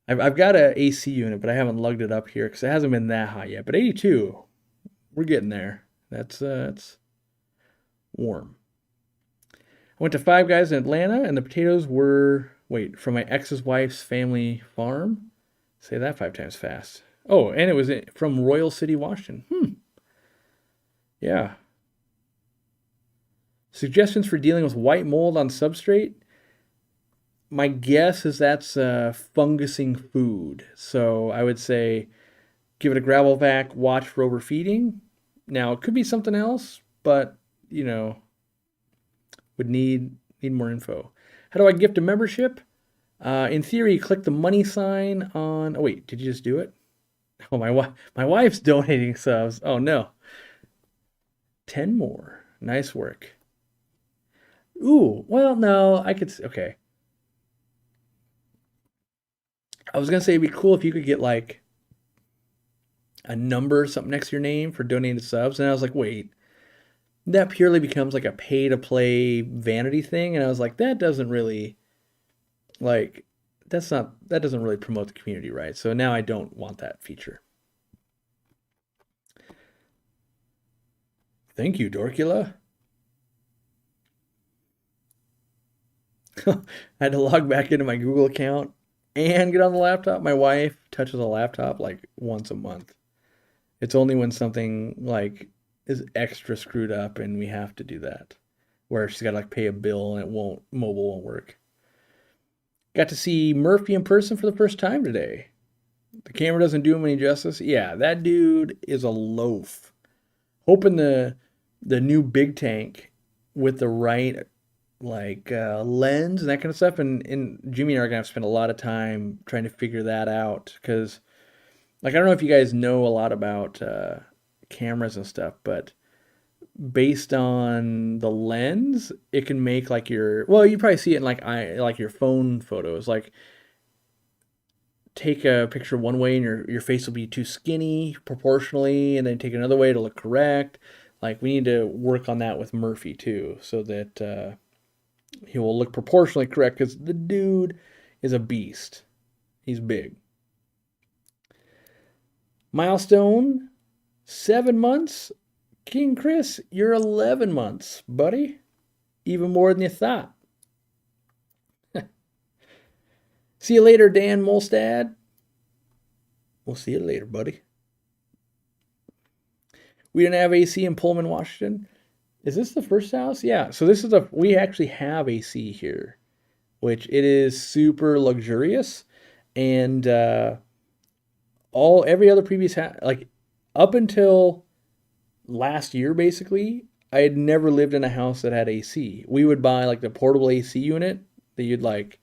I've got a AC unit, but I haven't lugged it up here because it hasn't been that hot yet. But 82, we're getting there. That's warm. I went to Five Guys in Atlanta, and the potatoes were, from my ex's wife's family farm. Say that 5 times fast. Oh, and it was from Royal City, Washington. Yeah. Suggestions for dealing with white mold on substrate? My guess is that's fungusing food. So I would say give it a gravel vac, watch for overfeeding. Now, it could be something else, but, would need more info. How do I gift a membership? In theory, click the money sign on. Oh wait, did you just do it? Oh, my wife's donating subs. Oh no. 10 more. Nice work. Ooh, well, no, I could. Okay. I was gonna say it'd be cool if you could get like a number, something next to your name for donated subs, and I was like, wait, that purely becomes like a pay to play vanity thing, and I was like, that doesn't really like that doesn't really promote the community, right? So now I don't want that feature. Thank you, Dorkula. I had to log back into my Google account and get on the laptop. My wife touches a laptop like once a month. It's only when something like is extra screwed up and we have to do that, where she's got to like pay a bill and mobile won't work. Got to see Murphy in person for the first time today. The camera doesn't do him any justice. Yeah, that dude is a loaf. Hoping the new big tank with the right lens and that kind of stuff, and Jimmy and I are gonna have to spend a lot of time trying to figure that out, because I don't know if you guys know a lot about cameras and stuff, but based on the lens, it can make like you probably see it in like your phone photos. Like, take a picture one way and your face will be too skinny proportionally, and then take another way to look correct. Like, we need to work on that with Murphy too, so that he will look proportionally correct, because the dude is a beast. He's big. Milestone, 7 months. King Chris, you're 11 months, buddy. Even more than you thought. See you later, Dan Molstad. We'll see you later, buddy. We didn't have AC in Pullman, Washington. Is this the first house? Yeah. So we actually have AC here, which it is super luxurious, and every other previous up until last year, basically, I had never lived in a house that had AC. We would buy like the portable AC unit that you'd like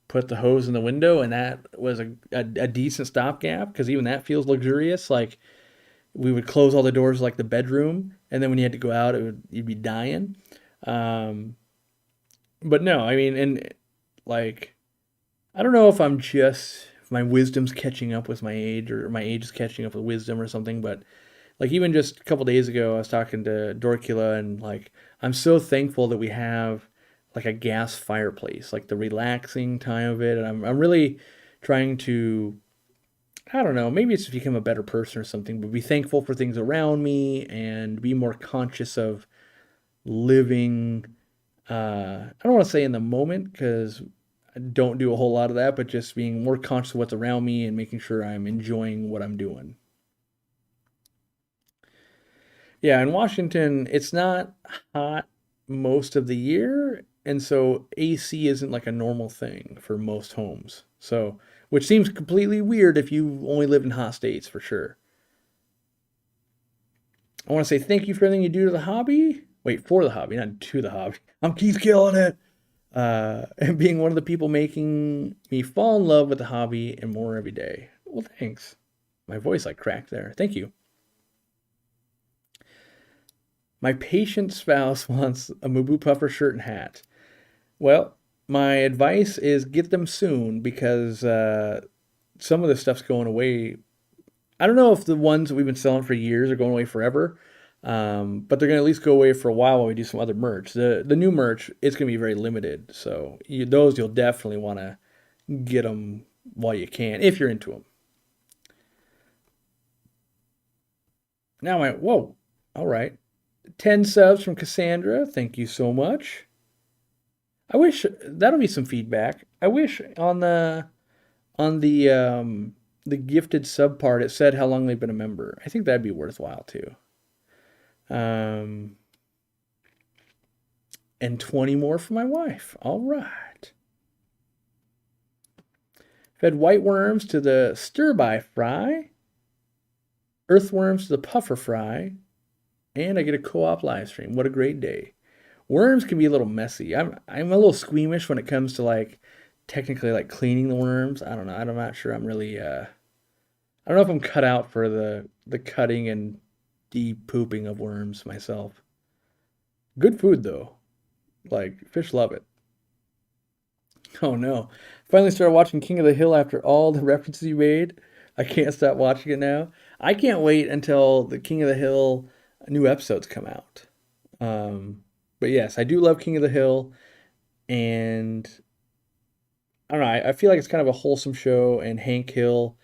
put the hose in the window, and that was a decent stopgap, because even that feels luxurious. Like, we would close all the doors like the bedroom, and then when you had to go out, you'd be dying. But no, I mean, and like, I don't know if my wisdom's catching up with my age or my age is catching up with wisdom or something, but like even just a couple days ago, I was talking to Dorcula and like I'm so thankful that we have like a gas fireplace, like the relaxing time of it, and I'm really trying to, I don't know, maybe it's to become a better person or something, but be thankful for things around me and be more conscious of living. I don't want to say in the moment because I don't do a whole lot of that, but just being more conscious of what's around me and making sure I'm enjoying what I'm doing. Yeah, in Washington, it's not hot most of the year, and so AC isn't like a normal thing for most homes. So, which seems completely weird if you only live in hot states for sure. I want to say thank you for everything you do to the hobby. Wait, for the hobby, not to the hobby. I'm Keith killing it. And being one of the people making me fall in love with the hobby and more every day. Well, thanks. My voice like cracked there. Thank you. My patient spouse wants a Mubu Puffer shirt and hat. Well, my advice is get them soon because some of this stuff's going away. I don't know if the ones that we've been selling for years are going away forever, but they're going to at least go away for a while we do some other merch. The new merch, it's going to be very limited. So those you'll definitely want to get them while you can if you're into them. Now I whoa, all right. 10 subs from Cassandra. Thank you so much. I wish that'll be some feedback. I wish on the gifted sub part it said how long they've been a member. I think that'd be worthwhile too. Um, and 20 more for my wife. All right. Fed white worms to the stir-by fry, earthworms to the puffer fry, and I get a co-op live stream. What a great day. Worms can be a little messy. I'm a little squeamish when it comes to like technically like cleaning the worms. I don't know. I'm not sure I'm really I don't know if I'm cut out for the cutting and de-pooping of worms myself. Good food though. Like fish love it. Oh no. Finally started watching King of the Hill after all the references you made. I can't stop watching it now. I can't wait until the King of the Hill new episodes come out. Um, but yes, I do love King of the Hill, and I don't know. I feel like it's kind of a wholesome show, and Hank Hill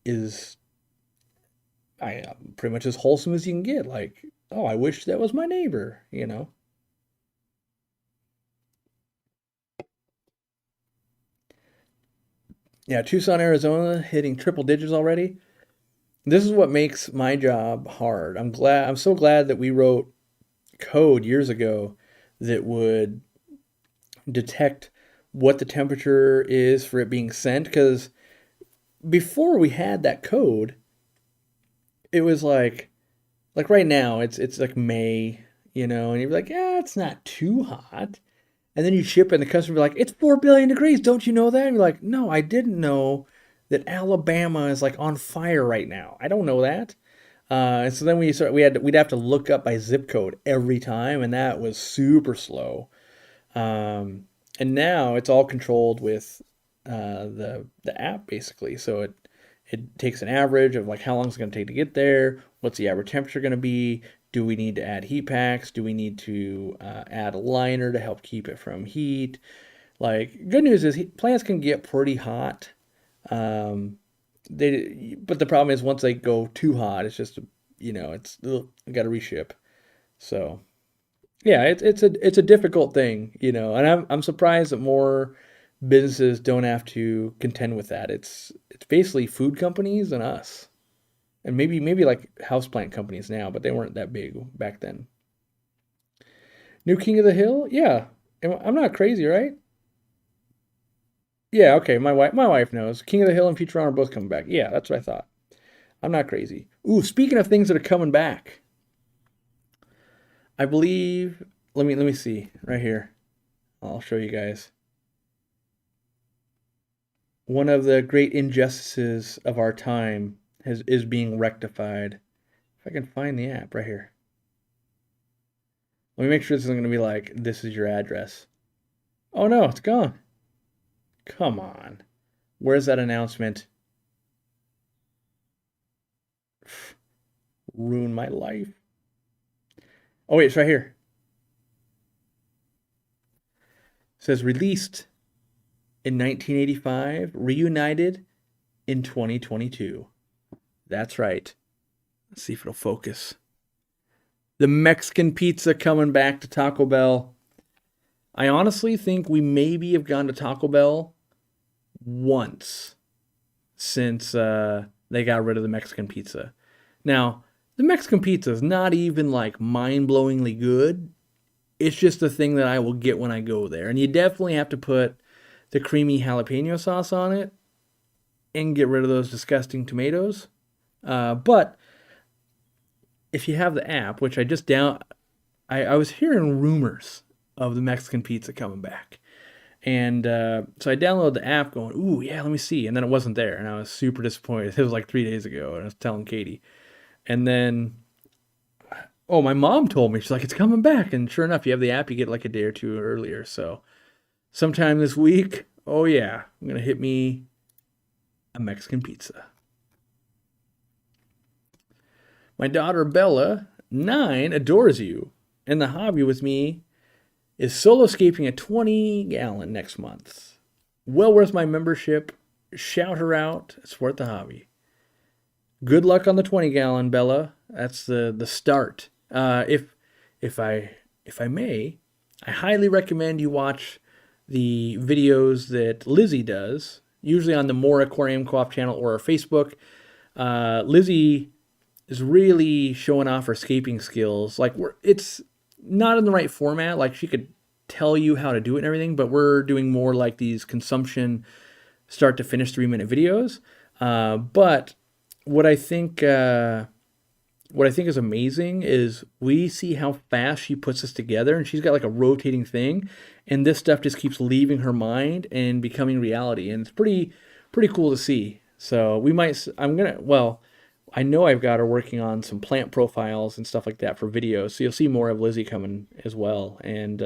is pretty much as wholesome as you can get. Like, oh, I wish that was my neighbor, you know? Yeah, Tucson, Arizona, hitting triple digits already. This is what makes my job hard. I'm so glad that we wrote code years ago that would detect what the temperature is for it being sent. Because before we had that code, it was like right now it's like May, and you're like, yeah, it's not too hot. And then you ship it and the customer be like, it's 4 billion degrees, don't you know that? And you're like, no, I didn't know that Alabama is like on fire right now. I don't know that. And so then we'd have to look up by zip code every time, and that was super slow. Um, and now it's all controlled with the app basically. So it takes an average of like how long it's going to take to get there. What's the average temperature going to be? Do we need to add heat packs? Do we need to add a liner to help keep it from heat? Like, good news is plants can get pretty hot. But the problem is once they go too hot, it's just, it's got to reship. So yeah, it's a difficult thing, and I'm surprised that more businesses don't have to contend with that. It's basically food companies and us, and maybe like houseplant companies now, but they weren't that big back then. New King of the Hill, yeah, I'm not crazy, right? Yeah, okay. My wife knows. King of the Hill and Futurama are both coming back. Yeah, that's what I thought. I'm not crazy. Ooh, speaking of things that are coming back, I believe. Let me see right here. I'll show you guys. One of the great injustices of our time is being rectified. If I can find the app right here. Let me make sure this isn't going to be like, this is your address. Oh no, it's gone. Come on. Where's that announcement? Ruin my life. Oh wait, it's right here. It says released in 1985, reunited in 2022. That's right. Let's see if it'll focus. The Mexican pizza coming back to Taco Bell. I honestly think we maybe have gone to Taco Bell once since they got rid of the Mexican pizza. Now, the Mexican pizza is not even like mind-blowingly good. It's just the thing that I will get when I go there. And you definitely have to put the creamy jalapeno sauce on it and get rid of those disgusting tomatoes. But if you have the app, which I just I was hearing rumors of the Mexican pizza coming back. And so I downloaded the app going, ooh, yeah, let me see. And then it wasn't there. And I was super disappointed. It was like 3 days ago. And I was telling Katie. And then, oh, my mom told me, she's like, it's coming back. And sure enough, you have the app, you get like a day or two earlier. So sometime this week, oh, yeah, I'm going to hit me a Mexican pizza. My daughter Bella, 9, adores you. And the hobby with me is solo scaping a 20-gallon next month. Well worth my membership. Shout her out. Support the hobby. Good luck on the 20-gallon, Bella. That's the start. If I may, I highly recommend you watch the videos that Lizzie does, usually on the More Aquariumcoop channel or our Facebook. Lizzie is really showing off her scaping skills. Like it's not in the right format. Like she could tell you how to do it and everything, but we're doing more like these consumption start to finish 3-minute videos. But what I think is amazing is we see how fast she puts this together, and she's got like a rotating thing, and this stuff just keeps leaving her mind and becoming reality, and it's pretty cool to see. So I know I've got her working on some plant profiles and stuff like that for videos, so you'll see more of Lizzie coming as well. And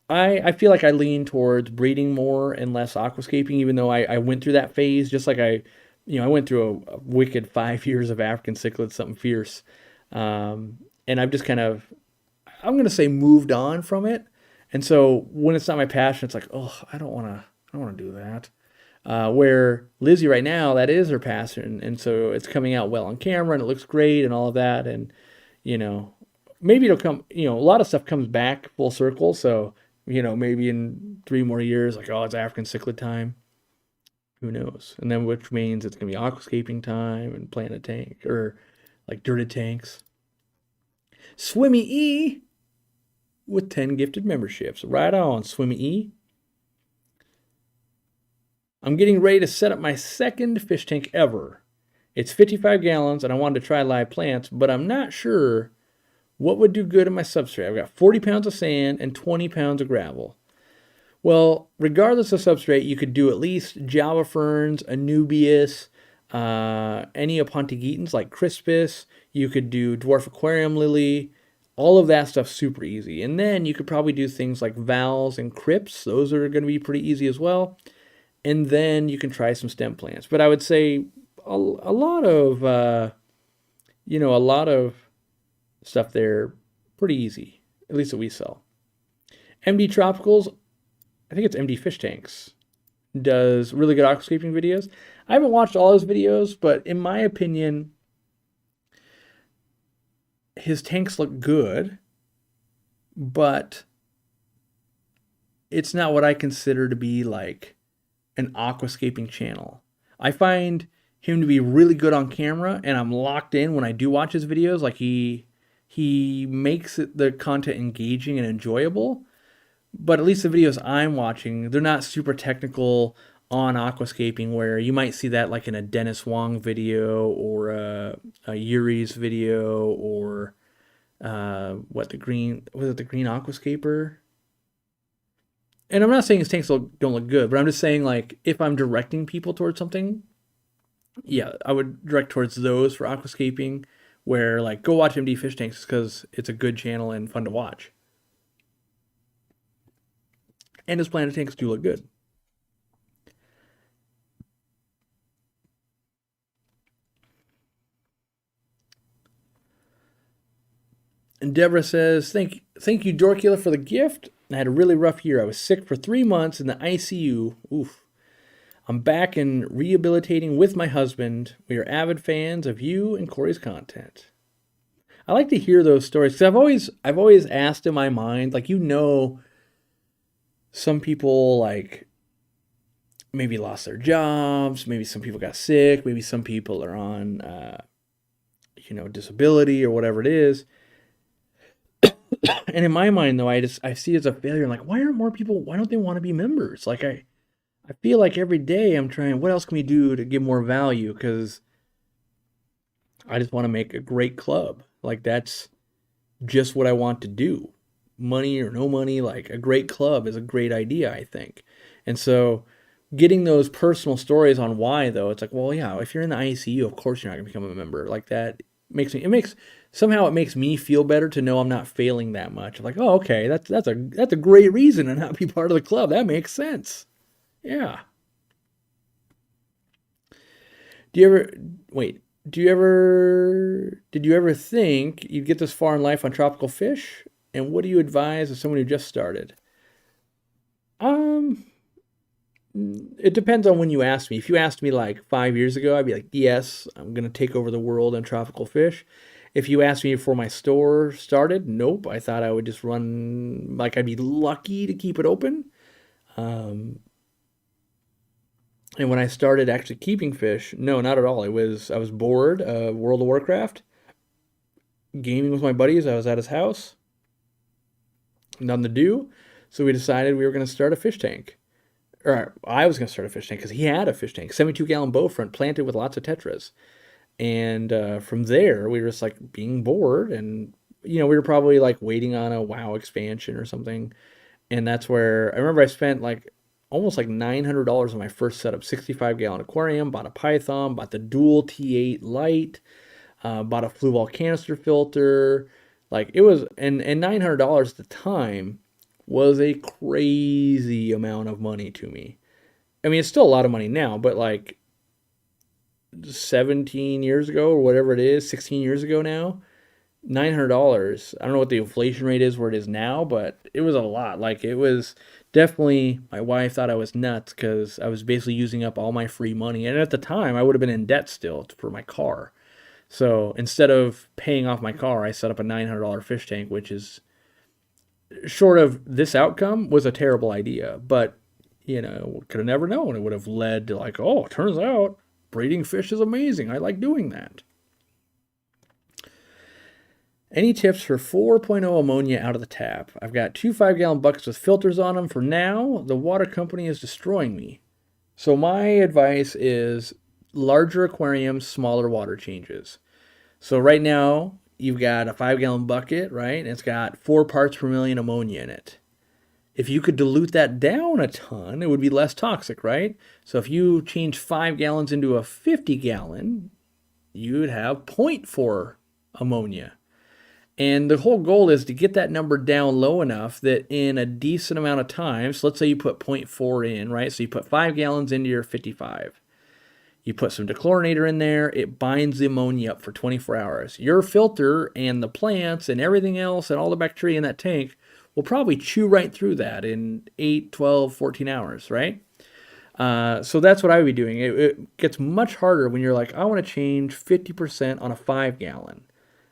I feel like I lean towards breeding more and less aquascaping, even though I went through that phase, just like I went through a wicked 5 years of African cichlids, something fierce. And I've just kind of, I'm going to say, moved on from it. And so when it's not my passion, it's like, oh, I don't want to do that. Where Lizzie right now, that is her passion. And so it's coming out well on camera and it looks great and all of that. And, maybe it'll come, a lot of stuff comes back full circle. So, maybe in 3 more years, like, oh, it's African cichlid time. Who knows? And then which means it's going to be aquascaping time and plant a tank or like dirted tanks. Swimmy E with 10 gifted memberships. Right on, Swimmy E. I'm getting ready to set up my second fish tank ever. It's 55 gallons and I wanted to try live plants, but I'm not sure what would do good in my substrate. I've got 40 pounds of sand and 20 pounds of gravel. Well, regardless of substrate, you could do at least Java ferns, Anubias, any Opontigitans like Crispus. You could do dwarf aquarium lily. All of that stuff's super easy. And then you could probably do things like vals and crypts. Those are going to be pretty easy as well. And then you can try some stem plants. But I would say a lot of, a lot of stuff there, pretty easy, at least that we sell. MD Tropicals, I think it's MD Fish Tanks, does really good aquascaping videos. I haven't watched all his videos, but in my opinion, his tanks look good, but it's not what I consider to be like an aquascaping channel. I find him to be really good on camera, and I'm locked in when I do watch his videos. Like he makes the content engaging and enjoyable. But at least the videos I'm watching, they're not super technical on aquascaping, where you might see that like in a Dennis Wong video or a Yuri's video or the green aquascaper. And I'm not saying his tanks don't look good, but I'm just saying, like, if I'm directing people towards something, yeah, I would direct towards those for aquascaping, where like go watch MD Fish Tanks because it's a good channel and fun to watch. And his planted tanks do look good. And Deborah says, thank you, Dorkula, for the gift. I had a really rough year. I was sick for 3 months in the ICU. Oof. I'm back and rehabilitating with my husband. We are avid fans of you and Corey's content. I like to hear those stories because I've always asked in my mind, like, some people like maybe lost their jobs, maybe some people got sick, maybe some people are on disability or whatever it is. And in my mind, though, I see it as a failure. I'm like, why don't they want to be members? Like, I feel like every day I'm trying, what else can we do to give more value? Because I just want to make a great club. Like, that's just what I want to do. Money or no money, like a great club is a great idea, I think. And so getting those personal stories on why, though, it's like, well, yeah, if you're in the ICU, of course you're not going to become a member. Like, that somehow it makes me feel better to know I'm not failing that much. I'm like, oh, okay, that's a great reason to not be part of the club. That makes sense. Yeah. Did you ever think you'd get this far in life on tropical fish? And what do you advise as someone who just started? Um, it depends on when you ask me. If you asked me like 5 years ago, I'd be like, yes, I'm going to take over the world on tropical fish. If you asked me before my store started, nope. I thought I would just run, like I'd be lucky to keep it open. Um, and when I started actually keeping fish, no, not at all. I was bored of World of Warcraft, gaming with my buddies. I was at his house, nothing to do. So we decided we were going to start a fish tank. Or I was going to start a fish tank because he had a fish tank, 72-gallon bow front planted with lots of tetras. And from there, we were just like being bored. And, we were probably like waiting on a WoW expansion or something. And that's where I remember I spent like almost like $900 on my first setup, 65-gallon aquarium, bought a Python, bought the dual T8 light, bought a flue ball canister filter. Like it was, and $900 at the time was a crazy amount of money to me. I mean, it's still a lot of money now, but like 17 years ago or whatever it is, 16 years ago now, $900. I don't know what the inflation rate is where it is now, but it was a lot. Like it was definitely, my wife thought I was nuts because I was basically using up all my free money. And at the time, I would have been in debt still for my car. So instead of paying off my car, I set up a $900 fish tank, which is short of this outcome was a terrible idea. But, could have never known. It would have led to like, oh, it turns out breeding fish is amazing. I like doing that. Any tips for 4.0 ammonia out of the tap? I've got 2 5-gallon buckets with filters on them. For now, the water company is destroying me. So my advice is larger aquariums, smaller water changes. So right now, you've got a 5-gallon bucket, right? And it's got 4 parts per million ammonia in it. If you could dilute that down a ton, it would be less toxic, right? So if you change 5 gallons into a 50-gallon, you'd have 0.4 ammonia. And the whole goal is to get that number down low enough that in a decent amount of time, so let's say you put 0.4 in, right? So you put 5 gallons into your 55. You put some dechlorinator in there, it binds the ammonia up for 24 hours. Your filter and the plants and everything else and all the bacteria in that tank will probably chew right through that in 8, 12, 14 hours, right? So that's what I would be doing. It gets much harder when you're like, I want to change 50% on a 5-gallon.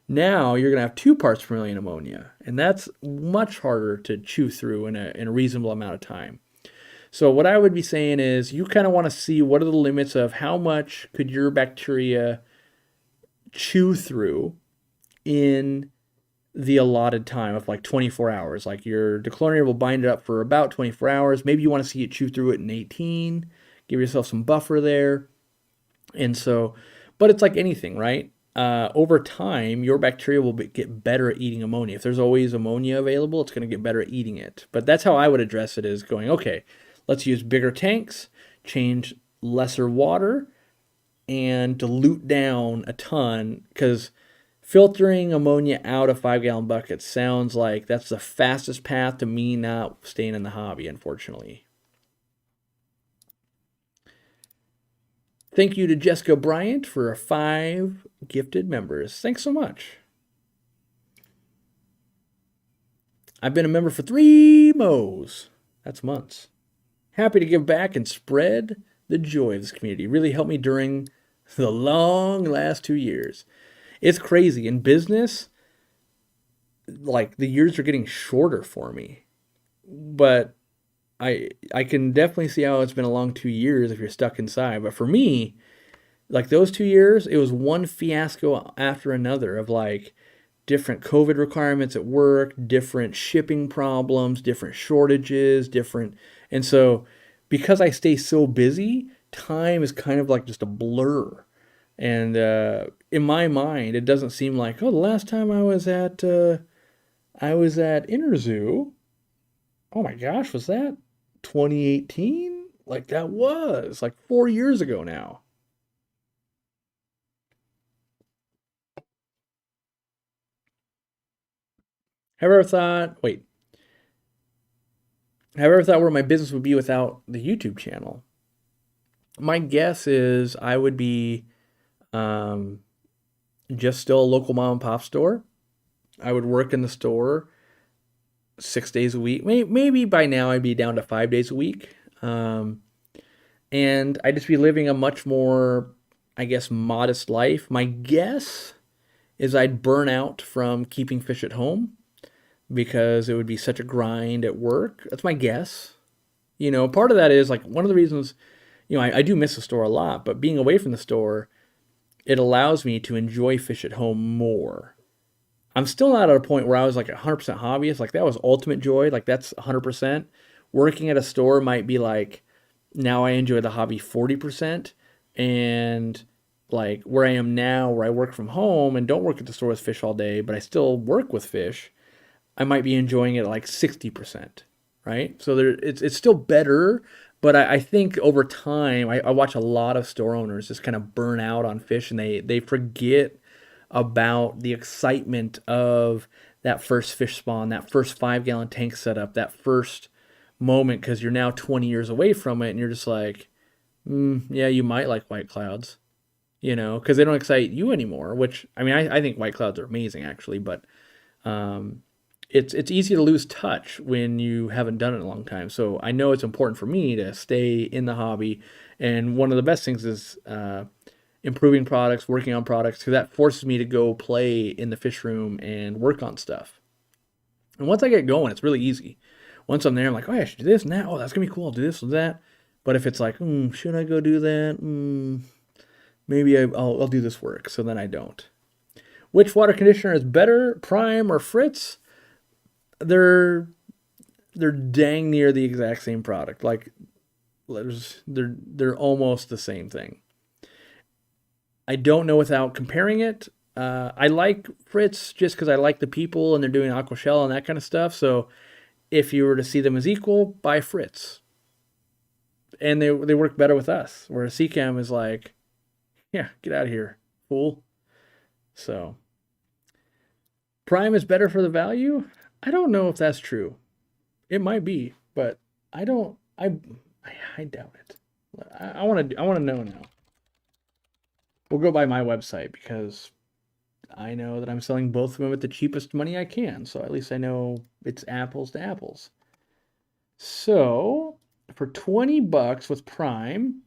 Now you're going to have 2 parts per million ammonia, and that's much harder to chew through in a reasonable amount of time. So what I would be saying is you kind of want to see what are the limits of how much could your bacteria chew through in the allotted time of like 24 hours. Like your dechlorinator will bind it up for about 24 hours. Maybe you want to see it chew through it in 18. Give yourself some buffer there. And so, but it's like anything, right? Over time, your bacteria will get better at eating ammonia. If there's always ammonia available, it's going to get better at eating it. But that's how I would address it, is going, okay, let's use bigger tanks, change lesser water, and dilute down a ton, because filtering ammonia out of 5-gallon buckets sounds like that's the fastest path to me not staying in the hobby, unfortunately. Thank you to Jessica Bryant for 5 gifted members. Thanks so much. I've been a member for 3 mo's. That's months. Happy to give back and spread the joy of this community. Really helped me during the long last 2 years. It's crazy. In business, like the years are getting shorter for me. But I can definitely see how it's been a long 2 years if you're stuck inside. But for me, like those 2 years, it was one fiasco after another of like different COVID requirements at work, different shipping problems, different shortages, and so because I stay so busy, time is kind of like just a blur. And in my mind, it doesn't seem like, oh, the last time I was at Interzoo. Oh my gosh, was that 2018? Like that was like 4 years ago now. Have you ever thought, wait, have you ever thought where my business would be without the YouTube channel? My guess is I would be um, just still a local mom and pop store. I would work in the store 6 days a week. Maybe by now I'd be down to 5 days a week. And I'd just be living a much more, I guess, modest life. My guess is I'd burn out from keeping fish at home because it would be such a grind at work. That's my guess. Part of that is like one of the reasons, I do miss the store a lot, but being away from the store, it allows me to enjoy fish at home more. I'm still not at a point where I was like 100% hobbyist. Like that was ultimate joy. Like that's 100%. Working at a store might be like, now I enjoy the hobby 40%. And like where I am now, where I work from home and don't work at the store with fish all day, but I still work with fish, I might be enjoying it at like 60%, right? So it's still better, but I think over time, I watch a lot of store owners just kind of burn out on fish and they forget about the excitement of that first fish spawn, that first 5-gallon tank setup, that first moment, because you're now 20 years away from it and you're just like, yeah, you might like white clouds, because they don't excite you anymore, which, I mean, I think white clouds are amazing actually, but it's easy to lose touch when you haven't done it in a long time. So I know it's important for me to stay in the hobby. And one of the best things is improving products, working on products, because that forces me to go play in the fish room and work on stuff. And once I get going, it's really easy. Once I'm there, I'm like, oh, I should do this now. Oh, that's going to be cool. I'll do this or that. But if it's like, should I go do that? Maybe I'll do this work. So then I don't. Which water conditioner is better, Prime or Fritz? They're dang near the exact same product. Like they're almost the same thing. I don't know without comparing it. I like Fritz just because I like the people and they're doing aqua shell and that kind of stuff. So if you were to see them as equal, buy Fritz. And they work better with us. Whereas Seacam is like, yeah, get out of here, fool. So Prime is better for the value? I don't know if that's true. It might be, but I don't. I doubt it. I want to know now. We'll go by my website because I know that I'm selling both of them at the cheapest money I can. So at least I know it's apples to apples. So for $20 with Prime,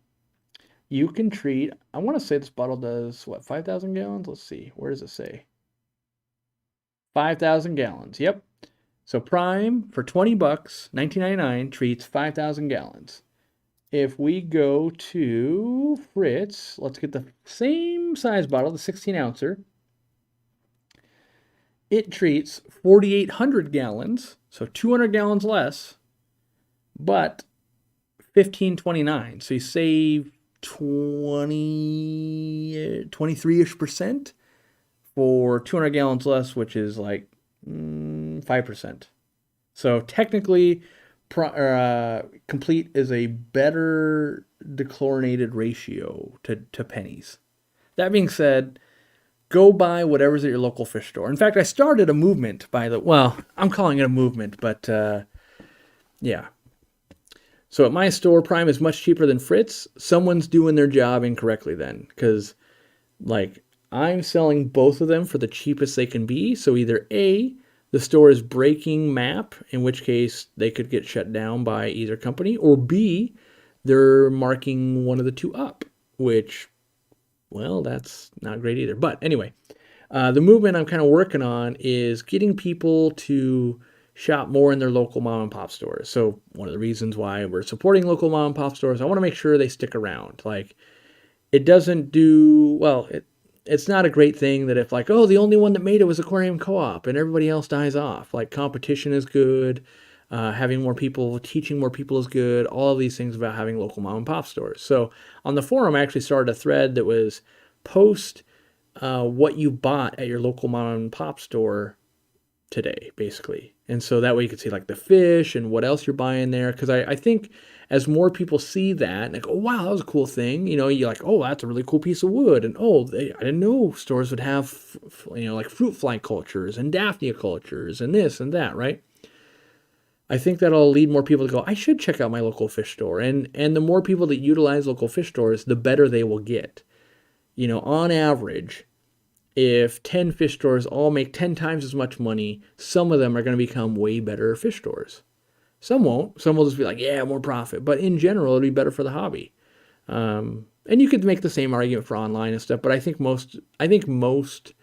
you can treat. I want to say this bottle does what, 5,000 gallons? Let's see. Where does it say? 5,000 gallons. Yep. So Prime for $20, $19.99 treats 5,000 gallons. If we go to Fritz, let's get the same size bottle, the 16 ouncer. It treats 4,800 gallons, so 200 gallons less, but 15.29. So you save 23-ish% for 200 gallons less, which is like 5%. So technically, Complete is a better dechlorinated ratio to pennies. That being said, go buy whatever's at your local fish store. In fact, I started a movement well, I'm calling it a movement, but yeah. So at my store, Prime is much cheaper than Fritz. Someone's doing their job incorrectly then, because like I'm selling both of them for the cheapest they can be. So either A, the store is breaking MAP, in which case they could get shut down by either company, or B, they're marking one of the two up, which, well, that's not great either. But anyway, the movement I'm kind of working on is getting people to shop more in their local mom and pop stores. So one of the reasons why we're supporting local mom and pop stores, I want to make sure they stick around. Like, it doesn't do, well, it's not a great thing that if like, oh, the only one that made it was Aquarium Co-op and everybody else dies off. Like, competition is good. Having more people, teaching more people is good. All of these things about having local mom and pop stores. So on the forum, I actually started a thread that was post what you bought at your local mom and pop store today, basically. And so that way you can see like the fish and what else you're buying there. Because I think as more people see that and they go, oh, wow, that was a cool thing. You know, you're like, oh, that's a really cool piece of wood. And oh, I didn't know stores would have, like fruit fly cultures and Daphnia cultures and this and that, right? I think that'll lead more people to go, I should check out my local fish store. And the more people that utilize local fish stores, the better they will get. You know, on average, if 10 fish stores all make 10 times as much money, some of them are going to become way better fish stores. Some won't. Some will just be like, yeah, more profit. But in general, it'll be better for the hobby. And you could make the same argument for online and stuff, but I think most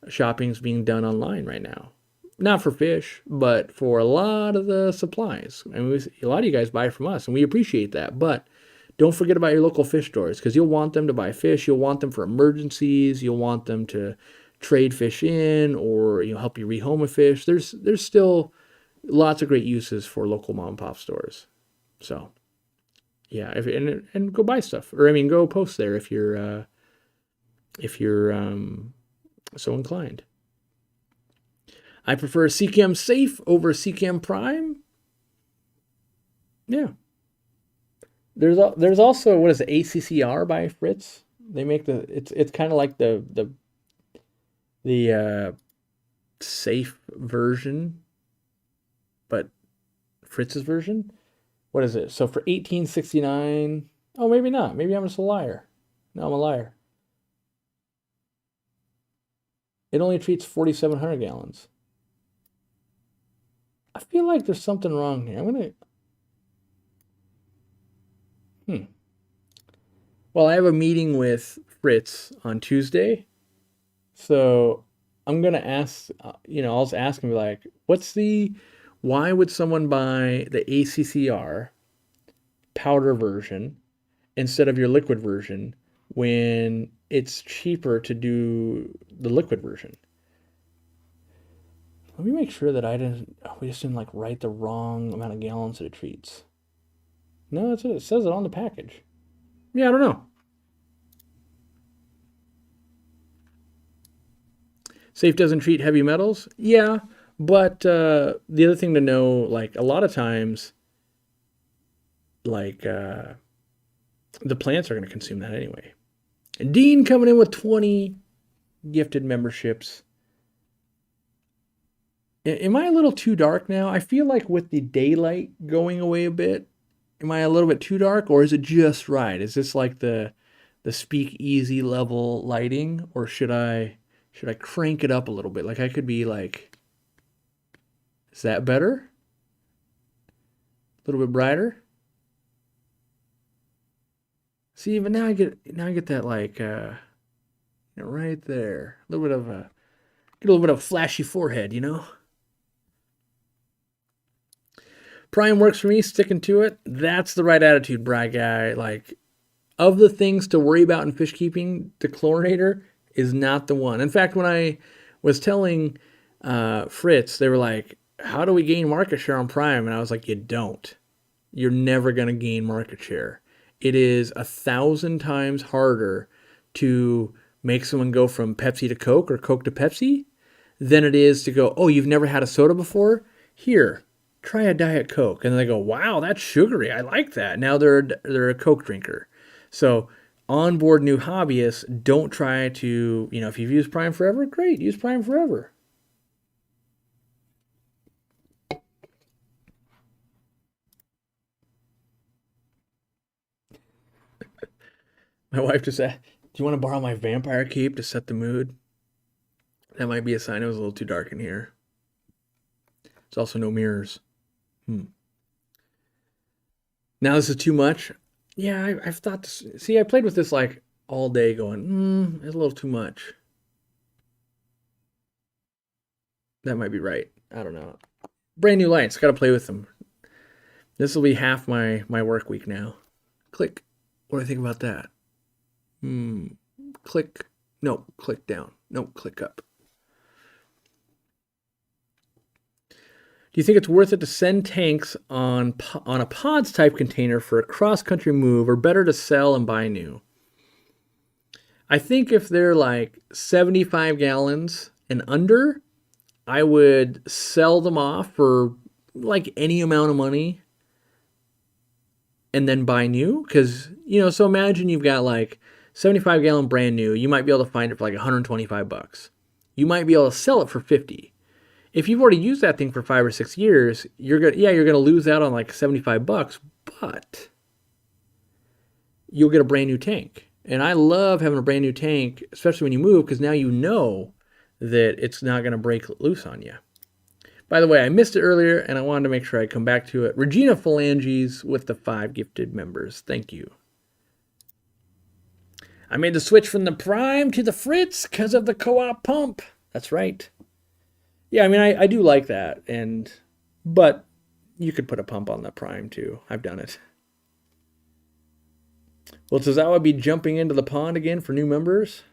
shopping is being done online right now. Not for fish, but for a lot of the supplies. I mean, a lot of you guys buy from us, and we appreciate that. But don't forget about your local fish stores, because you'll want them to buy fish. You'll want them for emergencies. You'll want them to trade fish in, or help you rehome a fish. There's still lots of great uses for local mom and pop stores. So yeah, and go buy stuff, or I mean, go post there if you're so inclined. I prefer CCAM Safe over CCAM Prime. Yeah. There's also, what is it, ACCR by Fritz? They make it's kind of like the safe version, but Fritz's version. What is it? So for $18.69, oh, maybe not. Maybe I'm just a liar. No, I'm a liar. It only treats 4,700 gallons. I feel like there's something wrong here. I'm gonna. Well, I have a meeting with Fritz on Tuesday, so I'm gonna ask. I'll just ask him like, why would someone buy the ACCR powder version instead of your liquid version when it's cheaper to do the liquid version? Let me make sure that we just didn't like write the wrong amount of gallons that it treats. No, that's it. It says it on the package. Yeah, I don't know. Safe doesn't treat heavy metals? Yeah, but the other thing to know, like a lot of times, like the plants are going to consume that anyway. And Dean coming in with 20 gifted memberships. Am I a little too dark now? I feel like with the daylight going away a bit, am I a little bit too dark, or is it just right? Is this like the speakeasy level lighting, or should I crank it up a little bit? Like I could be like, is that better? A little bit brighter? See, but now I get that like right there. A little bit of flashy forehead, Prime works for me, sticking to it. That's the right attitude, Bry Guy. Like, of the things to worry about in fish keeping, the chlorinator is not the one. In fact, when I was telling Fritz, they were like, how do we gain market share on Prime? And I was like, you don't. You're never going to gain market share. It is 1,000 times harder to make someone go from Pepsi to Coke or Coke to Pepsi than it is to go, oh, you've never had a soda before? Here, try a Diet Coke. And they go, wow, that's sugary. I like that. Now they're a Coke drinker. So onboard new hobbyists, don't try to, if you've used Prime forever, great, use Prime forever. My wife just said, do you want to borrow my vampire cape to set the mood? That might be a sign it was a little too dark in here. There's also no mirrors. Now this is too much. Yeah, I've thought this. See, I played with this like all day going, it's a little too much. That might be right. I don't know. Brand new lights. Got to play with them. This will be half my work week now. Click. What do I think about that? Click. No, click down. No, click up. Do you think it's worth it to send tanks on a pods type container for a cross-country move, or better to sell and buy new? I think if they're like 75 gallons and under, I would sell them off for like any amount of money and then buy new. Because, so imagine you've got like 75 gallon brand new. You might be able to find it for like 125 bucks. You might be able to sell it for 50. If you've already used that thing for 5 or 6 years, you're gonna lose out on like 75 bucks, but you'll get a brand new tank. And I love having a brand new tank, especially when you move, because now you know that it's not gonna break loose on you. By the way, I missed it earlier, and I wanted to make sure I come back to it. Regina Phalanges with the 5 gifted members. Thank you. I made the switch from the Prime to the Fritz because of the co-op pump. That's right. Yeah, I mean, I do like that, but you could put a pump on the Prime too. I've done it. Will Tozawa be jumping into the pond again for new members?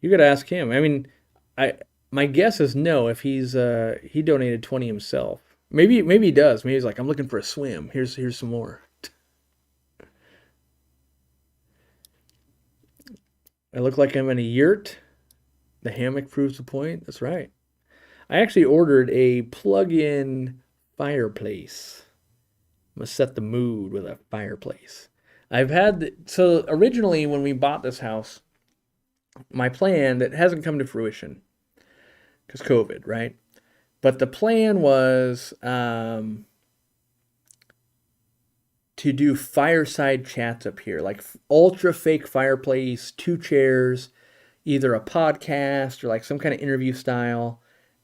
You got to ask him. I mean, my guess is no. If he donated 20 himself, maybe he does. Maybe he's like, I'm looking for a swim. Here's some more. I look like I'm in a yurt. The hammock proves the point. That's right. I actually ordered a plug-in fireplace. I'm gonna set the mood with a fireplace. So originally when we bought this house, my plan that hasn't come to fruition because COVID, right? But the plan was to do fireside chats up here, like ultra fake fireplace, 2 chairs, either a podcast or like some kind of interview style.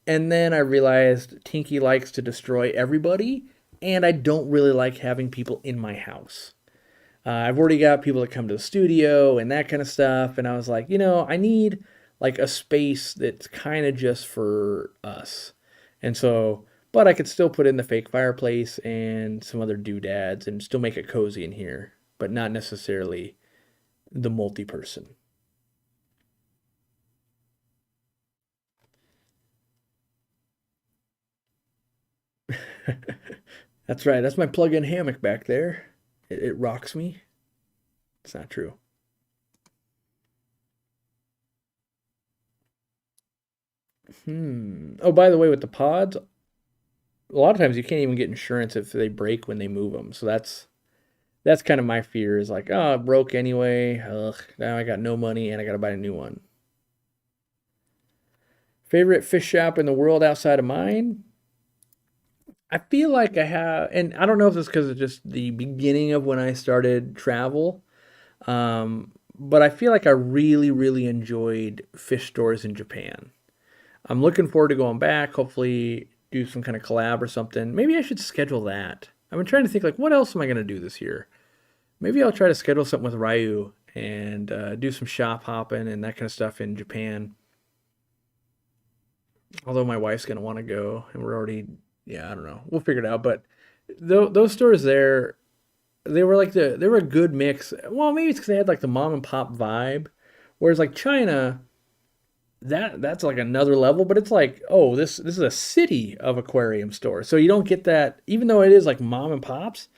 And then I realized Tinky likes to destroy everybody, and I don't really like having people in my house. I've already got people that come to the studio and that kind of stuff, and I was like, I need like a space that's kind of just for us. And so, but I could still put in the fake fireplace and some other doodads and still make it cozy in here, but not necessarily the multi-person. That's right. That's my plug-in hammock back there. It rocks me. It's not true. Oh, by the way, with the pods, a lot of times you can't even get insurance if they break when they move them. So that's kind of my fear is like, oh, it broke anyway. Ugh, now I got no money and I got to buy a new one. Favorite fish shop in the world outside of mine? I feel like I have, and I don't know if it's because it's just the beginning of when I started travel, but I feel like I really, really enjoyed fish stores in Japan. I'm looking forward to going back, hopefully do some kind of collab or something. Maybe I should schedule that. I've been trying to think like, what else am I going to do this year? Maybe I'll try to schedule something with Ryu and do some shop hopping and that kind of stuff in Japan. Although my wife's going to want to go, and we're already, yeah, I don't know. We'll figure it out. But those stores there, they were like they were a good mix. Well, maybe it's because they had like the mom and pop vibe, whereas like China, that's like another level. But it's like, oh, this is a city of aquarium stores, so you don't get that. Even though it is like mom and pops,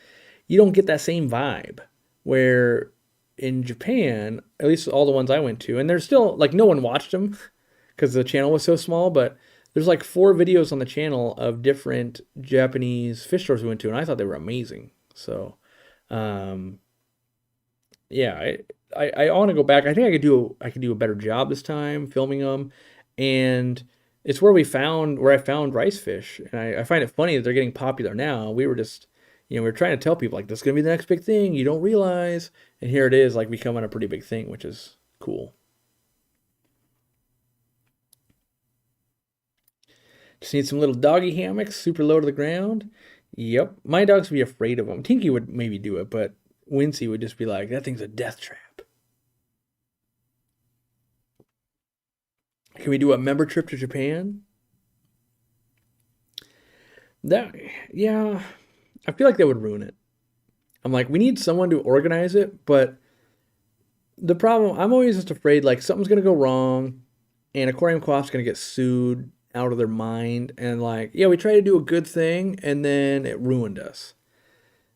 you don't get that same vibe. Where in Japan, at least all the ones I went to, and there's still like no one watched them because the channel was so small, but there's like 4 videos on the channel of different Japanese fish stores we went to, and I thought they were amazing. So, yeah, I want to go back. I think I could do a better job this time filming them, and it's where I found rice fish, and I find it funny that they're getting popular now. We were just, we were trying to tell people like this is gonna be the next big thing. You don't realize, and here it is, like becoming a pretty big thing, which is cool. Just need some little doggy hammocks, super low to the ground. Yep, my dogs would be afraid of them. Tinky would maybe do it, but Wincy would just be like, that thing's a death trap. Can we do a member trip to Japan? That, yeah, I feel like that would ruin it. I'm like, we need someone to organize it, but the problem, I'm always just afraid like something's gonna go wrong, and Aquarium Co-op's gonna get sued out of their mind, and like, yeah, we tried to do a good thing, and then it ruined us.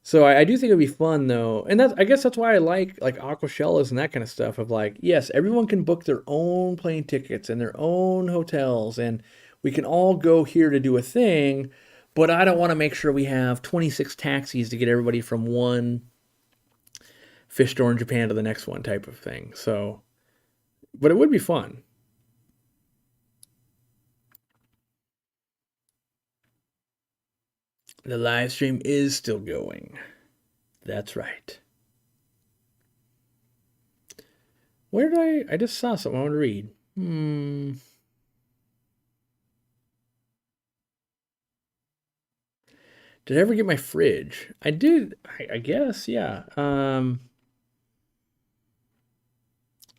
So I do think it'd be fun though, and I guess that's why I like Aquashellas and that kind of stuff. Of like, yes, everyone can book their own plane tickets and their own hotels, and we can all go here to do a thing. But I don't want to make sure we have 26 taxis to get everybody from one fish store in Japan to the next one type of thing. So, but it would be fun. The live stream is still going. That's right. Where did I just saw something I want to read. Did I ever get my fridge? I did, I guess, yeah.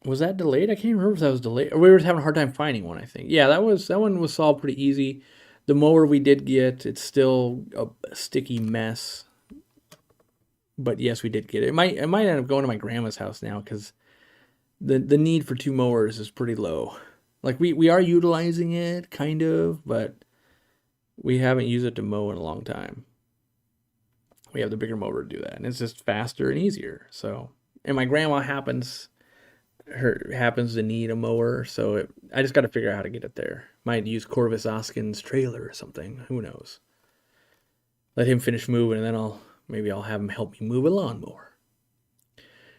Was that delayed? I can't remember if that was delayed. Or we were having a hard time finding one, I think. Yeah, that one was solved pretty easy. The mower we did get, it's still a sticky mess. But yes, we did get it. It might end up going to my grandma's house now because the need for two mowers is pretty low. Like we are utilizing it, kind of, but we haven't used it to mow in a long time. We have the bigger mower to do that, and it's just faster and easier. So, and my grandma happens to need a mower, so I just got to figure out how to get it there. Might use Corvus Oskin's trailer or something. Who knows? Let him finish moving, and then maybe I'll have him help me move a lawnmower.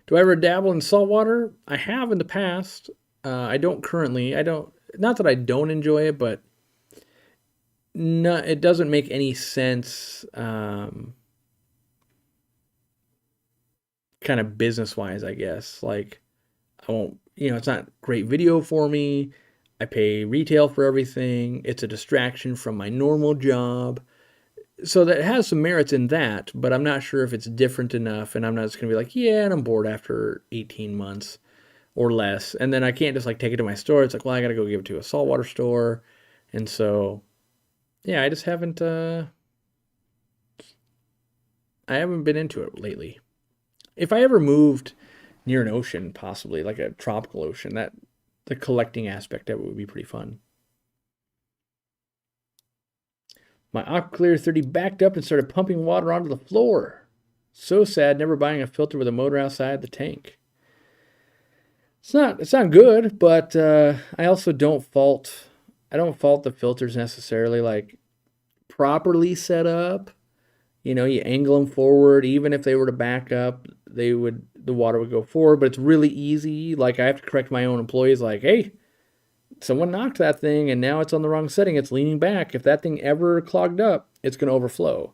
Do I ever dabble in saltwater? I have in the past. I don't currently. I don't. Not that I don't enjoy it, but no, it doesn't make any sense. Kind of business wise, I guess. Like, I won't. It's not great video for me. I pay retail for everything. It's a distraction from my normal job. So that has some merits in that, but I'm not sure if it's different enough, and I'm not just going to be like, yeah, and I'm bored after 18 months or less. And then I can't just like take it to my store. It's like, well, I got to go give it to a saltwater store. And so, yeah, I just haven't, I haven't been into it lately. If I ever moved near an ocean, possibly like a tropical ocean, the collecting aspect of it would be pretty fun. My Aquaclear 30 backed up and started pumping water onto the floor. So sad, never buying a filter with a motor outside the tank. It's not good, but I also don't fault the filters necessarily. Like, properly set up, you angle them forward. Even if they were to back up, the water would go forward. But it's really easy. Like, I have to correct my own employees. Like, hey, someone knocked that thing and now it's on the wrong setting. It's leaning back. If that thing ever clogged up, it's going to overflow.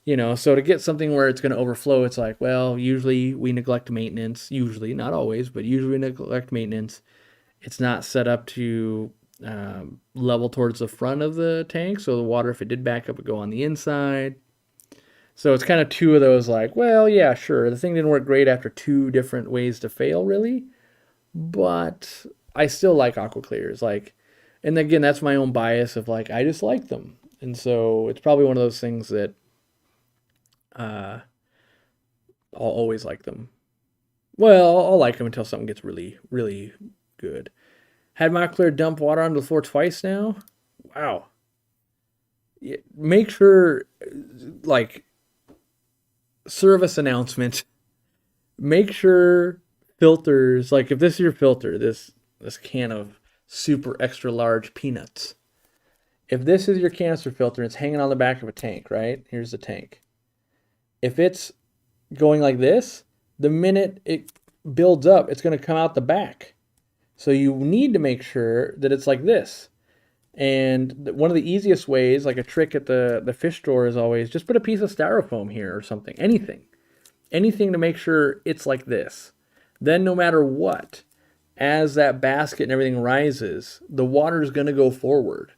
So to get something where it's going to overflow, it's like, well, usually we neglect maintenance. Usually, not always, but usually we neglect maintenance. It's not set up to level towards the front of the tank. So the water, if it did back up, would go on the inside. So it's kind of two of those like, well, yeah, sure. The thing didn't work great after two different ways to fail, really. But I still like Aquaclears. Like, and again, that's my own bias of like, I just like them. And so it's probably one of those things that I'll always like them. Well, I'll like them until something gets really, really good. Had my Aquaclear dump water onto the floor twice now. Wow. Make sure, like, service announcement. Make sure filters, like if this is your filter, this can of super extra large peanuts. If this is your canister filter and it's hanging on the back of a tank, right? Here's the tank. If it's going like this, the minute it builds up, it's going to come out the back. So you need to make sure that it's like this. And one of the easiest ways, like a trick at the fish store, is always just put a piece of styrofoam here or something. Anything to make sure it's like this. Then no matter what, as that basket and everything rises, the water is going to go forward.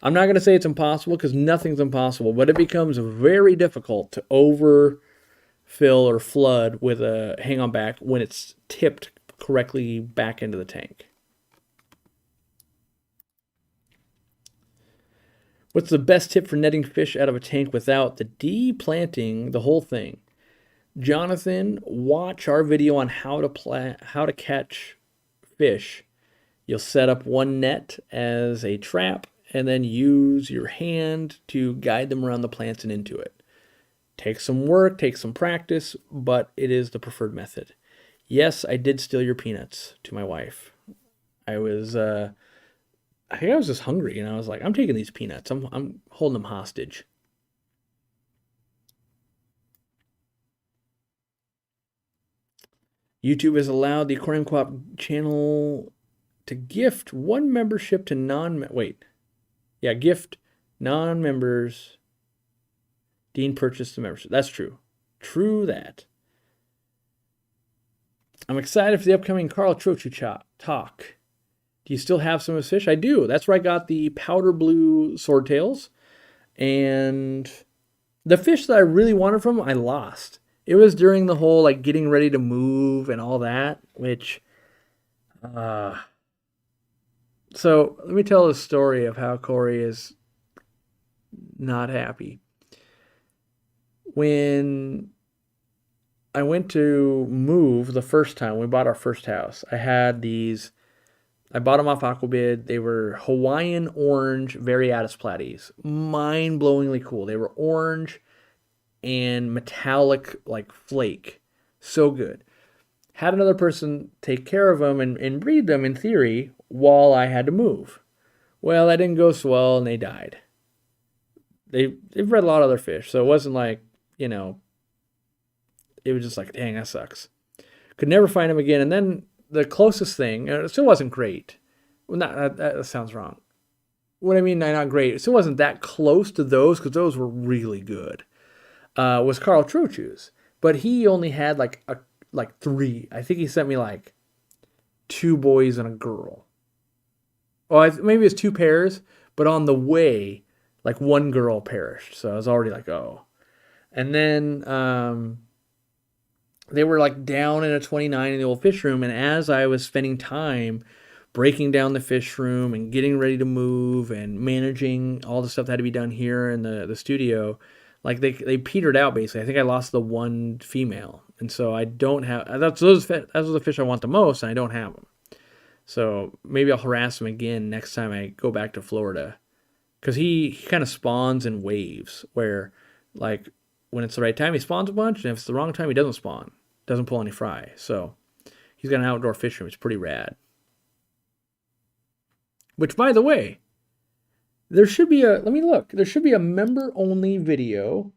I'm not going to say it's impossible because nothing's impossible, but it becomes very difficult to overfill or flood with a hang-on back when it's tipped correctly back into the tank. What's the best tip for netting fish out of a tank without the deplanting the whole thing? Jonathan, watch our video on how to catch fish. You'll set up one net as a trap and then use your hand to guide them around the plants and into it. Takes some work, takes some practice, but it is the preferred method. Yes, I did steal your peanuts to my wife. I think I was just hungry, and I was like, I'm taking these peanuts. I'm holding them hostage. YouTube has allowed the Aquariumcoop channel to gift one membership to gift non-members. Dean purchased the membership. That's true. True that. I'm excited for the upcoming Carl Trochu talk. Do you still have some of his fish? I do. That's where I got the powder blue swordtails. And the fish that I really wanted from him, I lost. It was during the whole like getting ready to move and all that, which so let me tell the story of how Corey is not happy. When I went to move the first time, we bought our first house, I bought them off Aquabid. They were Hawaiian orange Variatus platies. Mind-blowingly cool. They were orange and metallic like flake. So good. Had another person take care of them and breed them in theory while I had to move. Well, that didn't go so well and they died. They've bred a lot of other fish, so it wasn't like, it was just like, dang, that sucks. Could never find them again. And then the closest thing, it still wasn't great. Well, that sounds wrong. What I mean, not great. It still wasn't that close to those because those were really good. Was Carl Trochu's, but he only had like three. I think he sent me like 2 boys and a girl. Well, maybe it's 2 pairs, but on the way, like 1 girl perished. So I was already like, oh. And then they were like down in a 29 in the old fish room. And as I was spending time breaking down the fish room and getting ready to move and managing all the stuff that had to be done here in the studio, like they petered out basically. I think I lost the 1 female. And so I don't have, those are the fish I want the most, and I don't have them. So maybe I'll harass him again next time I go back to Florida. Because he kind of spawns in waves where, like, when it's the right time, he spawns a bunch, and if it's the wrong time, he doesn't spawn. Doesn't pull any fry. So he's got an outdoor fish room. It's pretty rad. Which, by the way, there should be a, let me look. There should be a member-only video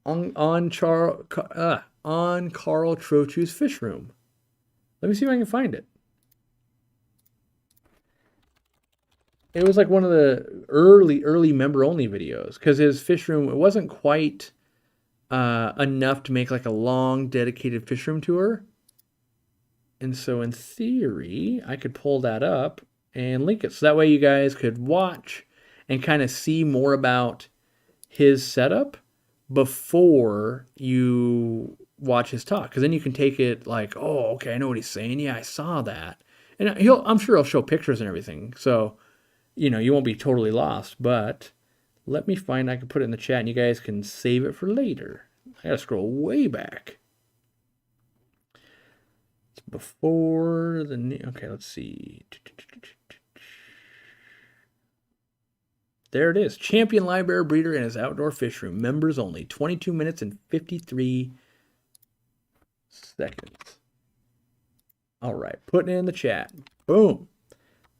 on Carl Trochu's fish room. Let me see if I can find it. It was like one of the early member-only videos because his fish room, it wasn't quite enough to make like a long, dedicated fish room tour. And so in theory, I could pull that up and link it. So that way you guys could watch and kind of see more about his setup before you watch his talk. Because then you can take it like, oh, okay, I know what he's saying. Yeah, I saw that. And I'm sure he'll show pictures and everything. So, you won't be totally lost. But let me find, I can put it in the chat and you guys can save it for later. I gotta scroll way back. It's before the, okay, let's see. There it is. Champion live breeder in his outdoor fish room. Members only. 22 minutes and 53 seconds. All right. Putting it in the chat. Boom.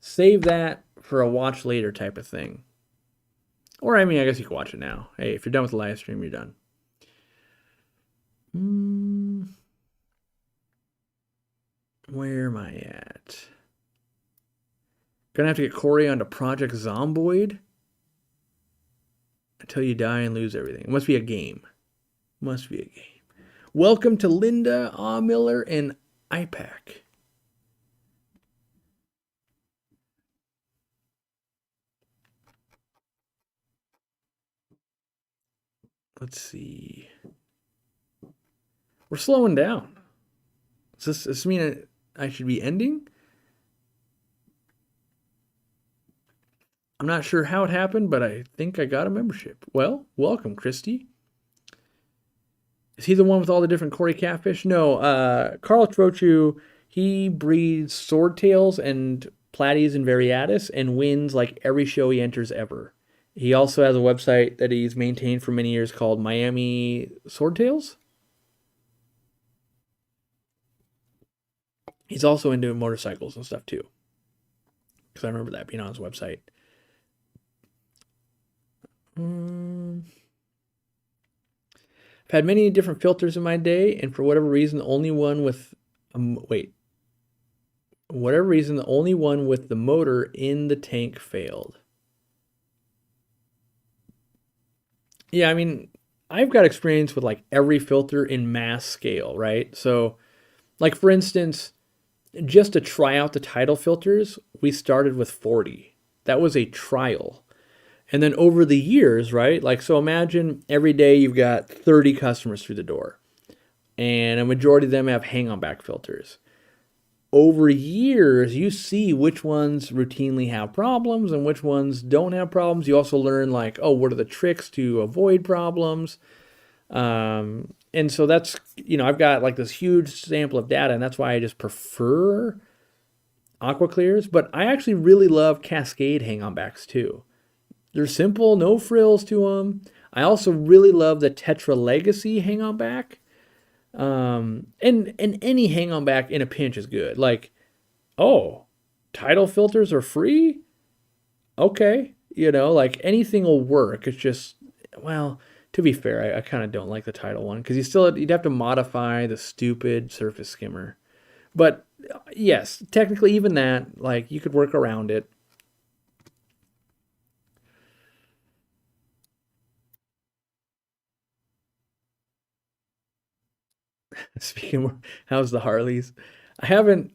Save that for a watch later type of thing. Or, I mean, I guess you can watch it now. Hey, if you're done with the live stream, you're done. Where am I at? Gonna have to get Corey onto Project Zomboid until you die and lose everything. It must be a game. Must be a game. Welcome to Linda, Miller, and IPAC. Let's see. We're slowing down. Does this mean I should be ending? I'm not sure how it happened, but I think I got a membership. Well, welcome, Christy. Is he the one with all the different Cory catfish? No, Carl Trochu, he breeds swordtails and platies and variatus and wins like every show he enters ever. He also has a website that he's maintained for many years called Miami Swordtails. He's also into motorcycles and stuff too. Because I remember that being on his website. I've had many different filters in my day, and for whatever reason, the only one with the motor in the tank failed. Yeah, I mean, I've got experience with like every filter in mass scale, right? So, like for instance, just to try out the tidal filters, we started with 40. That was a trial. And then over the years, right? Like, so imagine every day you've got 30 customers through the door, and a majority of them have hang-on-back filters. Over years, you see which ones routinely have problems and which ones don't have problems. You also learn like, oh, what are the tricks to avoid problems? And so that's, I've got like this huge sample of data, and that's why I just prefer Aqua Clears. But I actually really love Cascade hang-on-backs too. They're simple, no frills to them. I also really love the Tetra Legacy hang-on-back. And any hang-on-back in a pinch is good. Like, oh, tidal filters are free? Okay. Like anything will work. It's just, well, to be fair, I kind of don't like the tidal one because you'd have to modify the stupid surface skimmer. But yes, technically even that, like you could work around it. Speaking of, how's the Harleys? I haven't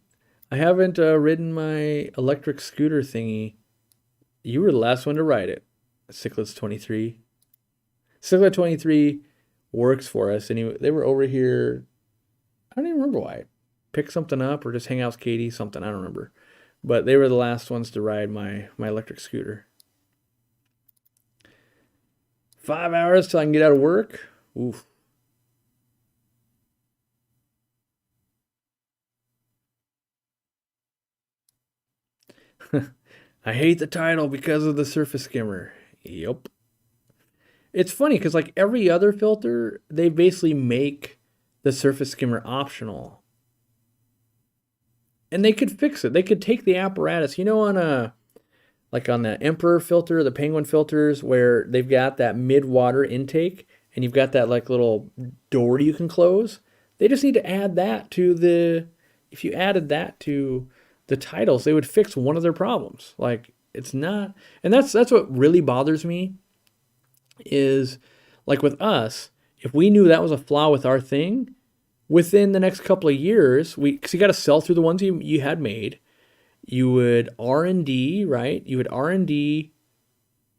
ridden my electric scooter thingy. You were the last one to ride it. Cichlids 23. Cichlid 23 works for us, and they were over here. I don't even remember why. Pick something up or just hang out with Katie, something. I don't remember. But they were the last ones to ride my electric scooter. 5 hours till I can get out of work. Oof. I hate the title because of the surface skimmer. Yep. It's funny because like every other filter, they basically make the surface skimmer optional. And they could fix it. They could take the apparatus, on the Emperor filter, the Penguin filters, where they've got that mid-water intake and you've got that like little door you can close. They just need to add that to if you added that to the titles, they would fix one of their problems. Like it's not, and that's what really bothers me is like with us, if we knew that was a flaw with our thing, within the next couple of years, because you got to sell through the ones you had made, you would R&D, right? You would R&D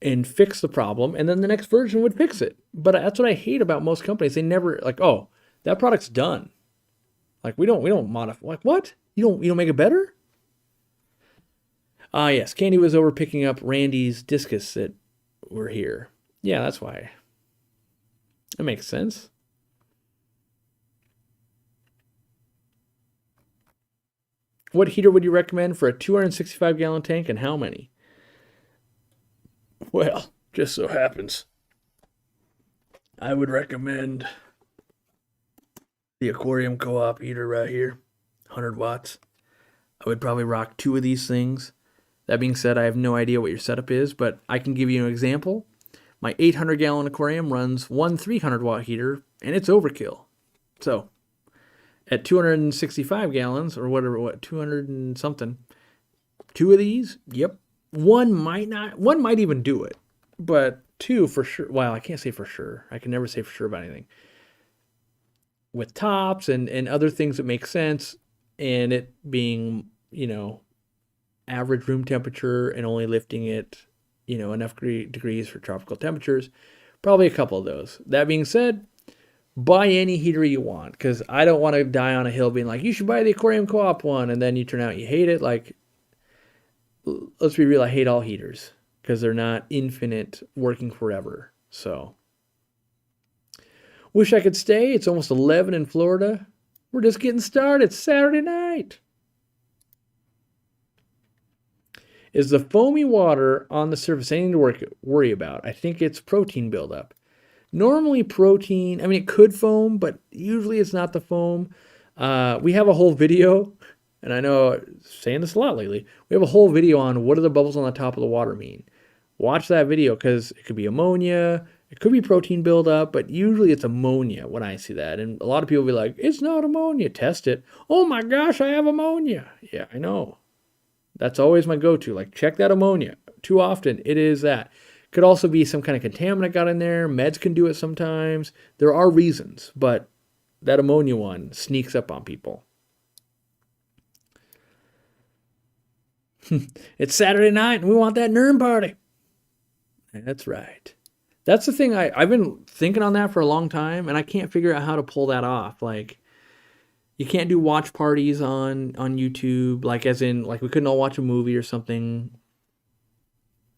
and fix the problem, and then the next version would fix it. But that's what I hate about most companies. They never like, oh, that product's done. Like we don't modify. Like what? You don't make it better? Yes, Candy was over picking up Randy's discus that were here. Yeah, that's why. That makes sense. What heater would you recommend for a 265-gallon tank, and how many? Well, just so happens, I would recommend the Aquariumcoop heater right here, 100 watts. I would probably rock 2 of these things. That being said, I have no idea what your setup is, but I can give you an example. My 800-gallon aquarium runs one 300-watt heater, and it's overkill. So, at 265 gallons or whatever, what, 200 and something. Two of these? Yep. One might not, one might even do it, but two for sure. Well, I can't say for sure. I can never say for sure about anything. With tops and other things that make sense, and it being, average room temperature and only lifting it, enough degrees for tropical temperatures, probably a couple of those. That being said, buy any heater you want, because I don't want to die on a hill being like, you should buy the Aquariumcoop one, and then you turn out you hate it. Like, let's be real, I hate all heaters because they're not infinite working forever. So, wish I could stay. It's almost 11 in Florida. We're just getting started. It's Saturday night. Is the foamy water on the surface anything to worry about? I think it's protein buildup. Normally protein, I mean, it could foam, but usually it's not the foam. We have a whole video, and I know I'm saying this a lot lately. We have a whole video on what do the bubbles on the top of the water mean. Watch that video, because it could be ammonia, it could be protein buildup, but usually it's ammonia when I see that. And a lot of people will be like, it's not ammonia, test it. Oh my gosh, I have ammonia. Yeah, I know. That's always my go-to. Like, check that ammonia. Too often, it is that. Could also be some kind of contaminant got in there. Meds can do it sometimes. There are reasons, but that ammonia one sneaks up on people. It's Saturday night and we want that NERM party. That's right. That's the thing. I've been thinking on that for a long time, and I can't figure out how to pull that off. Like, you can't do watch parties on YouTube, like as in, like we couldn't all watch a movie or something.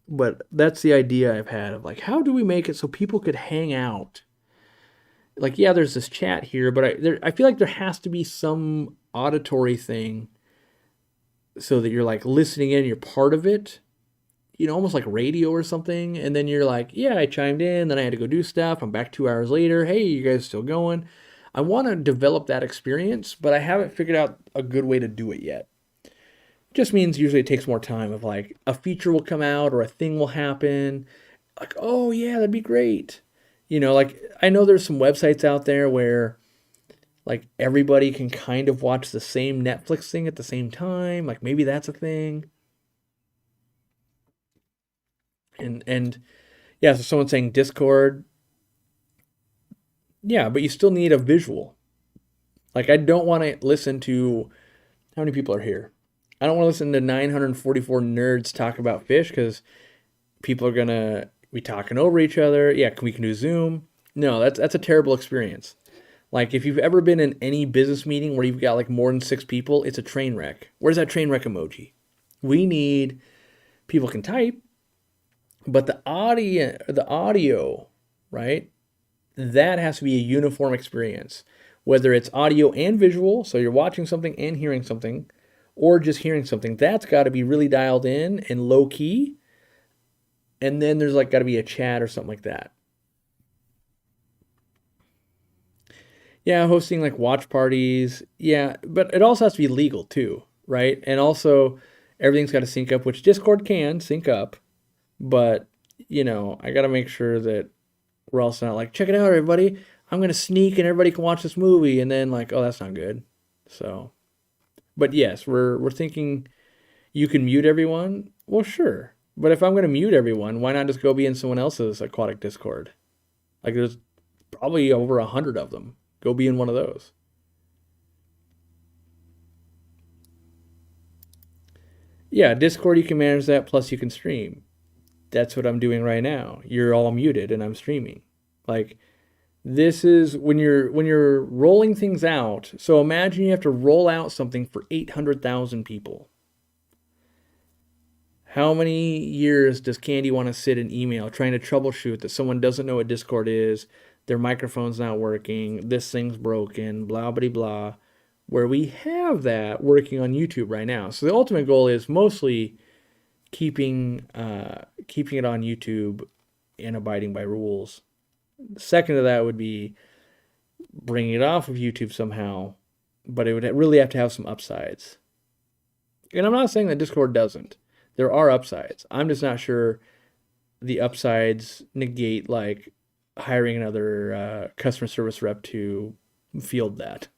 But that's the idea I've had of like, how do we make it so people could hang out? Like, yeah, there's this chat here, but I feel like there has to be some auditory thing so that you're like listening in, you're part of it, almost like radio or something. And then you're like, yeah, I chimed in, then I had to go do stuff. I'm back 2 hours later. Hey, you guys still going? I want to develop that experience, but I haven't figured out a good way to do it yet. Just means usually it takes more time of like a feature will come out or a thing will happen. Like, oh yeah, that'd be great. Like I know there's some websites out there where like everybody can kind of watch the same Netflix thing at the same time. Like maybe that's a thing. And yeah, so someone's saying Discord. Yeah, but you still need a visual. Like I don't want to listen to how many people are here. I don't want to listen to 944 nerds talk about fish because people are going to be talking over each other. Yeah, we can do Zoom. No, that's a terrible experience. Like if you've ever been in any business meeting where you've got like more than 6 people, it's a train wreck. Where's that train wreck emoji? We need people can type, but the audio, right? That has to be a uniform experience. Whether it's audio and visual, so you're watching something and hearing something, or just hearing something, that's got to be really dialed in and low key. And then there's like got to be a chat or something like that. Yeah, hosting like watch parties. Yeah, but it also has to be legal too, right? And also everything's got to sync up, which Discord can sync up. But, I got to make sure that we're also not like, check it out, everybody. I'm going to sneak and everybody can watch this movie. And then like, oh, that's not good. So, but yes, we're thinking you can mute everyone. Well, sure. But if I'm going to mute everyone, why not just go be in someone else's aquatic Discord? Like there's probably over 100 of them. Go be in one of those. Yeah, Discord, you can manage that, plus you can stream. That's what I'm doing right now. You're all muted and I'm streaming. Like this is when you're rolling things out. So imagine you have to roll out something for 800,000 people. How many years does Candy want to sit in email trying to troubleshoot that someone doesn't know what Discord is, their microphone's not working, this thing's broken, blah, blah, blah, where we have that working on YouTube right now. So the ultimate goal is mostly keeping it on YouTube and abiding by rules. Second to that would be bringing it off of YouTube somehow, but it would really have to have some upsides. And I'm not saying that Discord doesn't. There are upsides. I'm just not sure the upsides negate like hiring another customer service rep to field that.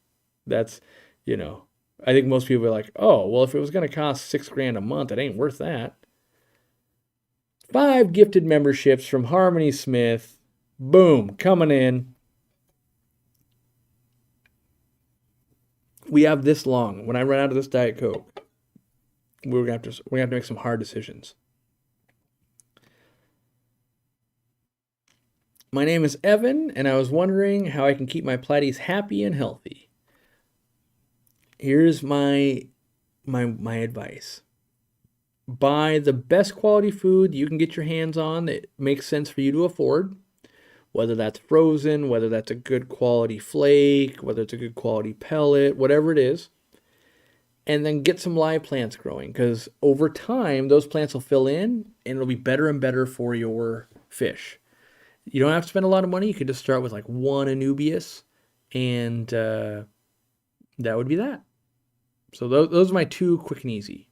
That's, you know, I think most people are like, oh, well, if it was going to cost $6,000 a month, it ain't worth that. 5 gifted memberships from Harmony Smith. Boom, coming in. We have this long. When I run out of this Diet Coke, we're gonna have to make some hard decisions. My name is Evan, and I was wondering how I can keep my platies happy and healthy. Here's my advice. Buy the best quality food you can get your hands on that makes sense for you to afford. Whether that's frozen, whether that's a good quality flake, whether it's a good quality pellet, whatever it is. And then get some live plants growing, because over time, those plants will fill in and it'll be better and better for your fish. You don't have to spend a lot of money. You could just start with like 1 Anubias, and that would be that. So those are my 2 quick and easy.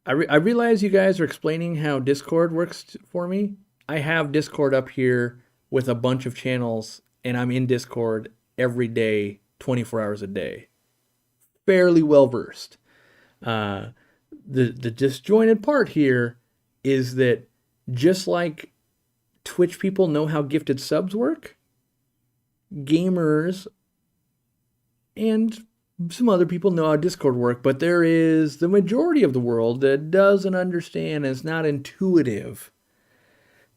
I realize you guys are explaining how Discord works for me. I have Discord up here with a bunch of channels, and I'm in Discord every day, 24 hours a day. Fairly well versed. The disjointed part here is that just like Twitch people know how gifted subs work, gamers and some other people know how Discord work, but there is the majority of the world that doesn't understand and is not intuitive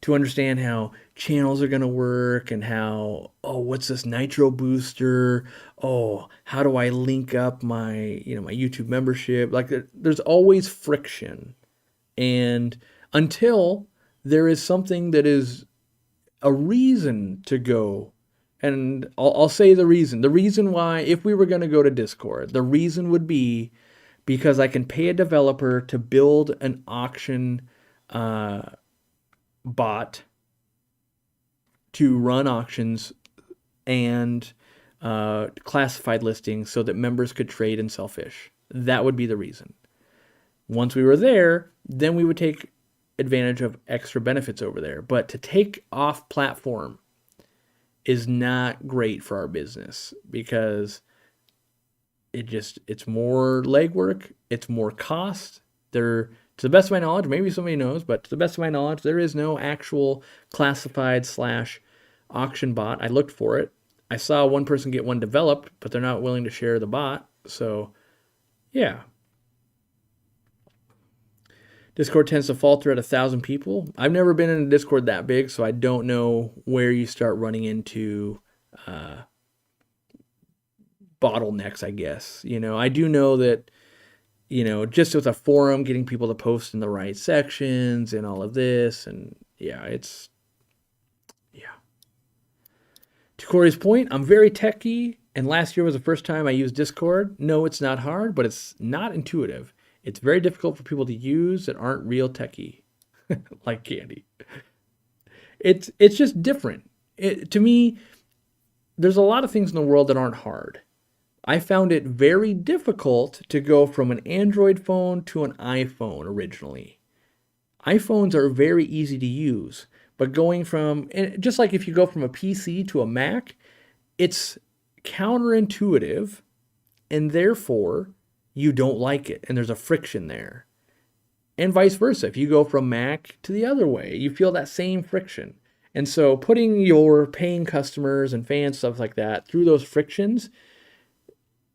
to understand how channels are going to work and how, oh, what's this nitro booster? Oh, how do I link up my, my YouTube membership? Like there's always friction. And until there is something that is a reason to go, and I'll say the reason why, if we were going to go to Discord, the reason would be because I can pay a developer to build an auction bot to run auctions and classified listings so that members could trade and sell fish. That would be the reason. Once we were there, then we would take advantage of extra benefits over there. But to take off platform is not great for our business, because it's more legwork, it's more cost. To the best of my knowledge, maybe somebody knows, but to the best of my knowledge, there is no actual classified / auction bot. I looked for it. I saw one person get one developed, but they're not willing to share the bot. So, yeah. Discord tends to falter at 1,000 people. I've never been in a Discord that big, so I don't know where you start running into bottlenecks, I guess. I do know that, just with a forum, getting people to post in the right sections and all of this, and yeah. To Corey's point, I'm very techie, and last year was the first time I used Discord. No, it's not hard, but it's not intuitive. It's very difficult for people to use that aren't real techie, like Candy. It's just different. To me, there's a lot of things in the world that aren't hard. I found it very difficult to go from an Android phone to an iPhone originally. iPhones are very easy to use, but and just like if you go from a PC to a Mac, it's counterintuitive, and therefore you don't like it, and there's a friction there. And vice versa. If you go from Mac to the other way, you feel that same friction. And so putting your paying customers and fans, stuff like that, through those frictions,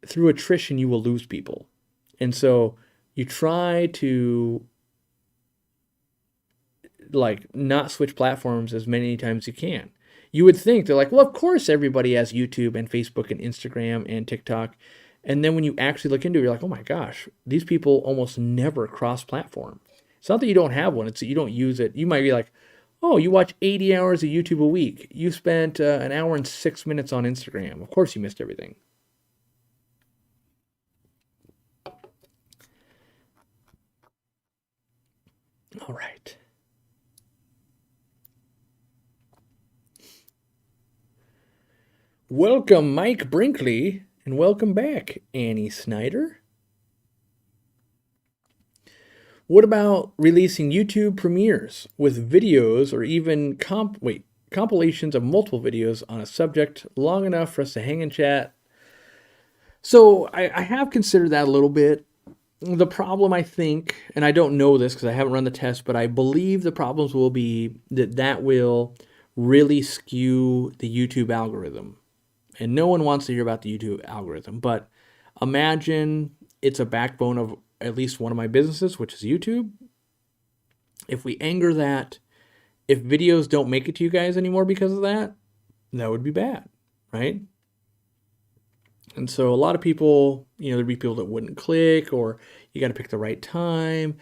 through attrition, you will lose people. And so you try to not switch platforms as many times as you can. You would think they're like, well, of course everybody has YouTube and Facebook and Instagram and TikTok. And then when you actually look into it, you're like, oh my gosh, these people almost never cross-platform. It's not that you don't have one, it's that you don't use it. You might be like, oh, you watch 80 hours of YouTube a week. You spent an hour and 6 minutes on Instagram. Of course you missed everything. All right. Welcome, Mike Brinkley. And welcome back, Annie Snyder. What about releasing YouTube premieres with videos or even compilations of multiple videos on a subject long enough for us to hang and chat. So I have considered that a little bit. The problem, I think, and I don't know this because I haven't run the test, but I believe the problems will be that will really skew the YouTube algorithm. And no one wants to hear about the YouTube algorithm, but imagine it's a backbone of at least one of my businesses, which is YouTube. If we anger that, if videos don't make it to you guys anymore because of that, that would be bad, right? And so a lot of people, there'd be people that wouldn't click, or you got to pick the right time.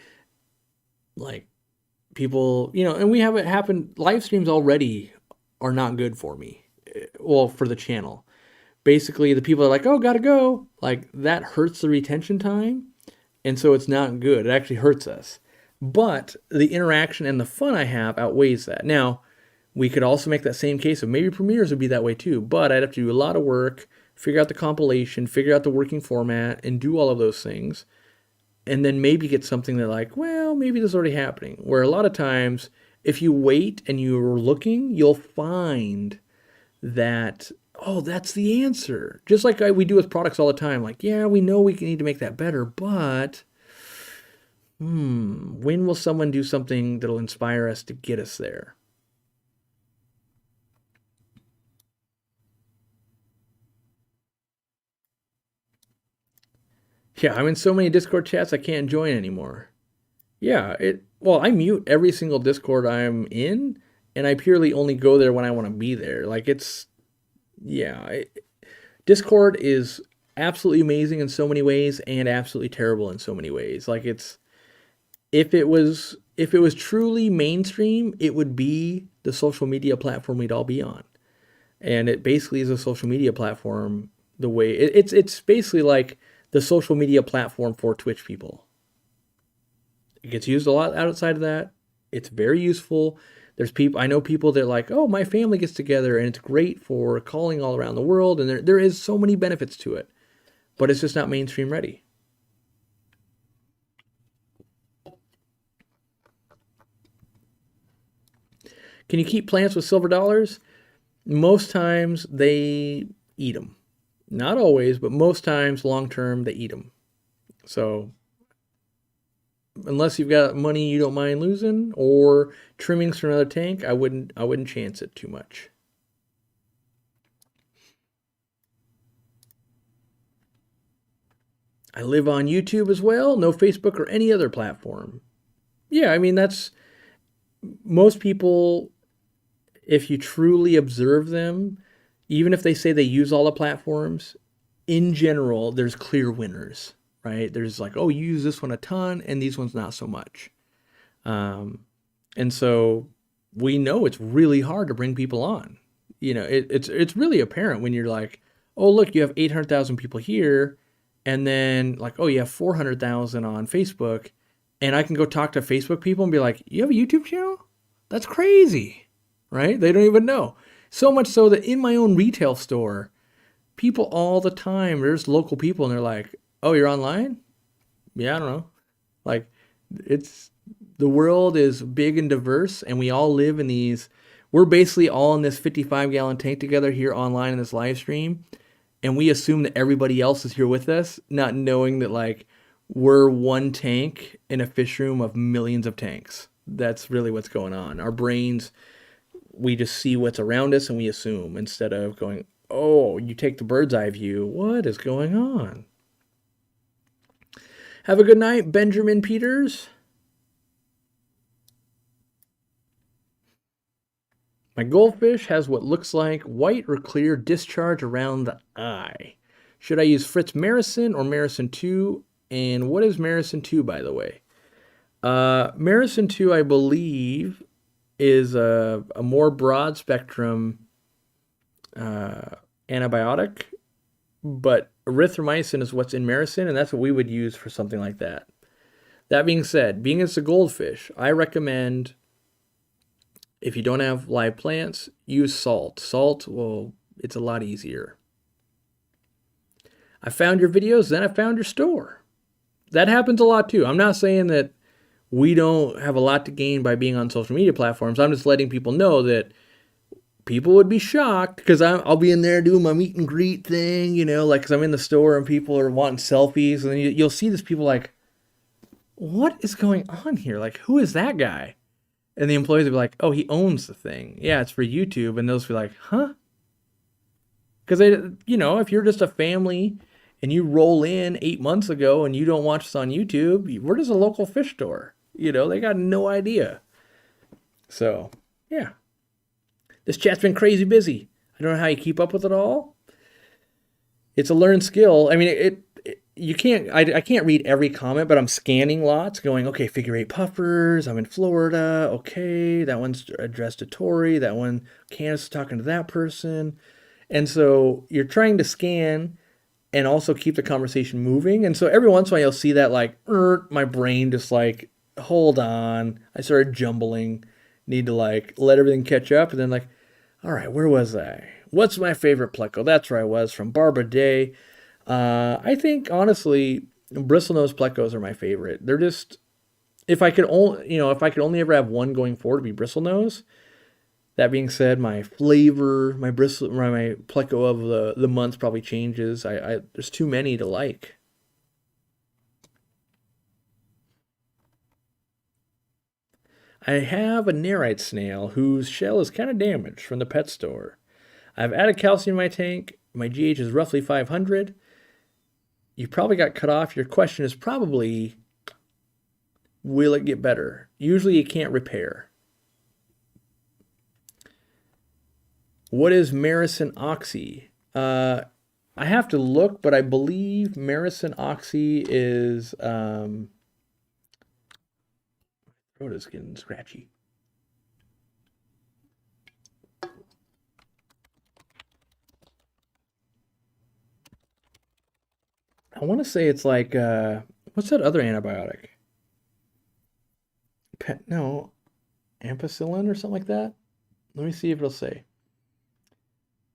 Like people, and we have it happen. Live streams already are not good for me. Well, for the channel. Basically, the people are like, oh, gotta go. Like that hurts the retention time. And so it's not good. It actually hurts us. But the interaction and the fun I have outweighs that. Now, we could also make that same case of maybe premieres would be that way too, but I'd have to do a lot of work, figure out the compilation, figure out the working format, and do all of those things. And then maybe get something that like, well, maybe this is already happening. Where a lot of times, if you wait and you're looking, you'll find that, oh, that's the answer. Just like we do with products all the time. Like, yeah, we know we need to make that better, but when will someone do something that'll inspire us to get us there? Yeah, I'm in so many Discord chats I can't join anymore. Yeah, I mute every single Discord I'm in, and I purely only go there when I want to be there. Like Discord is absolutely amazing in so many ways and absolutely terrible in so many ways. Like if it was truly mainstream, it would be the social media platform we'd all be on. And it basically is a social media platform the way it's basically like the social media platform for Twitch people. It gets used a lot outside of that. It's very useful. I know people that are like, oh, my family gets together and it's great for calling all around the world. And there is so many benefits to it, but it's just not mainstream ready. Can you keep plants with silver dollars? Most times they eat them. Not always, but most times long term they eat them. So unless you've got money you don't mind losing or trimmings for another tank, I wouldn't chance it too much. I live on YouTube as well, no Facebook or any other platform. Yeah, I mean that's most people, if you truly observe them, even if they say they use all the platforms, in general, there's clear winners, right? There's like, oh, you use this one a ton and these ones not so much. And so we know it's really hard to bring people on. It's really apparent when you're like, oh, look, you have 800,000 people here. And then like, oh, you have 400,000 on Facebook. And I can go talk to Facebook people and be like, you have a YouTube channel? That's crazy, right? They don't even know. So much so that in my own retail store, people all the time, there's local people and they're like, oh, you're online? Yeah, I don't know. Like the world is big and diverse and we all live in we're basically all in this 55-gallon tank together here online in this live stream. And we assume that everybody else is here with us, not knowing that like we're one tank in a fish room of millions of tanks. That's really what's going on. Our brains, we just see what's around us and we assume instead of going, oh, you take the bird's eye view. What is going on? Have a good night, Benjamin Peters. My goldfish has what looks like white or clear discharge around the eye. Should I use Fritz Marison or Marison 2? And what is Marison 2, by the way? Marison 2, I believe, is a more broad spectrum antibiotic, but erythromycin is what's in Marison, and that's what we would use for something like that. That being said, being it's a goldfish, I recommend, if you don't have live plants, use salt. Salt, well, it's a lot easier. I found your videos, then I found your store. That happens a lot too. I'm not saying that we don't have a lot to gain by being on social media platforms. I'm just letting people know that people would be shocked because I'll be in there doing my meet and greet thing, like because I'm in the store and people are wanting selfies, and then you'll see these people like, what is going on here? Like, who is that guy? And the employees will be like, oh, he owns the thing. Yeah, it's for YouTube. And they'll be like, huh? Because if you're just a family and you roll in 8 months ago and you don't watch this on YouTube, we're just a local fish store. They got no idea. So, yeah. This chat's been crazy busy. I don't know how you keep up with it all. It's a learned skill. I mean, you can't, I can't read every comment, but I'm scanning lots going, okay, figure eight puffers. I'm in Florida. Okay, that one's addressed to Tori. That one, Candace is talking to that person. And so you're trying to scan and also keep the conversation moving. And so every once in a while you'll see that like, my brain just like, hold on. I started jumbling. Need to like let everything catch up. And then like, all right, where was I? What's my favorite pleco? That's where I was, from Barbara Day. I think honestly, bristlenose plecos are my favorite. They're just, if I could only ever have one going forward, it'd be bristlenose. That being said, my flavor, my pleco of the month probably changes. There's too many to like. I have a nerite snail whose shell is kind of damaged from the pet store. I've added calcium in my tank. My GH is roughly 500. You probably got cut off. Your question is probably, will it get better? Usually you can't repair. What is Maricin Oxy? I have to look, but I believe Maricin Oxy is... throat is getting scratchy. I want to say it's like, what's that other antibiotic? No, ampicillin or something like that? Let me see if it'll say.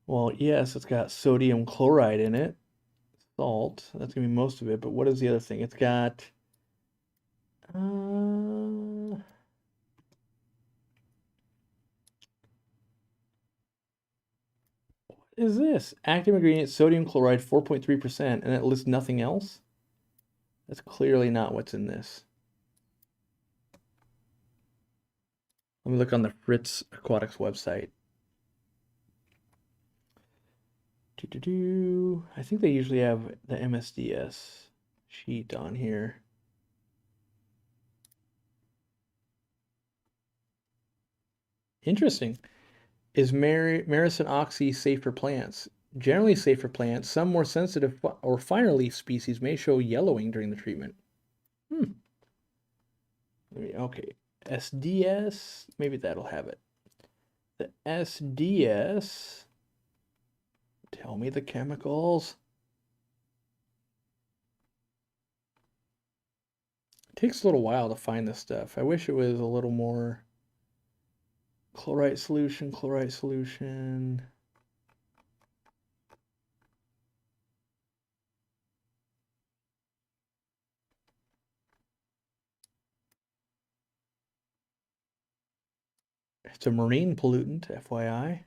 Well, yes, it's got sodium chloride in it. Salt, that's going to be most of it. But what is the other thing? It's got... what is this? Active ingredient, sodium chloride, 4.3%, and it lists nothing else? That's clearly not what's in this. Let me look on the Fritz Aquatics website. I think they usually have the MSDS sheet on here. Interesting. Is Maricin Oxy safe for plants? Generally safe for plants. Some more sensitive or finer leaf species may show yellowing during the treatment. Okay, SDS, maybe that'll have it. The SDS, tell me the chemicals. It takes a little while to find this stuff. I wish it was a little more. Chloride solution, chloride solution. It's a marine pollutant, FYI.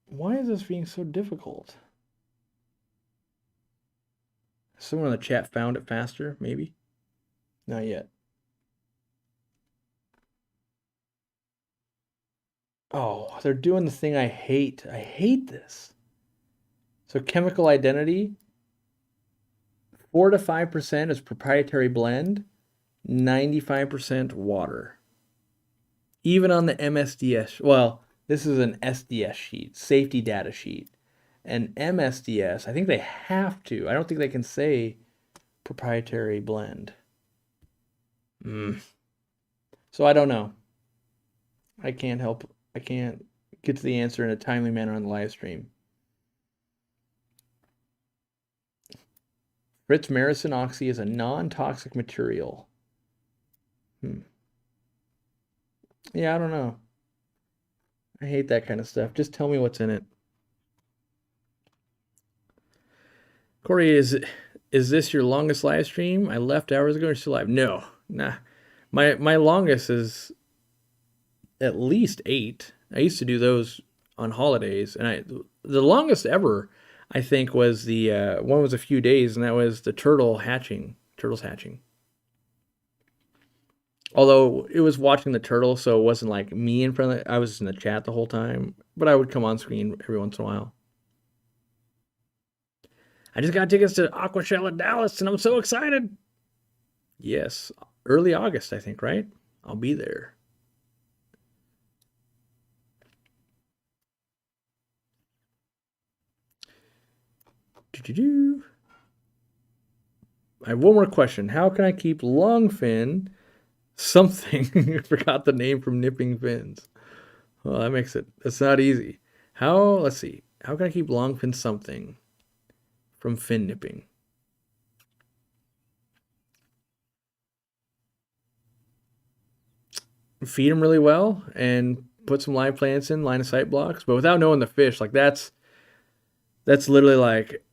Why is this being so difficult? Someone in the chat found it faster, maybe? Not yet. Oh, they're doing the thing I hate. I hate this. So chemical identity, 4 to 5% is proprietary blend, 95% water. Even on the MSDS, well, this is an SDS sheet, safety data sheet. And MSDS, I think they have to. I don't think they can say proprietary blend. So I don't know. I can't help. I can't get to the answer in a timely manner on the live stream. Fritz Maricin Oxy is a non-toxic material. Yeah, I don't know. I hate that kind of stuff. Just tell me what's in it. Corey, is this your longest live stream? I left hours ago. You're still live? No, nah. My longest is at least 8. I used to do those on holidays, and the longest ever I think was the one was a few days, and that was the turtles hatching. Although it was watching the turtle, so it wasn't like me in front of it. I was in the chat the whole time, but I would come on screen every once in a while. I just got tickets to Aqua Shell in Dallas, and I'm so excited. Yes, early August, I think, right? I'll be there. Do-do-do. I have one more question. How can I keep longfin something? I forgot the name from nipping fins. Well, that makes it. It's not easy. Let's see. How can I keep longfin something from fin nipping? Feed them really well and put some live plants in, line of sight blocks, but without knowing the fish, like that's literally like,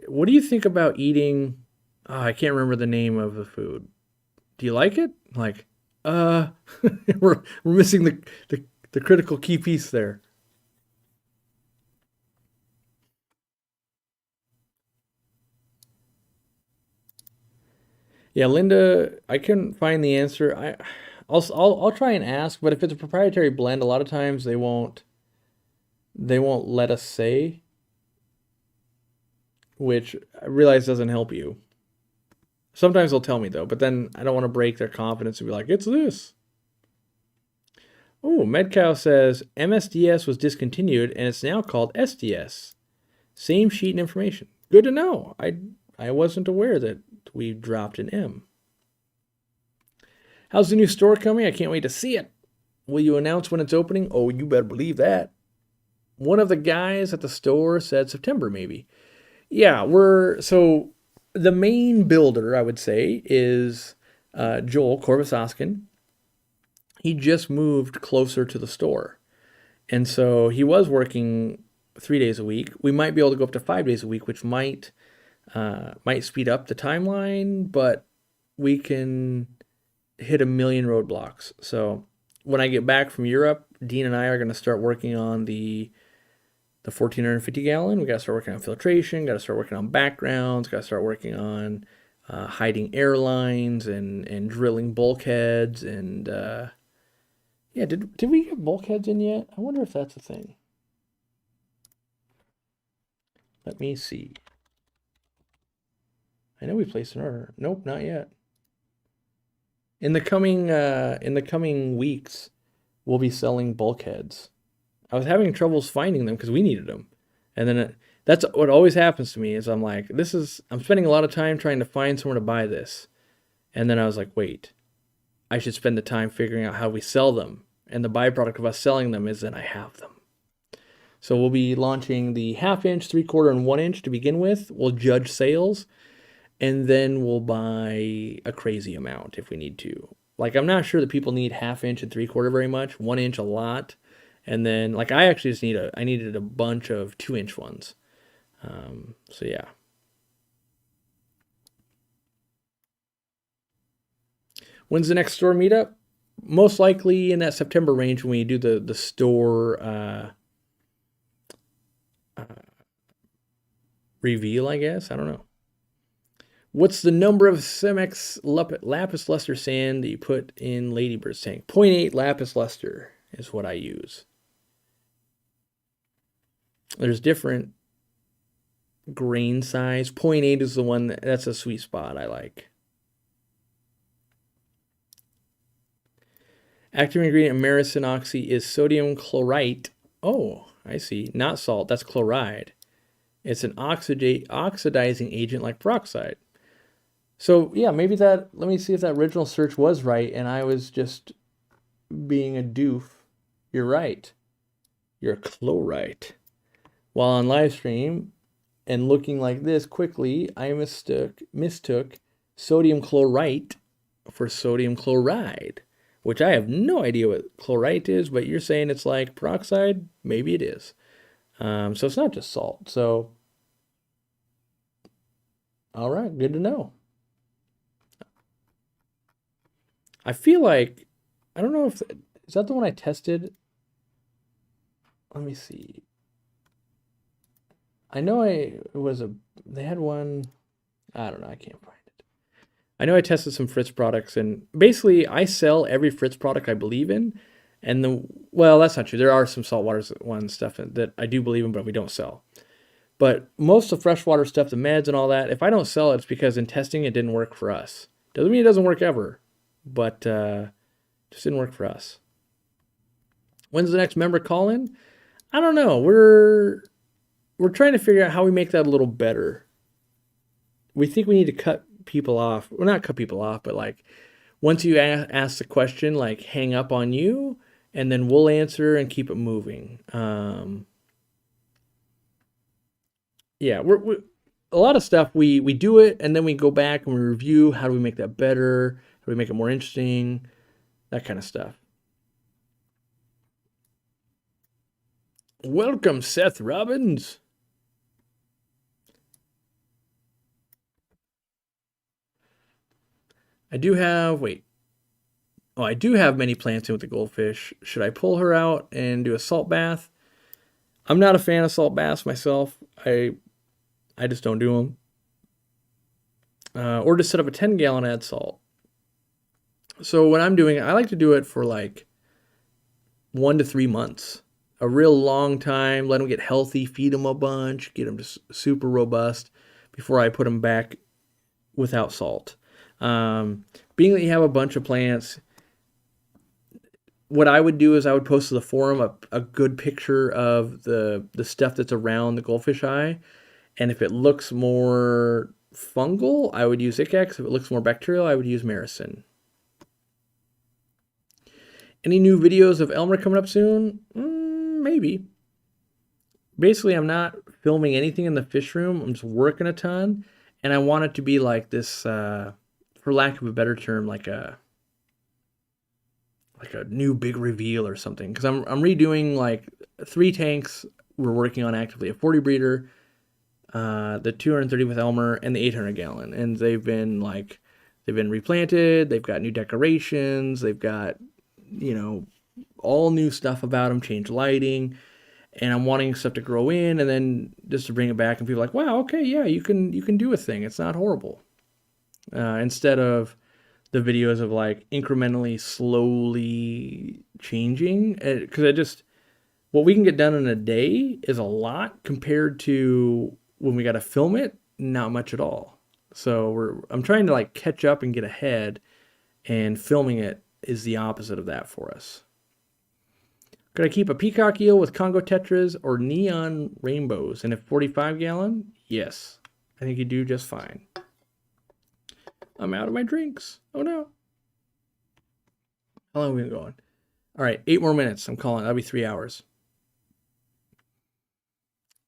what do you think about eating? Oh, I can't remember the name of the food. Do you like it? Like, we're missing the critical key piece there. Yeah, Linda, I couldn't find the answer. I'll try and ask, but if it's a proprietary blend, a lot of times they won't let us say, which I realize doesn't help you. Sometimes they'll tell me though, but then I don't want to break their confidence and be like, it's this. Oh, Medcow says MSDS was discontinued and it's now called SDS. Same sheet and information. Good to know. I wasn't aware that we dropped an M. How's the new store coming? I can't wait to see it. Will you announce when it's opening? Oh, you better believe that. One of the guys at the store said September maybe. Yeah, so the main builder, I would say, is Joel Korvisoskin. He just moved closer to the store. And so he was working 3 days a week. We might be able to go up to 5 days a week, which might speed up the timeline, but we can hit a million roadblocks. So when I get back from Europe, Dean and I are going to start working on the 1450 gallon. We got to start working on filtration, got to start working on backgrounds, got to start working on hiding airlines and drilling bulkheads. And yeah, did we get bulkheads in yet? I wonder if that's a thing. Let me see. I know we placed an order. Nope, not yet. In the coming weeks, we'll be selling bulkheads. I was having troubles finding them because we needed them, and then that's what always happens to me is I'm like, I'm spending a lot of time trying to find somewhere to buy this, and then I was like, wait, I should spend the time figuring out how we sell them, and the byproduct of us selling them is that I have them. So we'll be launching the 1/2 inch, 3/4, and 1 inch to begin with. We'll judge sales, and then we'll buy a crazy amount if we need to. Like, I'm not sure that people need 1/2 inch and 3/4 very much. 1 inch a lot. And then, like, I actually just needed a bunch of 2-inch ones. So yeah. When's the next store meetup? Most likely in that September range when we do the store reveal, I guess. I don't know. What's the number of Cemex lapis luster sand that you put in Ladybird's tank? 0.8 lapis luster is what I use. There's different grain size. 0.8 is the one that's a sweet spot I like. Active ingredient Americin oxy is sodium chlorite. Oh, I see. Not salt. That's chloride. It's an oxidizing agent like peroxide. So yeah, maybe let me see if that original search was right and I was just being a doof. You're right. You're chlorite. While on live stream and looking like this quickly, I mistook sodium chlorite for sodium chloride, which I have no idea what chlorite is, but you're saying it's like peroxide? Maybe it is. So it's not just salt. So, all right, good to know. I feel like I don't know if is that the one I tested. Let me see. I know it was a they had one. I don't know. I can't find it. I know I tested some Fritz products, and basically I sell every Fritz product I believe in. And well, that's not true. There are some saltwater one stuff that I do believe in, but we don't sell. But most of freshwater stuff, the meds and all that, if I don't sell it, it's because in testing it didn't work for us. Doesn't mean it doesn't work ever, but just didn't work for us. When's the next member call in? I don't know. We're trying to figure out how we make that a little better. We think we need to cut people off. Well, not cut people off, but like once you ask the question, like hang up on you, and then we'll answer and keep it moving. Yeah, we're a lot of stuff we do it and then we go back and we review how do we make that better, how do we make it more interesting, that kind of stuff. Welcome, Seth Robbins. I do have wait. Oh, I do have many plants in with the goldfish. Should I pull her out and do a salt bath? I'm not a fan of salt baths myself. I just don't do them. Or just set up a 10-gallon add salt. So when I'm doing it, I like to do it for like 1 to 3 months. A real long time, let them get healthy, feed them a bunch, get them just super robust before I put them back without salt. Being that you have a bunch of plants, what I would do is I would post to the forum a good picture of the stuff that's around the goldfish eye. And if it looks more fungal, I would use Icax. If it looks more bacterial, I would use Maricin. Any new videos of Elmer coming up soon? Maybe. Basically, I'm not filming anything in the fish room. I'm just working a ton. And I want it to be like this, for lack of a better term, like a new big reveal or something. Because I'm redoing like 3 tanks we're working on actively. A 40 breeder, the 230 with Elmer, and the 800 gallon. And they've been replanted. They've got new decorations. They've got, all new stuff about them, change lighting. And I'm wanting stuff to grow in and then just to bring it back and people are like, wow, okay, yeah, you can do a thing. It's not horrible. Instead of the videos of like incrementally, slowly changing. Because what we can get done in a day is a lot compared to when we got to film it, not much at all. So I'm trying to like catch up and get ahead, and filming it is the opposite of that for us. Could I keep a peacock eel with Congo tetras or neon rainbows in a 45 gallon? Yes, I think you do just fine. I'm out of my drinks. Oh no. How long have we been going? All right, 8 more minutes. I'm calling. That'll be 3 hours.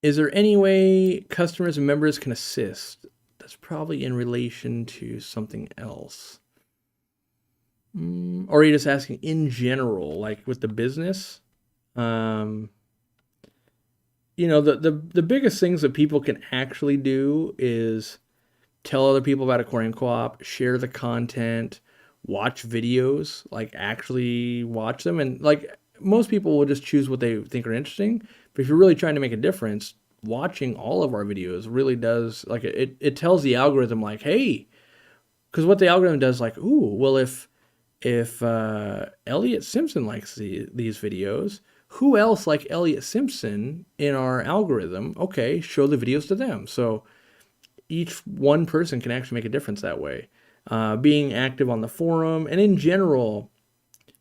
Is there any way customers and members can assist? That's probably in relation to something else. Or are you just asking in general, like with the business? The biggest things that people can actually do is tell other people about Aquariumcoop, share the content, watch videos, like actually watch them. And like most people will just choose what they think are interesting. But if you're really trying to make a difference, watching all of our videos really does, like it tells the algorithm like, hey, because what the algorithm does, like, ooh, well, if Elliot Simpson likes these videos, who else like Elliot Simpson in our algorithm? Okay, show the videos to them. So each one person can actually make a difference that way. Being active on the forum and in general,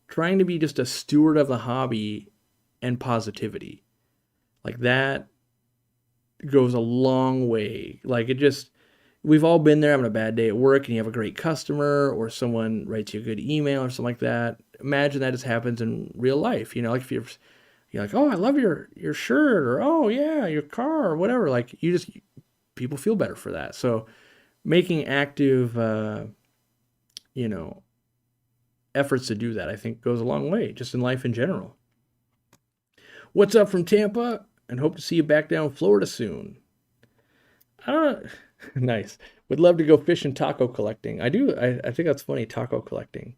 trying to be just a steward of the hobby and positivity. Like that goes a long way. Like we've all been there having a bad day at work and you have a great customer or someone writes you a good email or something like that. Imagine that just happens in real life. Like if you're like, oh, I love your shirt, or oh yeah, your car, or whatever. Like people feel better for that. So making active, efforts to do that, I think goes a long way just in life in general. What's up from Tampa? And hope to see you back down in Florida soon. Nice. Would love to go fish and taco collecting. I do. I think that's funny, taco collecting.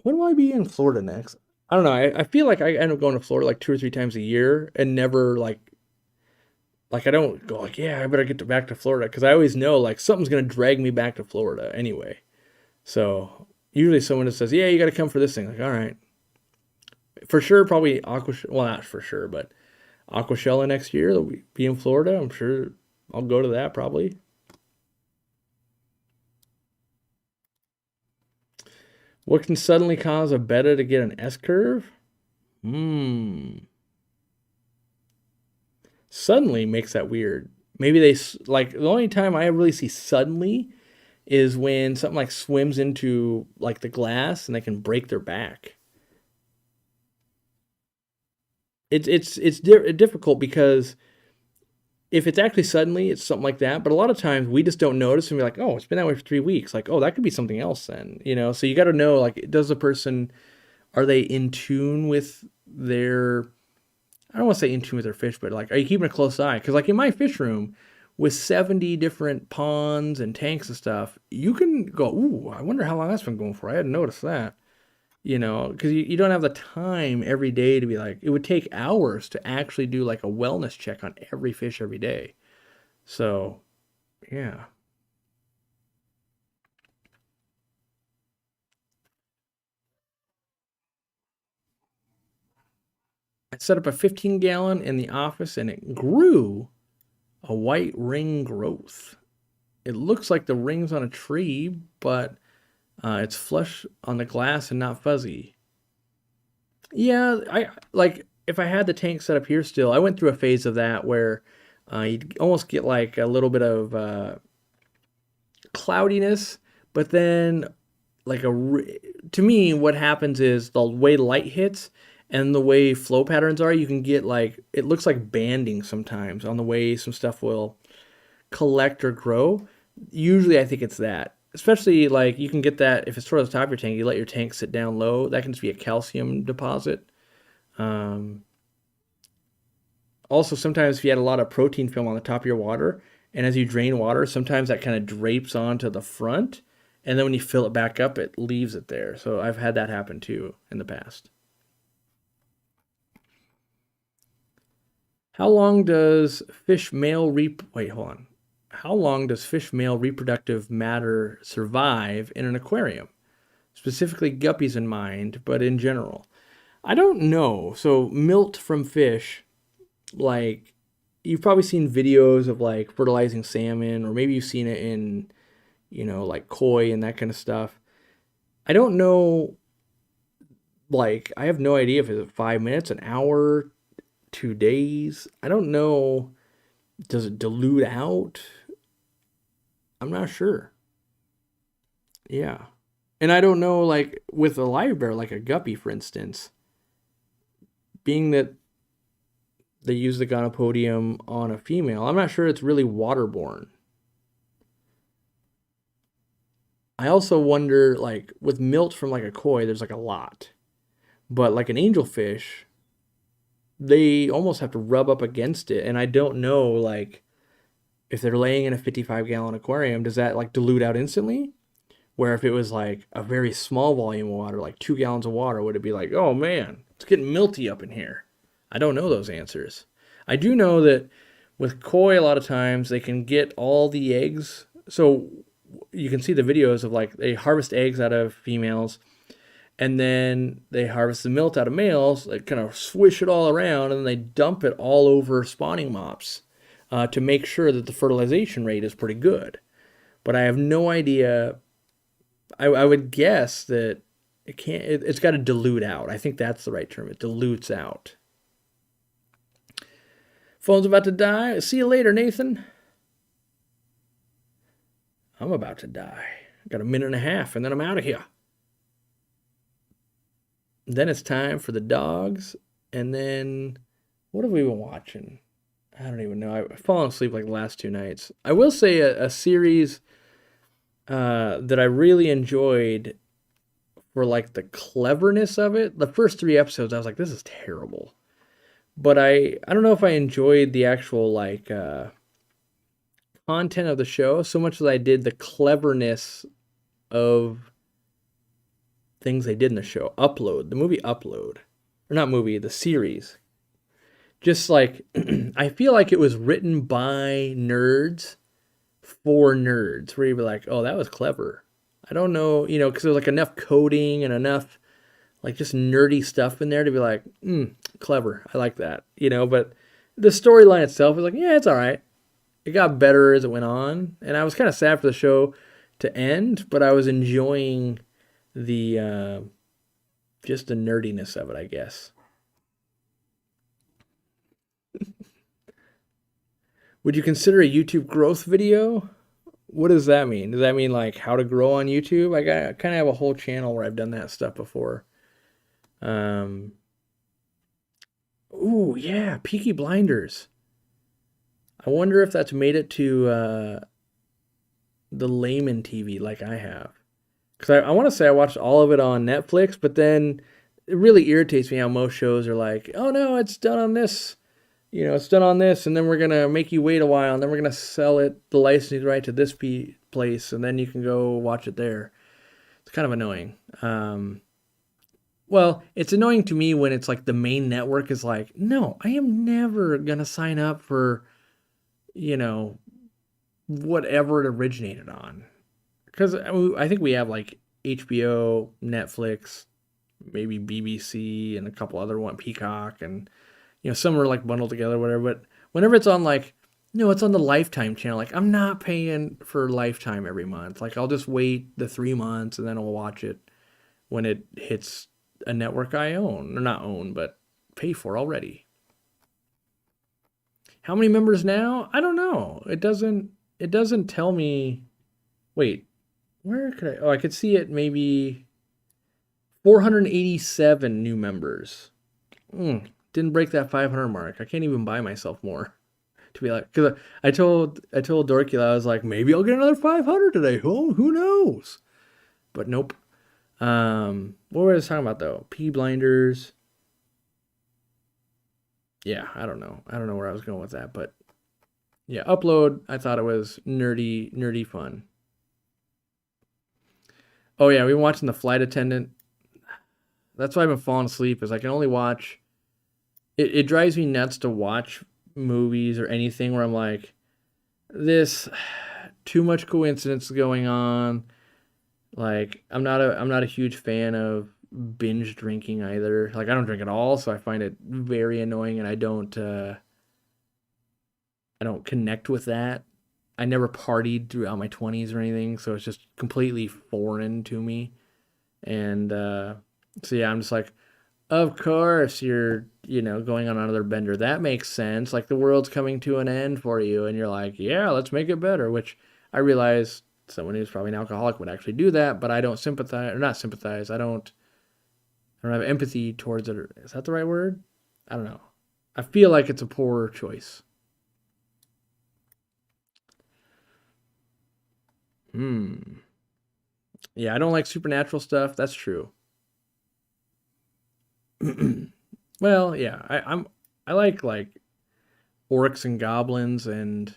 When will I be in Florida next? I don't know. I feel like I end up going to Florida like 2 or 3 times a year and never like I don't go like, yeah, I better get back to Florida because I always know like something's gonna drag me back to Florida anyway. So usually someone just says, yeah, you got to come for this thing. Like, all right, for sure, probably well, not for sure, but Aquashella next year. They'll be in Florida. I'm sure I'll go to that probably. What can suddenly cause a betta to get an S curve? Hmm. Suddenly makes that weird. Maybe they like the only time I really see suddenly is when something like swims into like the glass and they can break their back. It's difficult because if it's actually suddenly, it's something like that. But a lot of times we just don't notice and be like, oh, it's been that way for 3 weeks. Like, oh, that could be something else then, you know? So you got to know, like, does the person, are they in tune with their, I don't want to say in tune with their fish, but like, are you keeping a close eye? Because like in my fish room with 70 different ponds and tanks and stuff, you can go, ooh, I wonder how long that's been going for. I hadn't noticed that. You know, because you don't have the time every day to be like, it would take hours to actually do like a wellness check on every fish every day. So, yeah. I set up a 15 gallon in the office and it grew a white ring growth. It looks like the rings on a tree, but it's flush on the glass and not fuzzy. Yeah, I like if I had the tank set up here still, I went through a phase of that where you'd almost get like a little bit of cloudiness, but then like to me what happens is the way light hits and the way flow patterns are, you can get like it looks like banding sometimes on the way some stuff will collect or grow. Usually I think it's that. Especially like you can get that if it's towards the top of your tank, you let your tank sit down low. That can just be a calcium deposit. Um, Also, sometimes if you had a lot of protein film on the top of your water, and as you drain water, sometimes that kind of drapes onto the front, and then when you fill it back up, it leaves it there. So I've had that happen too in the past. How long does fish male wait, hold on. How long does fish male reproductive matter survive in an aquarium? Specifically guppies in mind, but in general. I don't know. So milt from fish, like you've probably seen videos of like fertilizing salmon, or maybe you've seen it in, like koi and that kind of stuff. I don't know, like, I have no idea if it's 5 minutes, an hour, 2 days. I don't know. Does it dilute out? I'm not sure. Yeah. And I don't know, like, with a live bear, like a guppy, for instance, being that they use the gonopodium on a female, I'm not sure it's really waterborne. I also wonder, like, with milt from like a koi, there's like a lot. But like an angelfish, they almost have to rub up against it. And I don't know, like, if they're laying in a 55-gallon aquarium, does that like dilute out instantly? Where if it was like a very small volume of water, like 2 gallons of water, would it be like, oh man, it's getting milty up in here? I don't know those answers. I do know that with koi, a lot of times they can get all the eggs. So you can see the videos of like they harvest eggs out of females and then they harvest the milt out of males, they kind of swish it all around, and then they dump it all over spawning mops to make sure that the fertilization rate is pretty good. But I have no idea. I would guess that it can't. It's got to dilute out. I think that's the right term. It dilutes out. Phone's about to die. See you later, Nathan. I'm about to die. I got a minute and a half, and then I'm out of here. Then it's time for the dogs, and then what have we been watching? I don't even know. I've fallen asleep like the last 2 nights. I will say a series that I really enjoyed for like the cleverness of it. The first 3 episodes, I was like, this is terrible. But I don't know if I enjoyed the actual like content of the show so much as I did the cleverness of things they did in the show. Upload, the movie Upload. Or not movie, the series. Just like, I feel like it was written by nerds for nerds, where you'd be like, oh, that was clever. I don't know, because there's like enough coding and enough like just nerdy stuff in there to be like, clever. I like that, but the storyline itself was like, yeah, it's all right. It got better as it went on, and I was kind of sad for the show to end, but I was enjoying the just the nerdiness of it, I guess. Would you consider a YouTube growth video? What does that mean? Does that mean like how to grow on YouTube? I kind of have a whole channel where I've done that stuff before. Um, ooh, yeah, Peaky Blinders. I wonder if that's made it to the layman TV like I have. Because I want to say I watched all of it on Netflix, but then it really irritates me how most shows are like, oh no, it's done on this. It's done on this, and then we're going to make you wait a while, and then we're going to sell it, the licensing right to this place, and then you can go watch it there. It's kind of annoying. Well, it's annoying to me when it's like the main network is like, no, I am never going to sign up for, whatever it originated on. Because I think we have like HBO, Netflix, maybe BBC, and a couple other one, Peacock, and some are like bundled together, whatever. But whenever it's on like, no, it's on the Lifetime channel. Like I'm not paying for Lifetime every month. Like I'll just wait the 3 months and then I'll watch it when it hits a network I own, or not own, but pay for already. How many members now? I don't know. It doesn't tell me. Wait, where could I? Oh, I could see it maybe 487 new members. Didn't break that 500 mark. I can't even buy myself more. To be like, because I told Dorky, I was like, maybe I'll get another 500 today. Who knows? But nope. What were I talking about though? P Blinders. Yeah, I don't know. I don't know where I was going with that, but yeah, Upload. I thought it was nerdy fun. Oh yeah, we've been watching The Flight Attendant. That's why I've been falling asleep. Is I can only watch. It drives me nuts to watch movies or anything where I'm like, this too much coincidence going on. Like I'm not a huge fan of binge drinking either. Like I don't drink at all, so I find it very annoying, and I don't connect with that. I never partied throughout my 20s or anything, so it's just completely foreign to me. And so yeah, I'm just like, of course you're, going on another bender. That makes sense. Like the world's coming to an end for you, and you're like, yeah, let's make it better. Which I realize someone who's probably an alcoholic would actually do that, but I don't sympathize, or not sympathize. I don't have empathy towards it. Is that the right word? I don't know. I feel like it's a poor choice. Yeah, I don't like supernatural stuff. That's true. Well, yeah, I like orcs and goblins and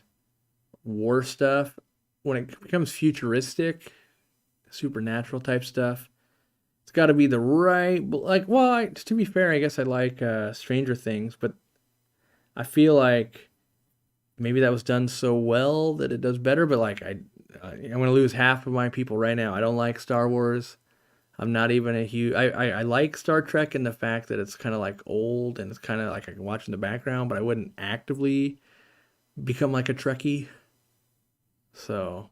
war stuff. When it becomes futuristic, supernatural type stuff, it's got to be the right, like, well, to be fair, I guess I like Stranger Things, but I feel like maybe that was done so well that it does better, but like I'm going to lose half of my people right now. I don't like Star Wars. I'm not even a huge. I like Star Trek in the fact that it's kind of like old and it's kind of like I can watch in the background, but I wouldn't actively become like a Trekkie. So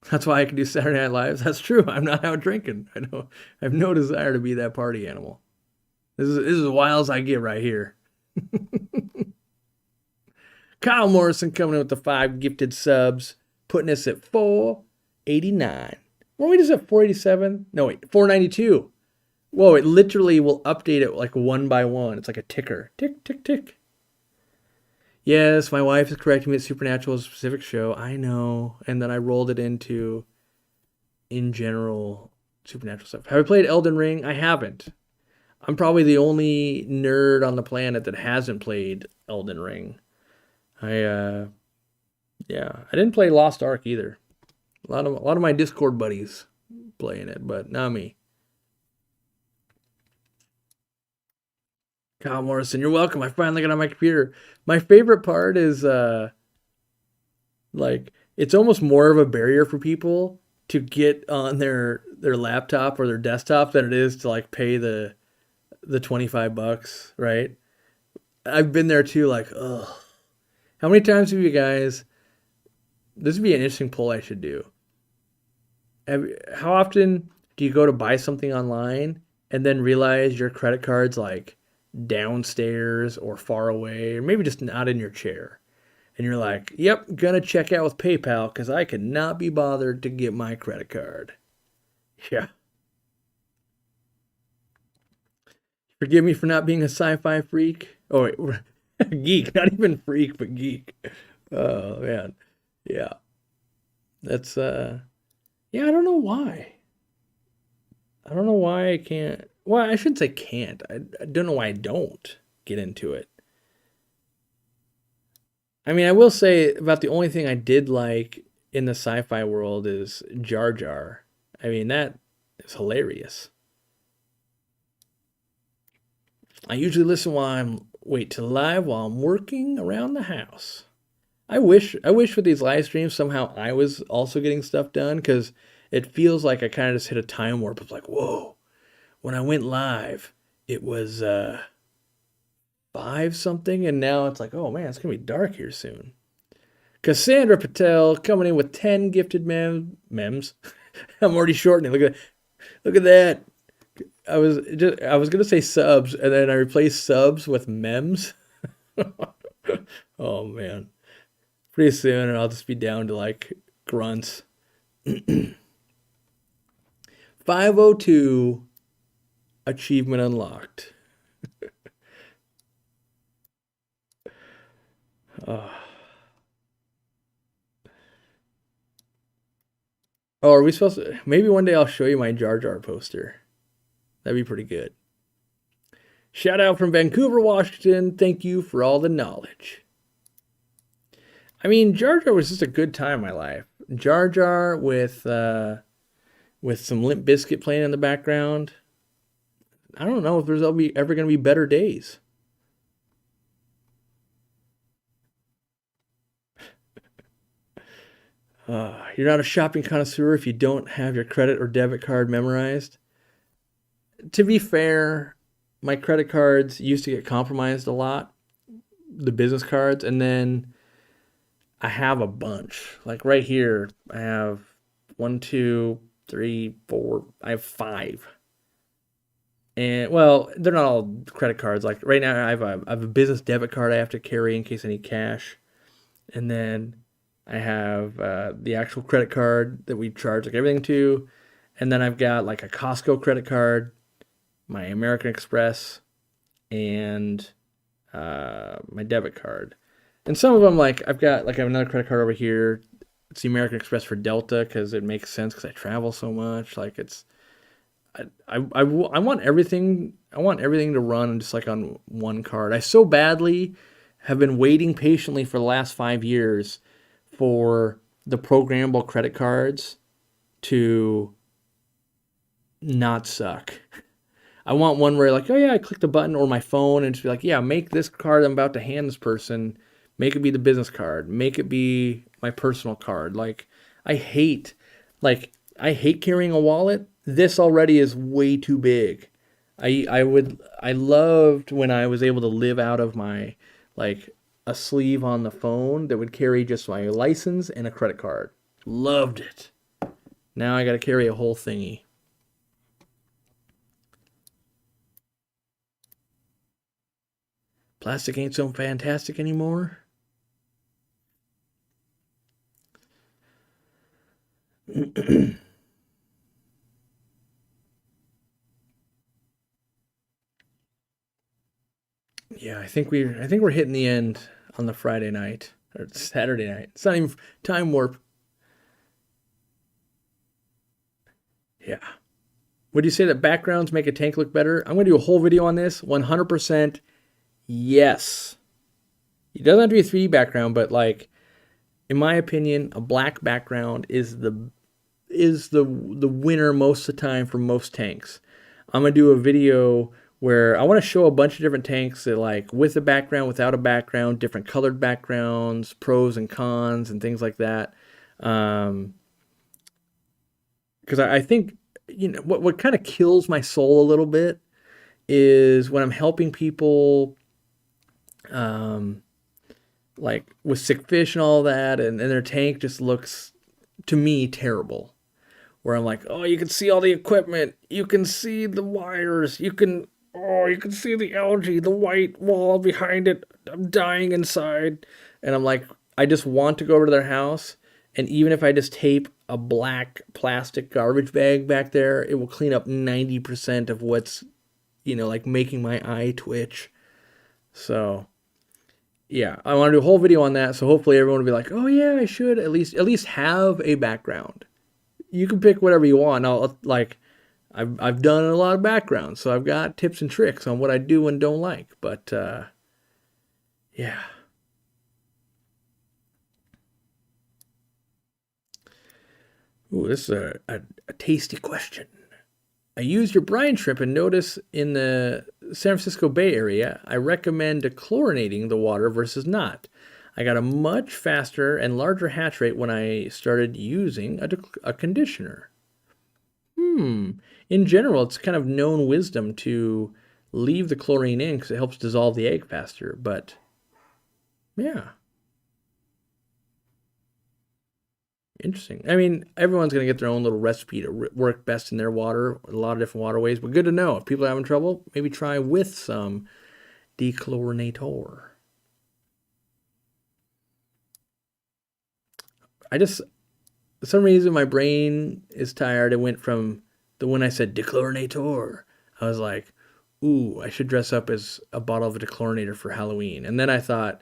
that's why I can do Saturday Night Lives. That's true. I'm not out drinking. I have no desire to be that party animal. This is as wild as I get right here. Kyle Morrison coming in with the 5 gifted subs, putting us at 489. Were we just at 487? No, wait, 492. Whoa, it literally will update it like one by one. It's like a ticker. Tick, tick, tick. Yes, my wife is correcting me that Supernatural is a specific show. I know. And then I rolled it into, in general, Supernatural stuff. Have I played Elden Ring? I haven't. I'm probably the only nerd on the planet that hasn't played Elden Ring. I didn't play Lost Ark either. A lot of my Discord buddies playing it, but not me. Kyle Morrison, you're welcome. I finally got on my computer. My favorite part is like it's almost more of a barrier for people to get on their laptop or their desktop than it is to like pay the $25, right? I've been there too, like, ugh. How many times have you guys, this would be an interesting poll I should do. How often do you go to buy something online and then realize your credit card's like downstairs or far away, or maybe just not in your chair? And you're like, yep, gonna check out with PayPal because I could not be bothered to get my credit card. Yeah. Forgive me for not being a sci-fi freak. Oh, wait, geek, not even freak, but geek. Oh, man. Yeah. That's, yeah, I don't know why. I don't know why I can't. Well, I shouldn't say can't. I don't know why I don't get into it. I mean, I will say about the only thing I did like in the sci-fi world is Jar Jar. I mean, that is hilarious. I usually listen while I'm wait to live while I'm working around the house. I wish with these live streams somehow I was also getting stuff done because it feels like I kind of just hit a time warp of like, whoa, when I went live, it was five something, and now it's like, oh man, it's gonna be dark here soon. Cassandra Patel coming in with 10 gifted mems. I'm already shortening. Look at that. I was gonna say subs, and then I replaced subs with mems. Oh man. Pretty soon, and I'll just be down to like grunts. 502 achievement unlocked. Oh. Oh, are we supposed to? Maybe one day I'll show you my Jar Jar poster. That'd be pretty good. Shout out from Vancouver, Washington. Thank you for all the knowledge. I mean, Jar Jar was just a good time in my life. Jar Jar with some Limp Bizkit playing in the background. I don't know if there's ever going to be better days. You're not a shopping connoisseur if you don't have your credit or debit card memorized. To be fair, my credit cards used to get compromised a lot, the business cards, and then I have a bunch. Like right here, I have 1, 2, 3, 4. I have 5. And well, they're not all credit cards. Like right now, I have a business debit card I have to carry in case I need cash, and then I have the actual credit card that we charge like everything to, and then I've got like a Costco credit card, my American Express, and my debit card. And some of them, like I've got like I have another credit card over here. It's the American Express for Delta because it makes sense because I travel so much. Like it's, I want everything. I want everything to run just like on one card. I so badly have been waiting patiently for the last 5 years for the programmable credit cards to not suck. I want one where like, oh yeah, I click the button or my phone and just be like, yeah, make this card I'm about to hand this person, make it be the business card, make it be my personal card. Like I hate carrying a wallet. This already is way too big. I loved when I was able to live out of my like a sleeve on the phone that would carry just my license and a credit card. Loved it. Now I got to carry a whole thingy. Plastic ain't so fantastic anymore. Yeah, I think we're hitting the end on the Friday night or Saturday night. It's not even time warp. Yeah. Would you say that backgrounds make a tank look better? I'm going to do a whole video on this. 100% yes. It doesn't have to be a 3D background, but like in my opinion, a black background is is the winner most of the time for most tanks. I'm gonna do a video where I want to show a bunch of different tanks that, like, with a background, without a background, different colored backgrounds, pros and cons, and things like that. Because I think, you know, what kind of kills my soul a little bit is when I'm helping people, um, like with sick fish and all that, and their tank just looks, to me, terrible. Where I'm like, oh, you can see all the equipment, you can see the wires, you can see the algae, the white wall behind it. I'm dying inside. And I'm like, I just want to go over to their house, and even if I just tape a black plastic garbage bag back there, it will clean up 90% of what's, you know, like making my eye twitch. So, yeah, I want to do a whole video on that. So hopefully everyone will be like, oh yeah, I should at least have a background. You can pick whatever you want. I'll, like, I've done a lot of backgrounds, so I've got tips and tricks on what I do and don't like. But yeah. Ooh, this is a tasty question. I used your brine shrimp and notice in the San Francisco Bay Area, I recommend dechlorinating the water versus not. I got a much faster and larger hatch rate when I started using a conditioner. In general, it's kind of known wisdom to leave the chlorine in because it helps dissolve the egg faster. But yeah, interesting. I mean, everyone's going to get their own little recipe to work best in their water, a lot of different waterways. But good to know. If people are having trouble, maybe try with some dechlorinator. For some reason, my brain is tired. It went from when I said dechlorinator, I was like, ooh, I should dress up as a bottle of a dechlorinator for Halloween. And then I thought,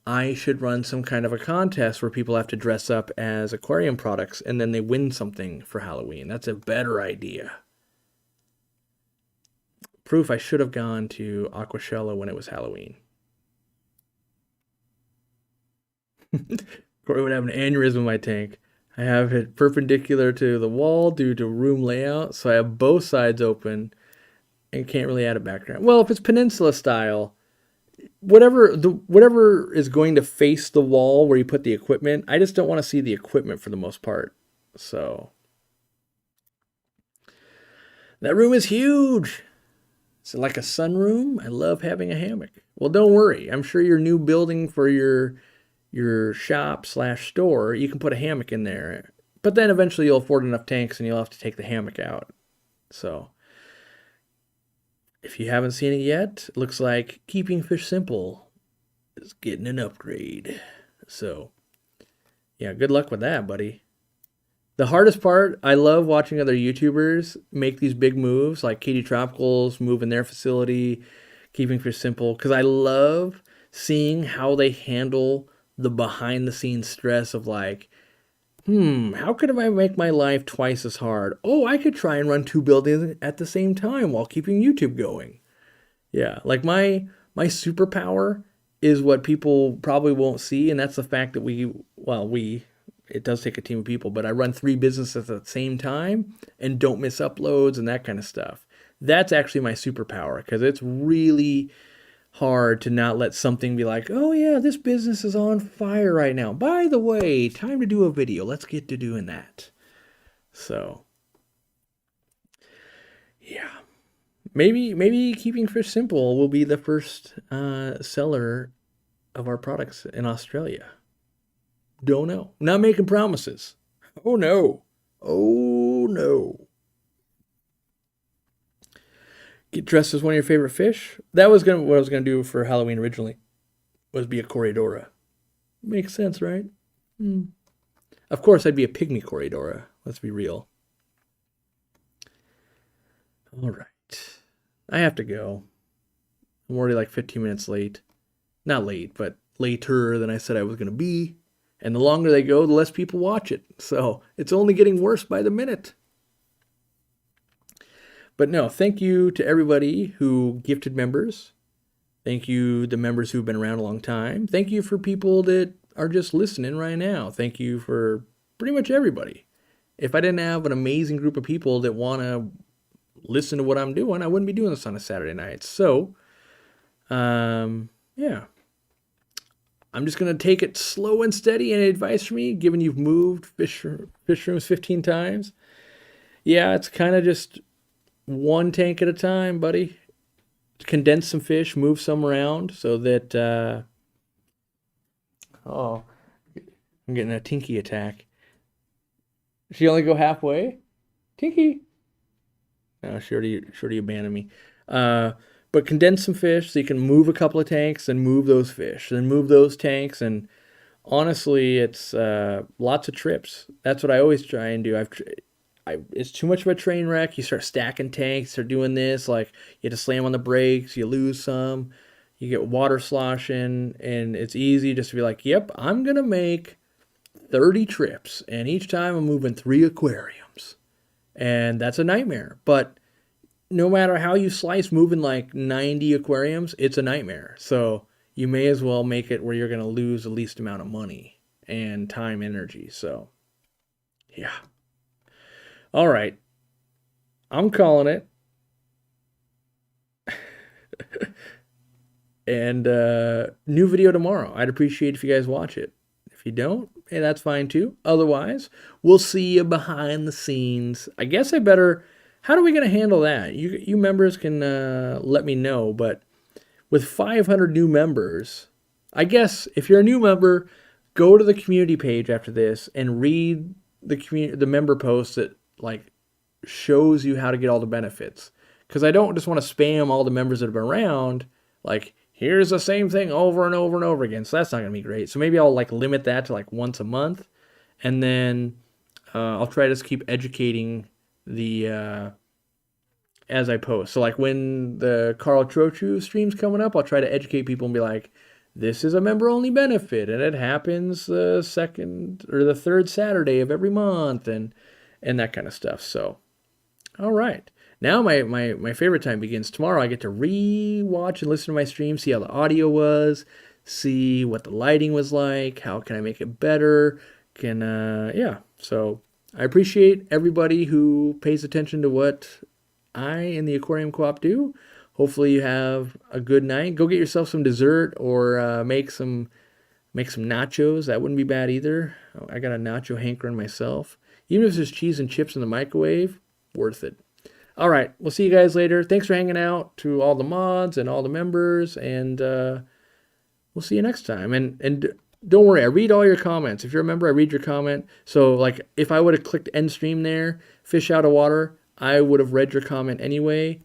I should run some kind of a contest where people have to dress up as aquarium products and then they win something for Halloween. That's a better idea. Proof I should have gone to Aquashella when it was Halloween. Corey would have an aneurysm in my tank. I have it perpendicular to the wall due to room layout, so I have both sides open and can't really add a background. Well, if it's peninsula style, whatever is going to face the wall where you put the equipment, I just don't want to see the equipment for the most part. So that room is huge. It's like a sunroom. I love having a hammock. Well, don't worry. I'm sure your new building for your shop/store, you can put a hammock in there. But then eventually you'll afford enough tanks and you'll have to take the hammock out. So if you haven't seen it yet, it looks like Keeping Fish Simple is getting an upgrade. So yeah, good luck with that, buddy. The hardest part, I love watching other YouTubers make these big moves, like Katie Tropicals moving their facility, Keeping Fish Simple, because I love seeing how they handle the behind the scenes stress of like, how could I make my life twice as hard? Oh, I could try and run 2 buildings at the same time while keeping YouTube going. Yeah, like my superpower is what people probably won't see, and that's the fact that it does take a team of people, but I run 3 businesses at the same time and don't miss uploads and that kind of stuff. That's actually my superpower, because it's really hard to not let something be like, oh yeah, this business is on fire right now. By the way, time to do a video. Let's get to doing that. So, yeah. Maybe Keeping Fish Simple will be the first seller of our products in Australia. Don't know. Not making promises. Oh no. Oh no. Get dressed as one of your favorite fish. That was what I was gonna do for Halloween originally. Was be a Corridora. Makes sense, right? Of course, I'd be a pygmy Corridora. Let's be real. All right. I have to go. I'm already like 15 minutes late. Not late, but later than I said I was gonna be. And the longer they go, the less people watch it. So it's only getting worse by the minute. But no, thank you to everybody who gifted members. Thank you to members who've been around a long time. Thank you for people that are just listening right now. Thank you for pretty much everybody. If I didn't have an amazing group of people that want to listen to what I'm doing, I wouldn't be doing this on a Saturday night. So, yeah. I'm just going to take it slow and steady. Any advice from me, given you've moved fish rooms 15 times? Yeah, it's kind of just one tank at a time, buddy. Condense some fish, move some around so that, oh, I'm getting a Tinky attack. She only go halfway? Tinky. No, she already abandoned me. But condense some fish so you can move a couple of tanks and move those fish, then move those tanks. And honestly, it's lots of trips. That's what I always try and do. It's too much of a train wreck. You start stacking tanks, start doing this. Like you have to slam on the brakes, you lose some, you get water sloshing, and it's easy just to be like, yep, I'm gonna make 30 trips, and each time I'm moving 3 aquariums, and that's a nightmare. But no matter how you slice moving like 90 aquariums, it's a nightmare. So you may as well make it where you're going to lose the least amount of money and time, energy. So, yeah. All right. I'm calling it. And new video tomorrow. I'd appreciate if you guys watch it. If you don't, hey, that's fine too. Otherwise, we'll see you behind the scenes. I guess I better... How are we going to handle that? You members can let me know, but with 500 new members, I guess if you're a new member, go to the community page after this and read the member post that like shows you how to get all the benefits. Because I don't just want to spam all the members that have been around, like, here's the same thing over and over and over again. So that's not going to be great. So maybe I'll like limit that to like once a month, and then I'll try to just keep educating the as I post. So like when the Carl Trochu stream's coming up, I'll try to educate people and be like, this is a member only benefit, and it happens the second or the third Saturday of every month, and that kind of stuff. So all right, now my favorite time begins tomorrow. I get to re-watch and listen to my stream, see how the audio was, see what the lighting was like, how can I make it better, yeah. So I appreciate everybody who pays attention to what I and the Aquarium Co-op do. Hopefully you have a good night. Go get yourself some dessert or make some nachos. That wouldn't be bad either. I got a nacho hankering myself. Even if there's cheese and chips in the microwave, worth it. All right, we'll see you guys later. Thanks for hanging out, to all the mods and all the members, and we'll see you next time. And don't worry, I read all your comments. If you're a member, I read your comment. So like if I would have clicked end stream there, fish out of water, I would have read your comment anyway.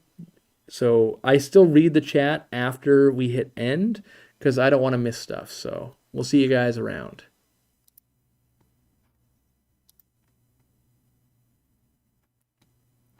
So I still read the chat after we hit end because I don't want to miss stuff. So we'll see you guys around.